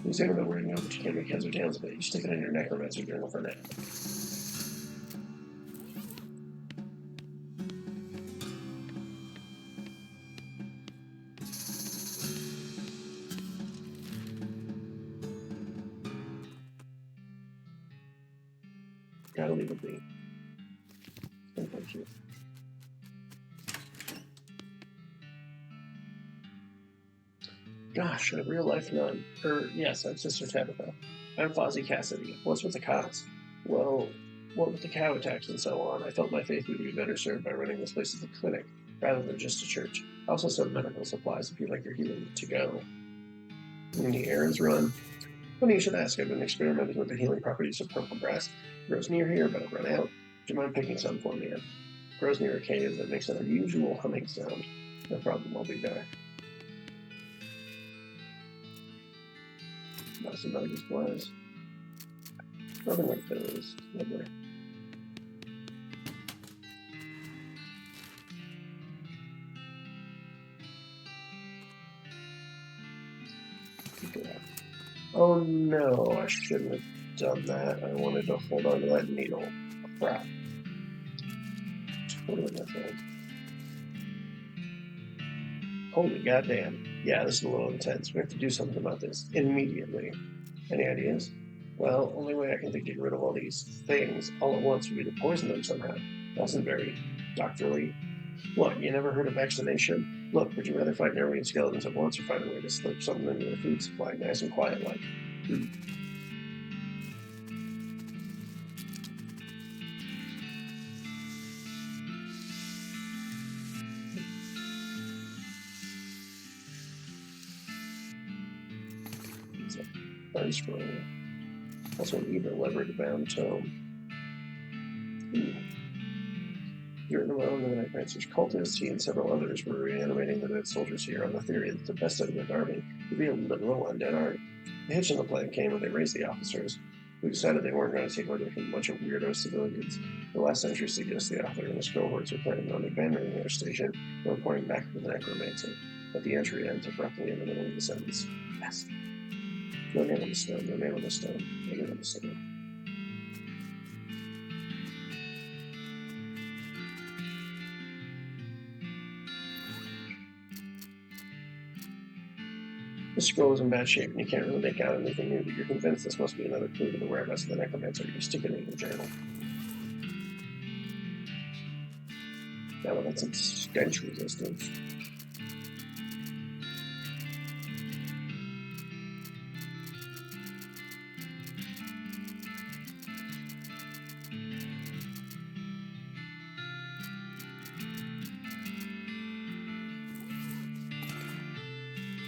You say where you know, but you can't make heads or tails of it. You stick it in your necromancer journal for now. Gotta leave it be. Thank you. Gosh, a real life nun. Yes, I'm Sister Tabitha. I'm Fozzie Cassidy. What's with the cops? Well, what with the cow attacks and so on, I felt my faith would be better served by running this place as a clinic, rather than just a church. I also sell medical supplies if you'd like your healing to go. Any errands run? Funny you should ask. I've been experimenting with the healing properties of purple grass. It grows near here, but I've run out. Do you mind picking some for me? It grows near a cave that makes an unusual humming sound. No problem, I'll be back. Buy some medical supplies. Nothing like those. Lovely. Oh no, I shouldn't have done that. I wanted to hold on to that needle. Crap. Totally my fault. Holy goddamn. Yeah, this is a little intense. We have to do something about this immediately. Any ideas? Well, only way I can think to get rid of all these things all at once would be to poison them somehow. That isn't very doctorly. What, you never heard of vaccination? Look, would you rather fight Nervian skeletons at once or find a way to slip something into the food supply, nice and quiet like? It's a fun scroll. Also an evil lever-bound tome. You're in the realm of the Necromancer's cultists. He and several others were reanimating the dead soldiers here on the theory that the best of the army would be a literal undead army. The hitch in the plan came when they raised the officers, who decided they weren't going to take orders from a bunch of weirdo civilians. The last entry suggests the author and his cohorts are planning on abandoning their station and reporting back to the Necromancer. But the entry ends abruptly in the middle of the sentence. Yes. No name on the stone, no name on the stone, no name on the stone. The scroll is in bad shape and you can't really make out anything new, but you're convinced this must be another clue to the whereabouts of the Necromancer. You stick it in your journal. Now that's some stench resistance.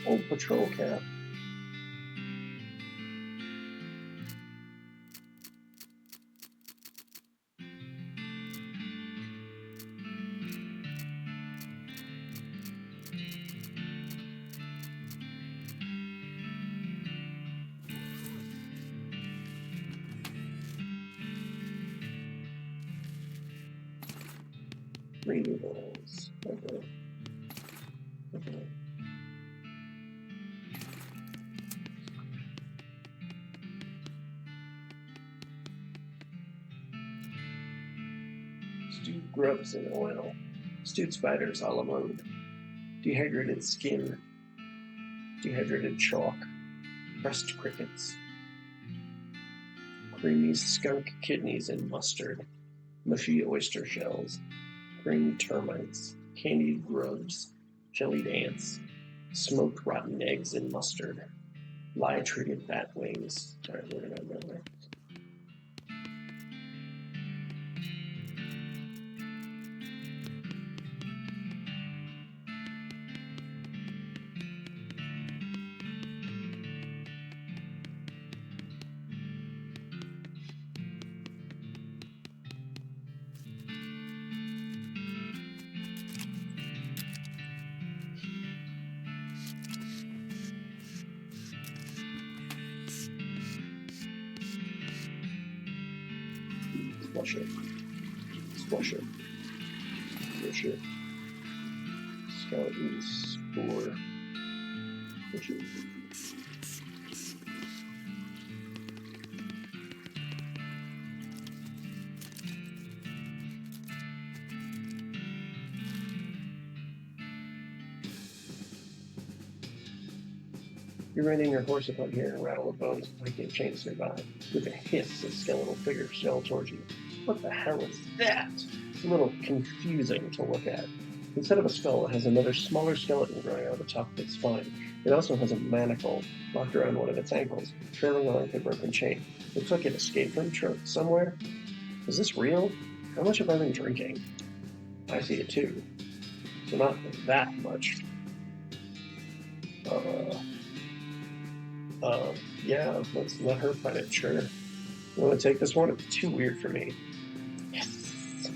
Old patrol cap. Readings. Okay. Stewed grubs in oil. Stewed spiders a la mode. Dehydrated skin. Dehydrated chalk. Pressed crickets. Creamy skunk kidneys in mustard. Mushy oyster shells. Creamy termites. Candied grubs. Jellied ants. Smoked rotten eggs in mustard. Lye-treated bat wings. Sorry, we're gonna remember. Squash it. Squash it. Push it. Skeleton spore. Push it. You're riding your horse upon hearing a rattle of bones and hiking chains nearby. With a hiss, a skeletal figure sailed towards you. What the hell is that? It's a little confusing to look at. Instead of a skull, it has another smaller skeleton growing out of the top of its spine. It also has a manacle locked around one of its ankles, trailing along a broken chain. Looks like it escaped from somewhere. Is this real? How much have I been drinking? I see it too. So not that much. Yeah, let's let her fight it, sure. You want to take this one? It's too weird for me. Yes.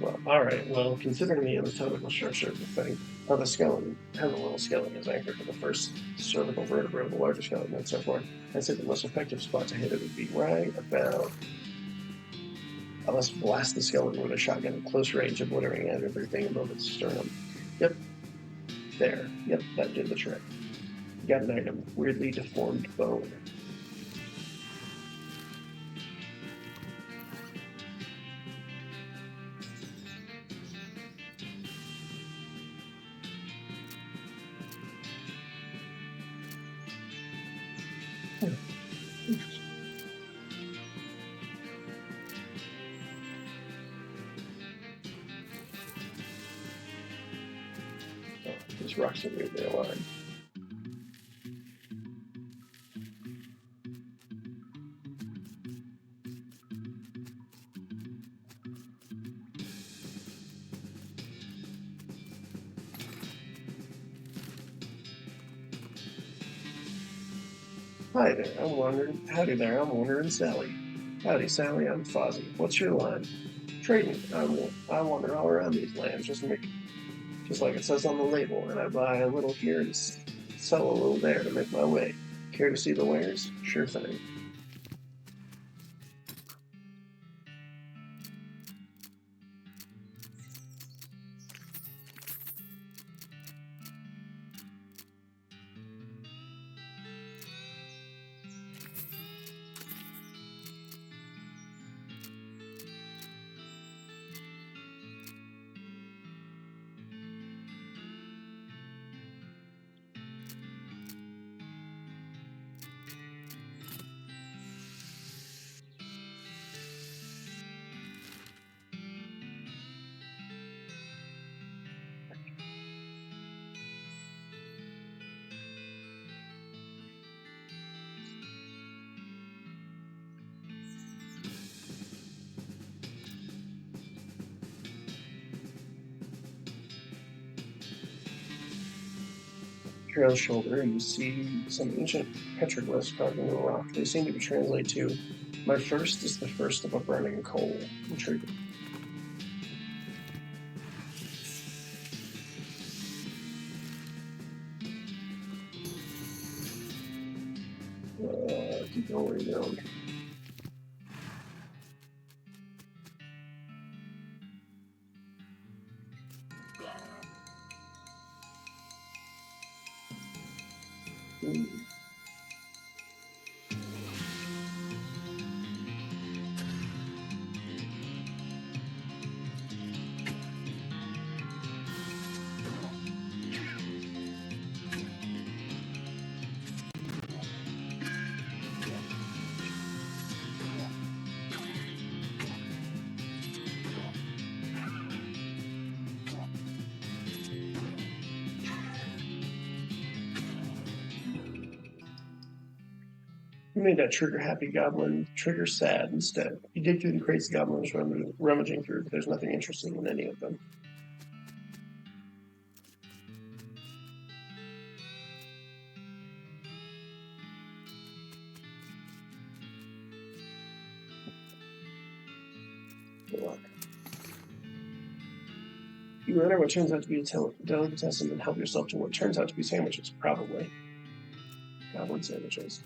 Well, alright, well, considering the anatomical structure of the thing, how the skeleton has a little skeleton is anchored to the first cervical vertebra of the larger skeleton and so forth, I'd say the most effective spot to hit it would be right about. Let's blast the skeleton with a shotgun at close range, obliterating everything above its sternum. Yep. There. Yep, that did the trick. Got an item. Weirdly deformed bone. Oh, these rocks are weirdly aligned. Hi there, I'm wondering. Howdy there, I'm wondering Sally. Howdy, Sally, I'm Fozzie. What's your line? Trading. I wander all around these lands, just like it says on the label, and I buy a little here and sell a little there to make my way. Care to see the wares? Sure thing. Trail's shoulder, you see some ancient petroglyphs carved into rock. They seem to be translated to, "My first is the first of a burning coal." Intriguing. Keep going where you're going. You made that trigger happy goblin trigger sad instead. You dig through the crates the goblin was rummaging through, but there's nothing interesting in any of them. Good luck. You enter what turns out to be a delicatessen and help yourself to what turns out to be sandwiches, probably. Goblin sandwiches.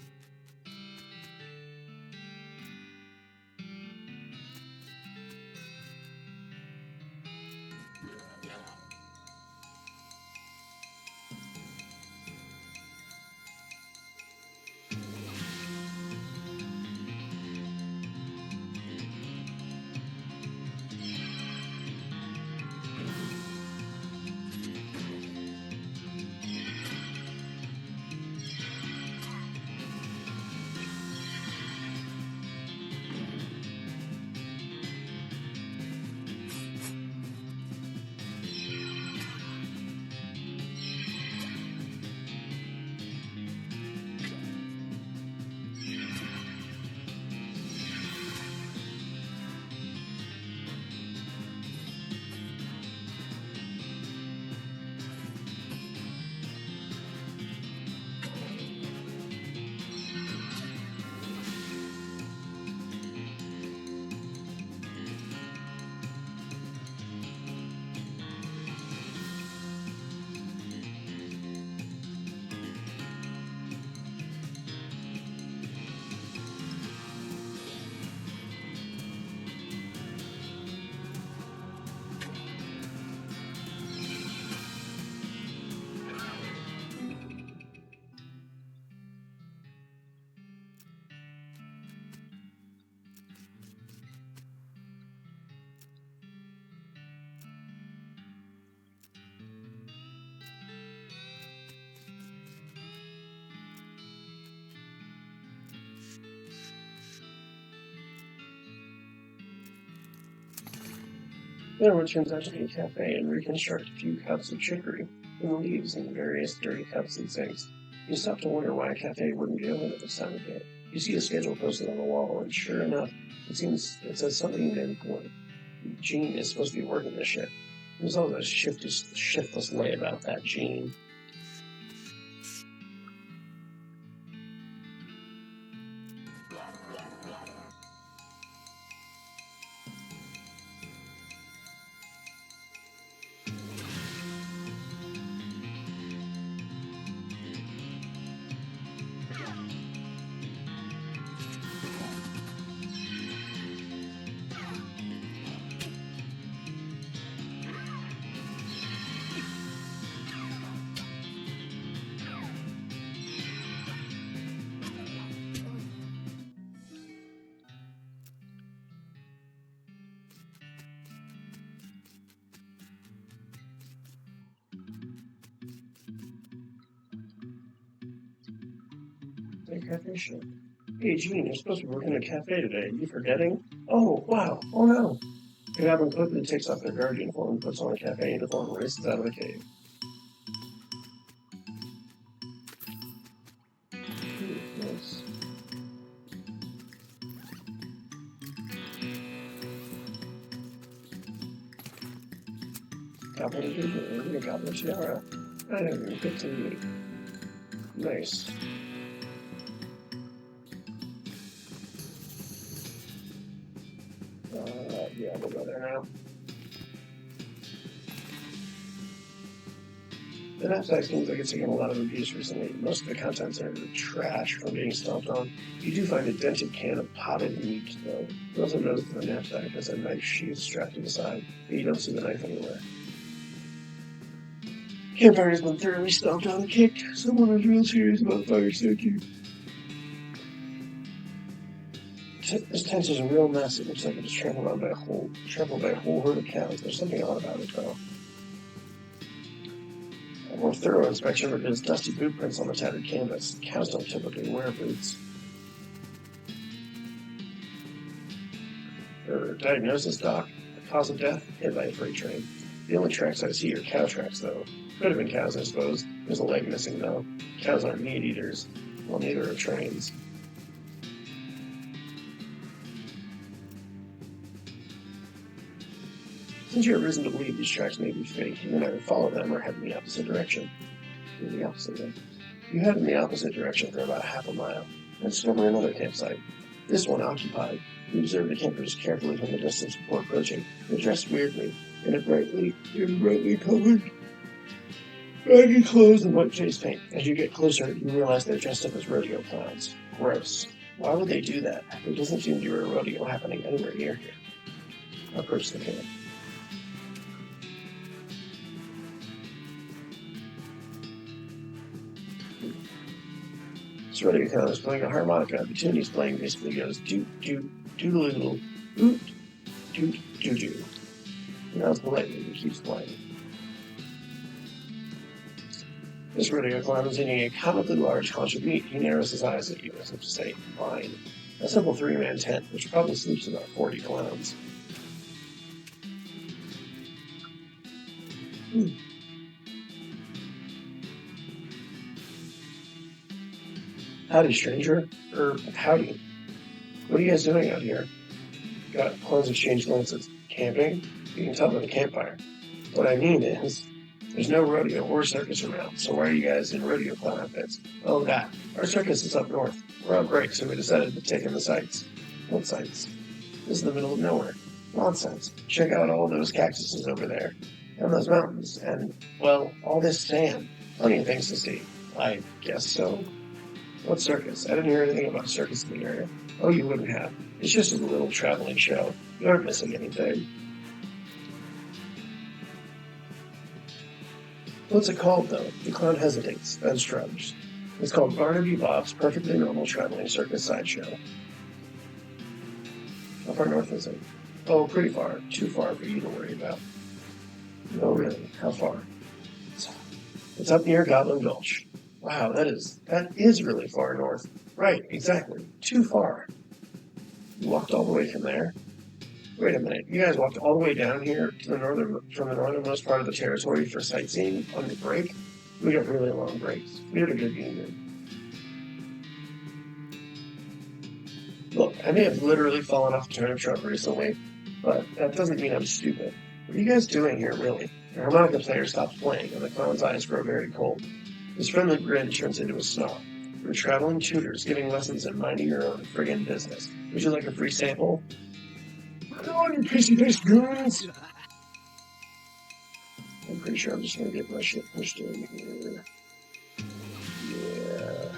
Then it turns out to be a cafe and reconstruct a few cups of chicory and leaves in various dirty cups and sinks. You stop to wonder why a cafe wouldn't be open at this time of day. You see a schedule posted on the wall, and sure enough, it says something important. Gene is supposed to be working this shift. There's always a shiftless lay about that Gene. The cafe shift. Hey, Gene, you're supposed to be working at a cafe today. You forgetting? Oh, wow. Oh, no. The goblin quickly takes off their guard uniform, puts on a cafe uniform, and races out of the cave. Nice. Goblin Google, a goblin tiara. I don't even get to meet. Nice. Yeah, we'll go there now. The knapsack seems like it's taken a lot of abuse recently. Most of the contents are trash from being stomped on. You do find a dented can of potted meat, though. You also notice that the knapsack has a knife sheath strapped to the side, but you don't see the knife anywhere. Campfire has been thoroughly stomped on and kicked. Someone is real serious about fire safety. This tent is a real mess. It looks like it was trampled by a whole herd of cows. There's something odd about it, though. A more thorough inspection reveals dusty boot prints on the tattered canvas. Cows don't typically wear boots. For diagnosis, Doc, the cause of death, hit by a freight train. The only tracks I see are cow tracks, though. Could have been cows, I suppose. There's a leg missing, though. Cows aren't meat eaters. Well, neither are trains. Since you have reason to believe these tracks may be fake, you can either follow them or head in the opposite direction. You head in the opposite direction for about half a mile, and discover another campsite. This one occupied. You observe the campers carefully from the distance before approaching. They're dressed weirdly, in brightly colored, baggy clothes and white face paint. As you get closer, you realize they're dressed up as rodeo clowns. Gross. Why would they do that? There doesn't seem to be a rodeo happening anywhere near here. Approach the camp. This rodeo clown is playing a harmonica. The tune he's playing basically goes doot doot doodle doot doot doo doo. He nods politely and keeps playing. This rodeo clown is eating a comically large haunch of meat. He narrows his eyes at you as if to say, fine. A simple three-man tent, which probably sleeps about 40 clowns. Howdy, stranger. Howdy. What are you guys doing out here? Got clowns exchange glances. Camping? You can tell by the campfire. What I mean is, there's no rodeo or circus around, so why are you guys in rodeo clown outfits? Oh, that. Our circus is up north. We're on break, so we decided to take in the sights. What sights? This is the middle of nowhere. Nonsense. Check out all those cactuses over there. And those mountains. And, well, all this sand. Plenty of things to see. I guess so. What circus? I didn't hear anything about a circus in the area. Oh, you wouldn't have. It's just a little traveling show. You aren't missing anything. What's it called, though? The clown hesitates, then shrugs. It's called Barnaby Bob's Perfectly Normal Traveling Circus Sideshow. How far north is it? Oh, pretty far. Too far for you to worry about. No, really. How far? It's up near Goblin Gulch. Wow, that is really far north. Right, exactly. Too far. You walked all the way from there? Wait a minute. You guys walked all the way down here to the from the northernmost part of the territory for sightseeing on your break? We got really long breaks. We had a good union. Look, I may have literally fallen off a turnip truck recently, but that doesn't mean I'm stupid. What are you guys doing here, really? The harmonica player stops playing, and the clown's eyes grow very cold. His friendly grin turns into a snarl. We're traveling tutors giving lessons in minding your own friggin' business. Would you like a free sample? Come on, you pissy-faced goons! I'm pretty sure I'm just gonna get my shit pushed in here. Yeah.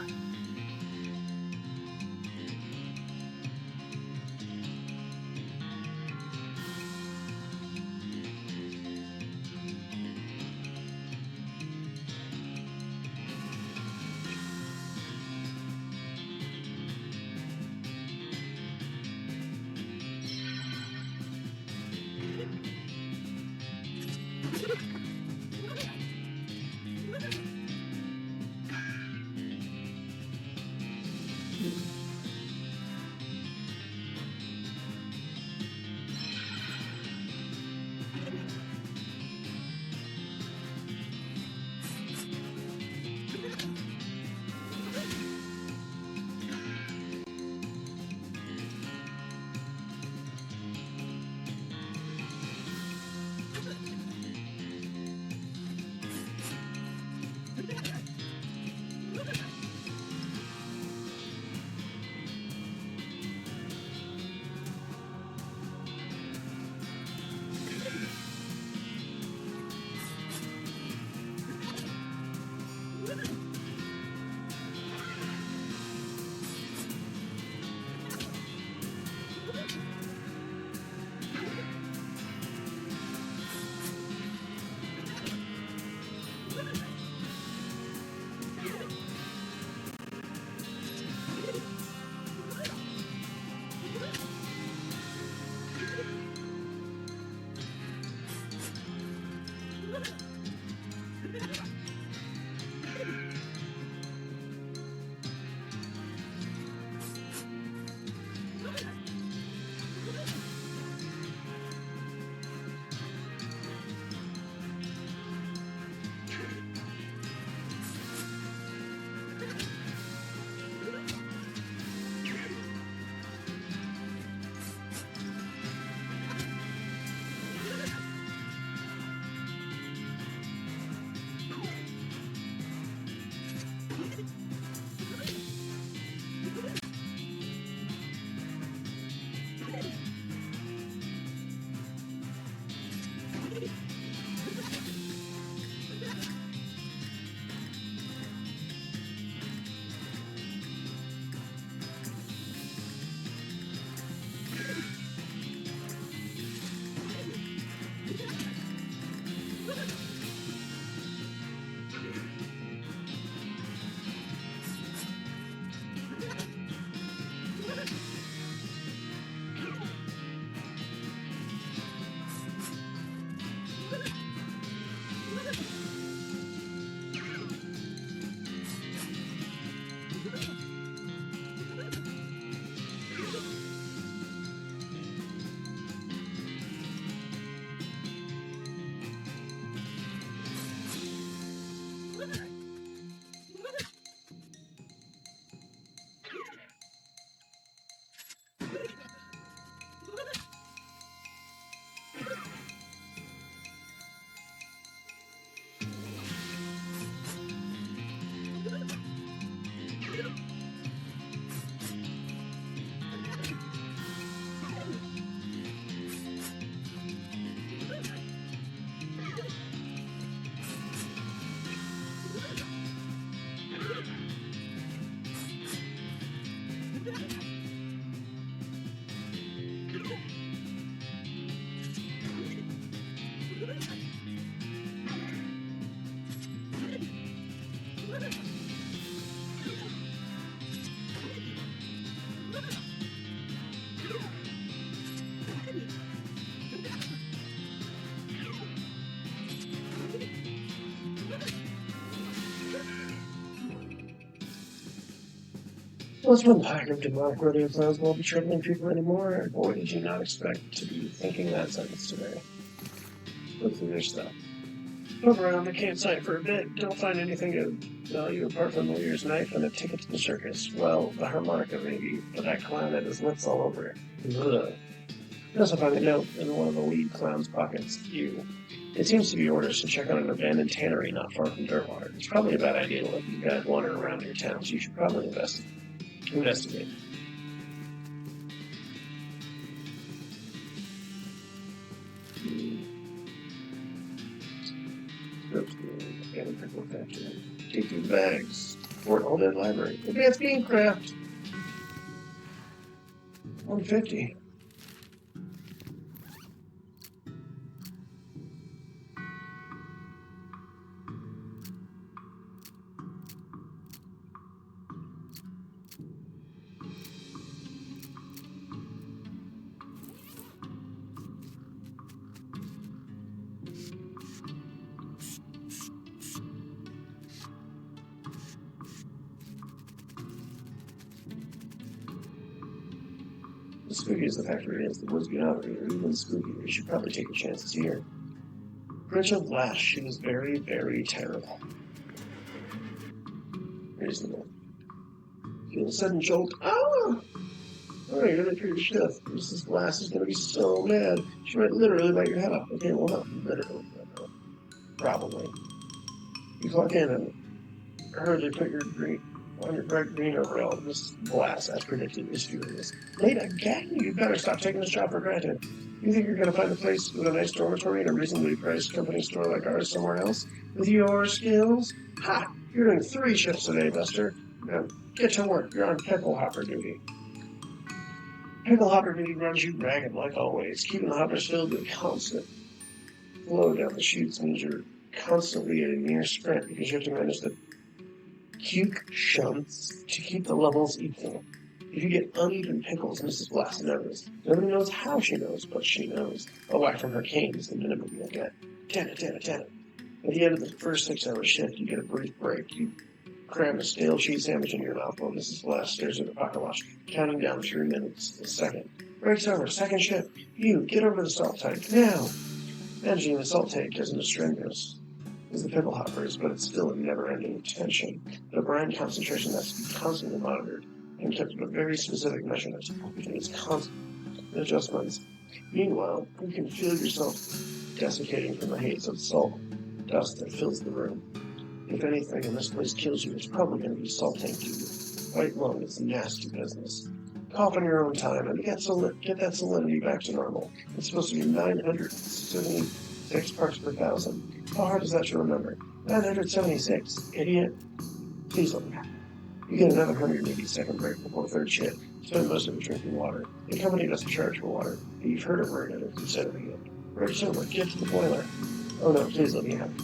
Plus, one pack of demonic rodeo clowns won't be troubling people anymore, and boy, did you not expect to be thinking that sentence today. Look through their stuff. Look around the campsite for a bit. Don't find anything of value apart from the leader's knife and a ticket to the circus. Well, the harmonica maybe, but that clown had his lips all over it. Ugh. You also find a note in one of the lead clown's pockets. It seems to be orders to check on an abandoned tannery not far from Dirtwater. It's probably a bad idea to let these guys wander around your town, so you should probably investigate. Take these bags. Fort All Dead Library. Advanced Beancraft. 150. As spooky as the factory is, the woods beyond it are even spookier. You should probably take your chances here. Rachel laughed. She was very, very terrible. Reasonable. Feel a sudden jolt. Ah! Oh, you're gonna treat your shift. Mrs. Glass is gonna be so mad. She might literally bite your head off. Okay, well, not literally, but probably. You clock in and hurriedly put your bright green overall. Mrs. Glass, as predicted, is furious. Late again? You better stop taking this job for granted. You think you're going to find a place with a nice dormitory and a reasonably priced company store like ours somewhere else? With your skills? Ha! You're doing 3 shifts a day, Buster. Now, get to work. You're on pickle hopper duty. Pickle hopper duty runs you ragged like always. Keeping the hoppers filled with constant flow down the chutes means you're constantly at a near sprint because you have to manage the puke shunts to keep the levels equal. If you get uneven pickles, Mrs. Glass knows. Nobody knows how she knows, but she knows. A whack from her cane is the minimum you'll get. Damn it. At the end of the first 6-hour shift, you get a brief break. You cram a stale cheese sandwich in your mouth while Mrs. Glass stares at the pocket watch, counting down 3 minutes a second. Break's over. Second shift. You, get over the salt tank. Now! Managing the salt tank isn't as strenuous as the pickle hoppers, but it's still a never-ending tension. The brine concentration has to be constantly monitored and kept at a very specific measurement, between its constant adjustments. Meanwhile, you can feel yourself desiccating from the haze of salt dust that fills the room. If anything in this place kills you, it's probably going to be salt tank duty. White lung is nasty business. Cough on your own time and get that salinity back to normal. It's supposed to be 976 parts per thousand. How hard is that to remember? 976, idiot. Please let me have it. You get another 180-second break before third shift. Spend most of it drinking water. The company doesn't charge for water, but you've heard of it and are considering it. Break's over. Get to the boiler. Oh no, please let me have it.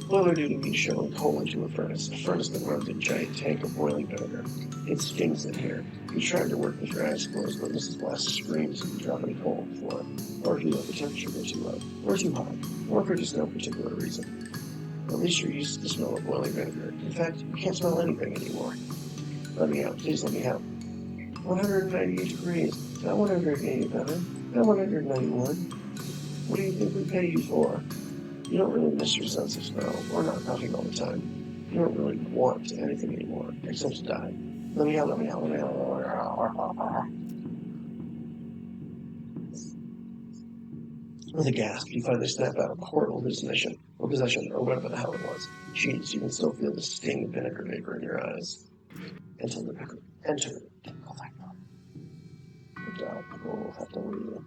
Boiler duty means shoveling coal into a furnace that runs a giant tank of boiling vinegar. It stinks in here. You try to work with your eyes closed, but Mrs. Glass screams if you drop any coal on the floor, or if you let the temperature go too low, or too high, or for just no particular reason. At least you're used to the smell of boiling vinegar. In fact, you can't smell anything anymore. Let me out. Please let me out. 198 degrees. Not 187. Not 191. What do you think we pay you for? You don't really miss your sense of smell, or not coughing all the time. You don't really want anything anymore, except to die. Let me out. With a gasp, you finally snap out of a horrible hallucination, or possession, or whatever the hell it was. Jeez, you can still feel the sting of vinegar vapor in your eyes. Enter the pickle factory. The pickle factory.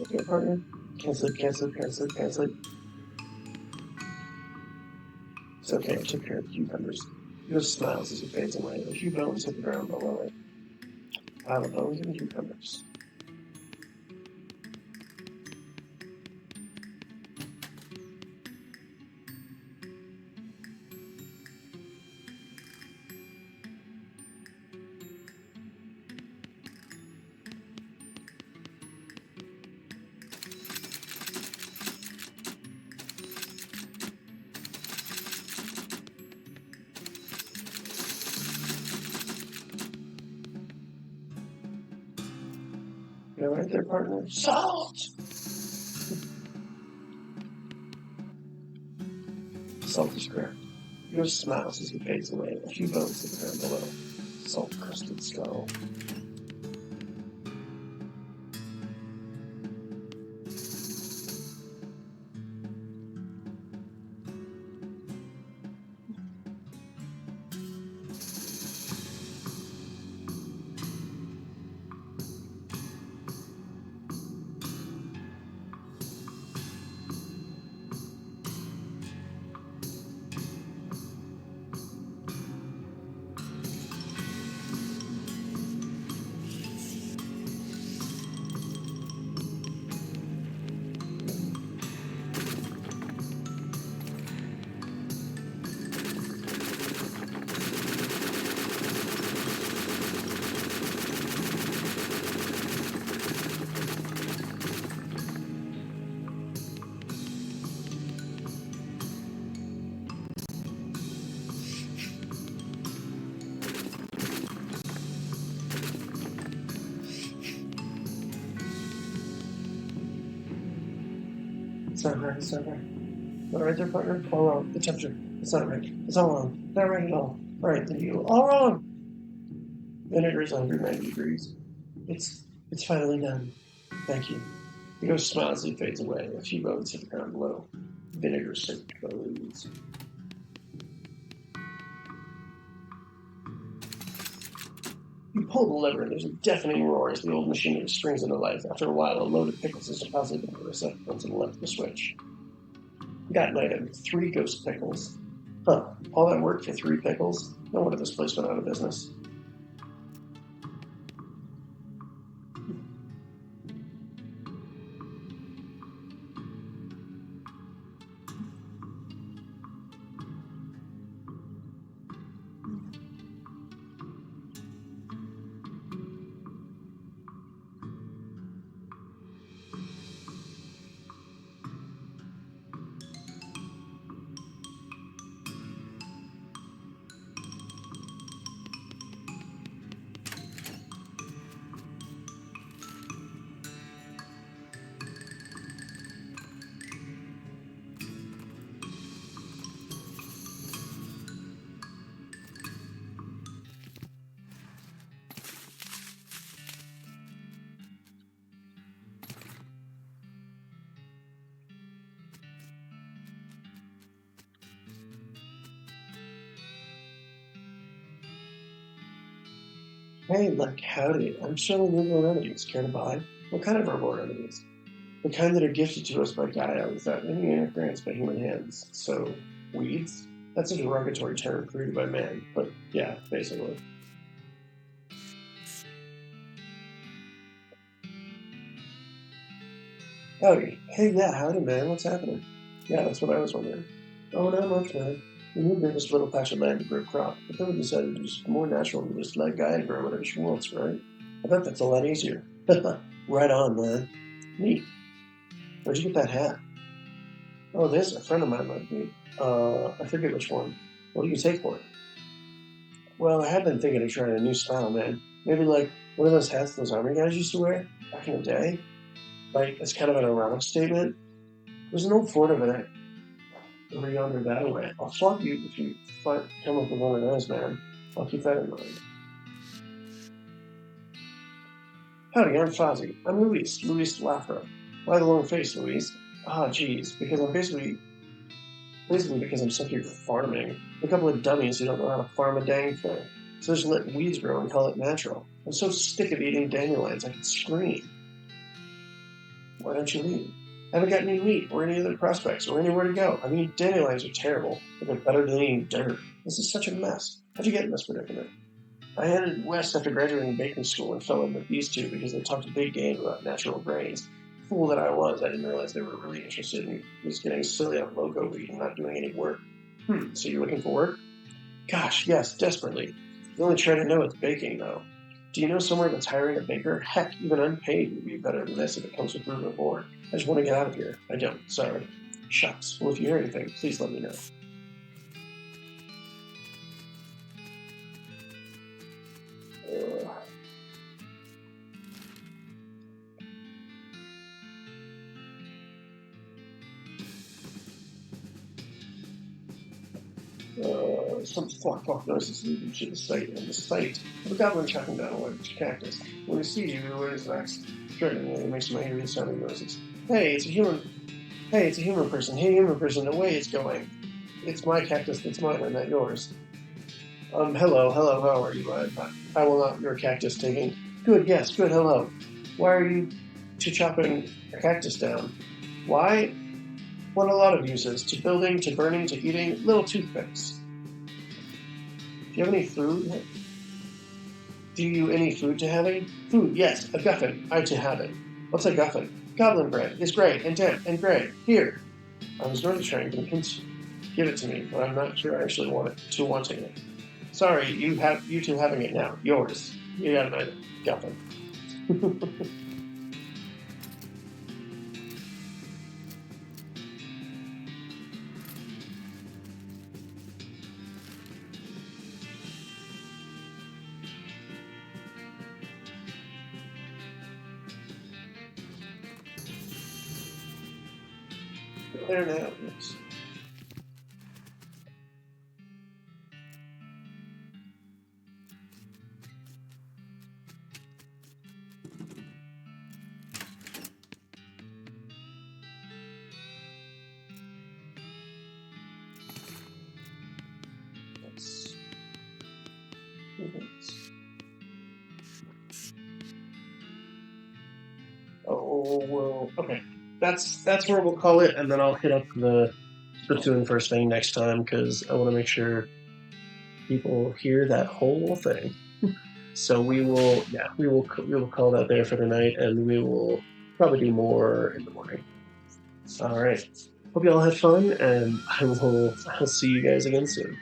Okay, partner. Can't sleep, can't sleep, can't sleep, can't sleep. It's okay, I took care of the cucumbers. He just smiles as he fades away. A few bones hit the ground below it. Pile of bones and cucumbers. You know, right there, partner. Salt! Salt is correct. He just smiles as he fades away. A few bones hit the ground below. Salt-crusted skull. It's not right, it's not right. Not right there, partner. All wrong. The temperature. It's not right. It's all wrong. Not right at all. All right, then you. All wrong. Vinegar is 190 degrees. It's finally done. Thank you. He goes smiles as he fades away. A few bones hit the ground below. Vinegar soaked bones. You pull the lever and there's a deafening roar as the old machinery springs into life. After a while, a load of pickles is deposited on the receptacle to the left of the switch. That night, I made 3 ghost pickles. Huh, all that work for 3 pickles? No wonder this place went out of business. Hey, look, howdy. I'm selling herbal remedies. Care to buy? What kind of herbal remedies? The kind that are gifted to us by Gaia without any interference by human hands. So, weeds? That's a derogatory term created by man, but yeah, basically. Howdy. Hey, yeah, howdy, man. What's happening? Yeah, that's what I was wondering. Oh, not much, man. We moved in this little patch of land to grow crop, but then we decided to just more natural than just let Gaia grow whatever she wants, right? I bet that's a lot easier. Right on, man. Neat. Where'd you get that hat? Oh, this a friend of mine might be. I forget which one. What do you take for it? Well, I have been thinking of trying a new style, man. Maybe like one of those hats those army guys used to wear back in the day. Like, it's kind of an ironic statement. There's an old Ford over there, over yonder that way. I'll flog you if you come up with one of those, man. I'll keep that in mind. Howdy, I'm Fozzie. I'm Luis Lafra. Why the long face, Luis? Ah, geez, because I'm basically because I'm stuck here farming. A couple of dummies who don't know how to farm a dang thing. So just let weeds grow and call it natural. I'm so sick of eating dandelions I could scream. Why don't you leave? I haven't got any meat or any other prospects or anywhere to go. I mean, dandelions are terrible, but they're better than eating dirt. This is such a mess. How'd you get in this predicament? I headed west after graduating baking school and fell in with these two because they talked a big game about natural grains. Fool that I was, I didn't realize they were really interested in just getting silly on loco weed and not doing any work. So you're looking for work? Gosh, yes, desperately. The only trade I know is baking, though. Do you know somewhere that's hiring a baker? Heck, even unpaid would be better than this if it comes with room and board. I just want to get out of here. I don't. Sorry. Shucks. Well, if you hear anything, please let me know. Some flock noises leading to the site, and the sight of a goblin chopping down a large cactus. When he sees you, he lowers his axe threateningly and makes some angry sounding noises. Hey, it's a human. Hey, it's a human person. Hey, human person, away it's going. It's my cactus that's mine and not yours. Hello, how are you? I will not your cactus taking. Good, yes, good, hello. Why are you chopping a cactus down? Why? What a lot of uses. To building, to burning, to eating, little toothpicks. Do you have any food? Do you any food to having? Food, yes, a guffin, I to having. What's a guffin? Goblin bread. It's great and damp and grey. Here. I was going to try and convince you. Give it to me, but I'm not sure I actually wanting it. Sorry, you two having it now. Yours. You got my guffin. There now. Yes. Oh well, okay. That's where we'll call it, and then I'll hit up the platoon first thing next time because I want to make sure people hear that whole thing. So we will call that there for tonight, and we will probably do more in the morning. All right. Hope you all had fun, and I'll see you guys again soon.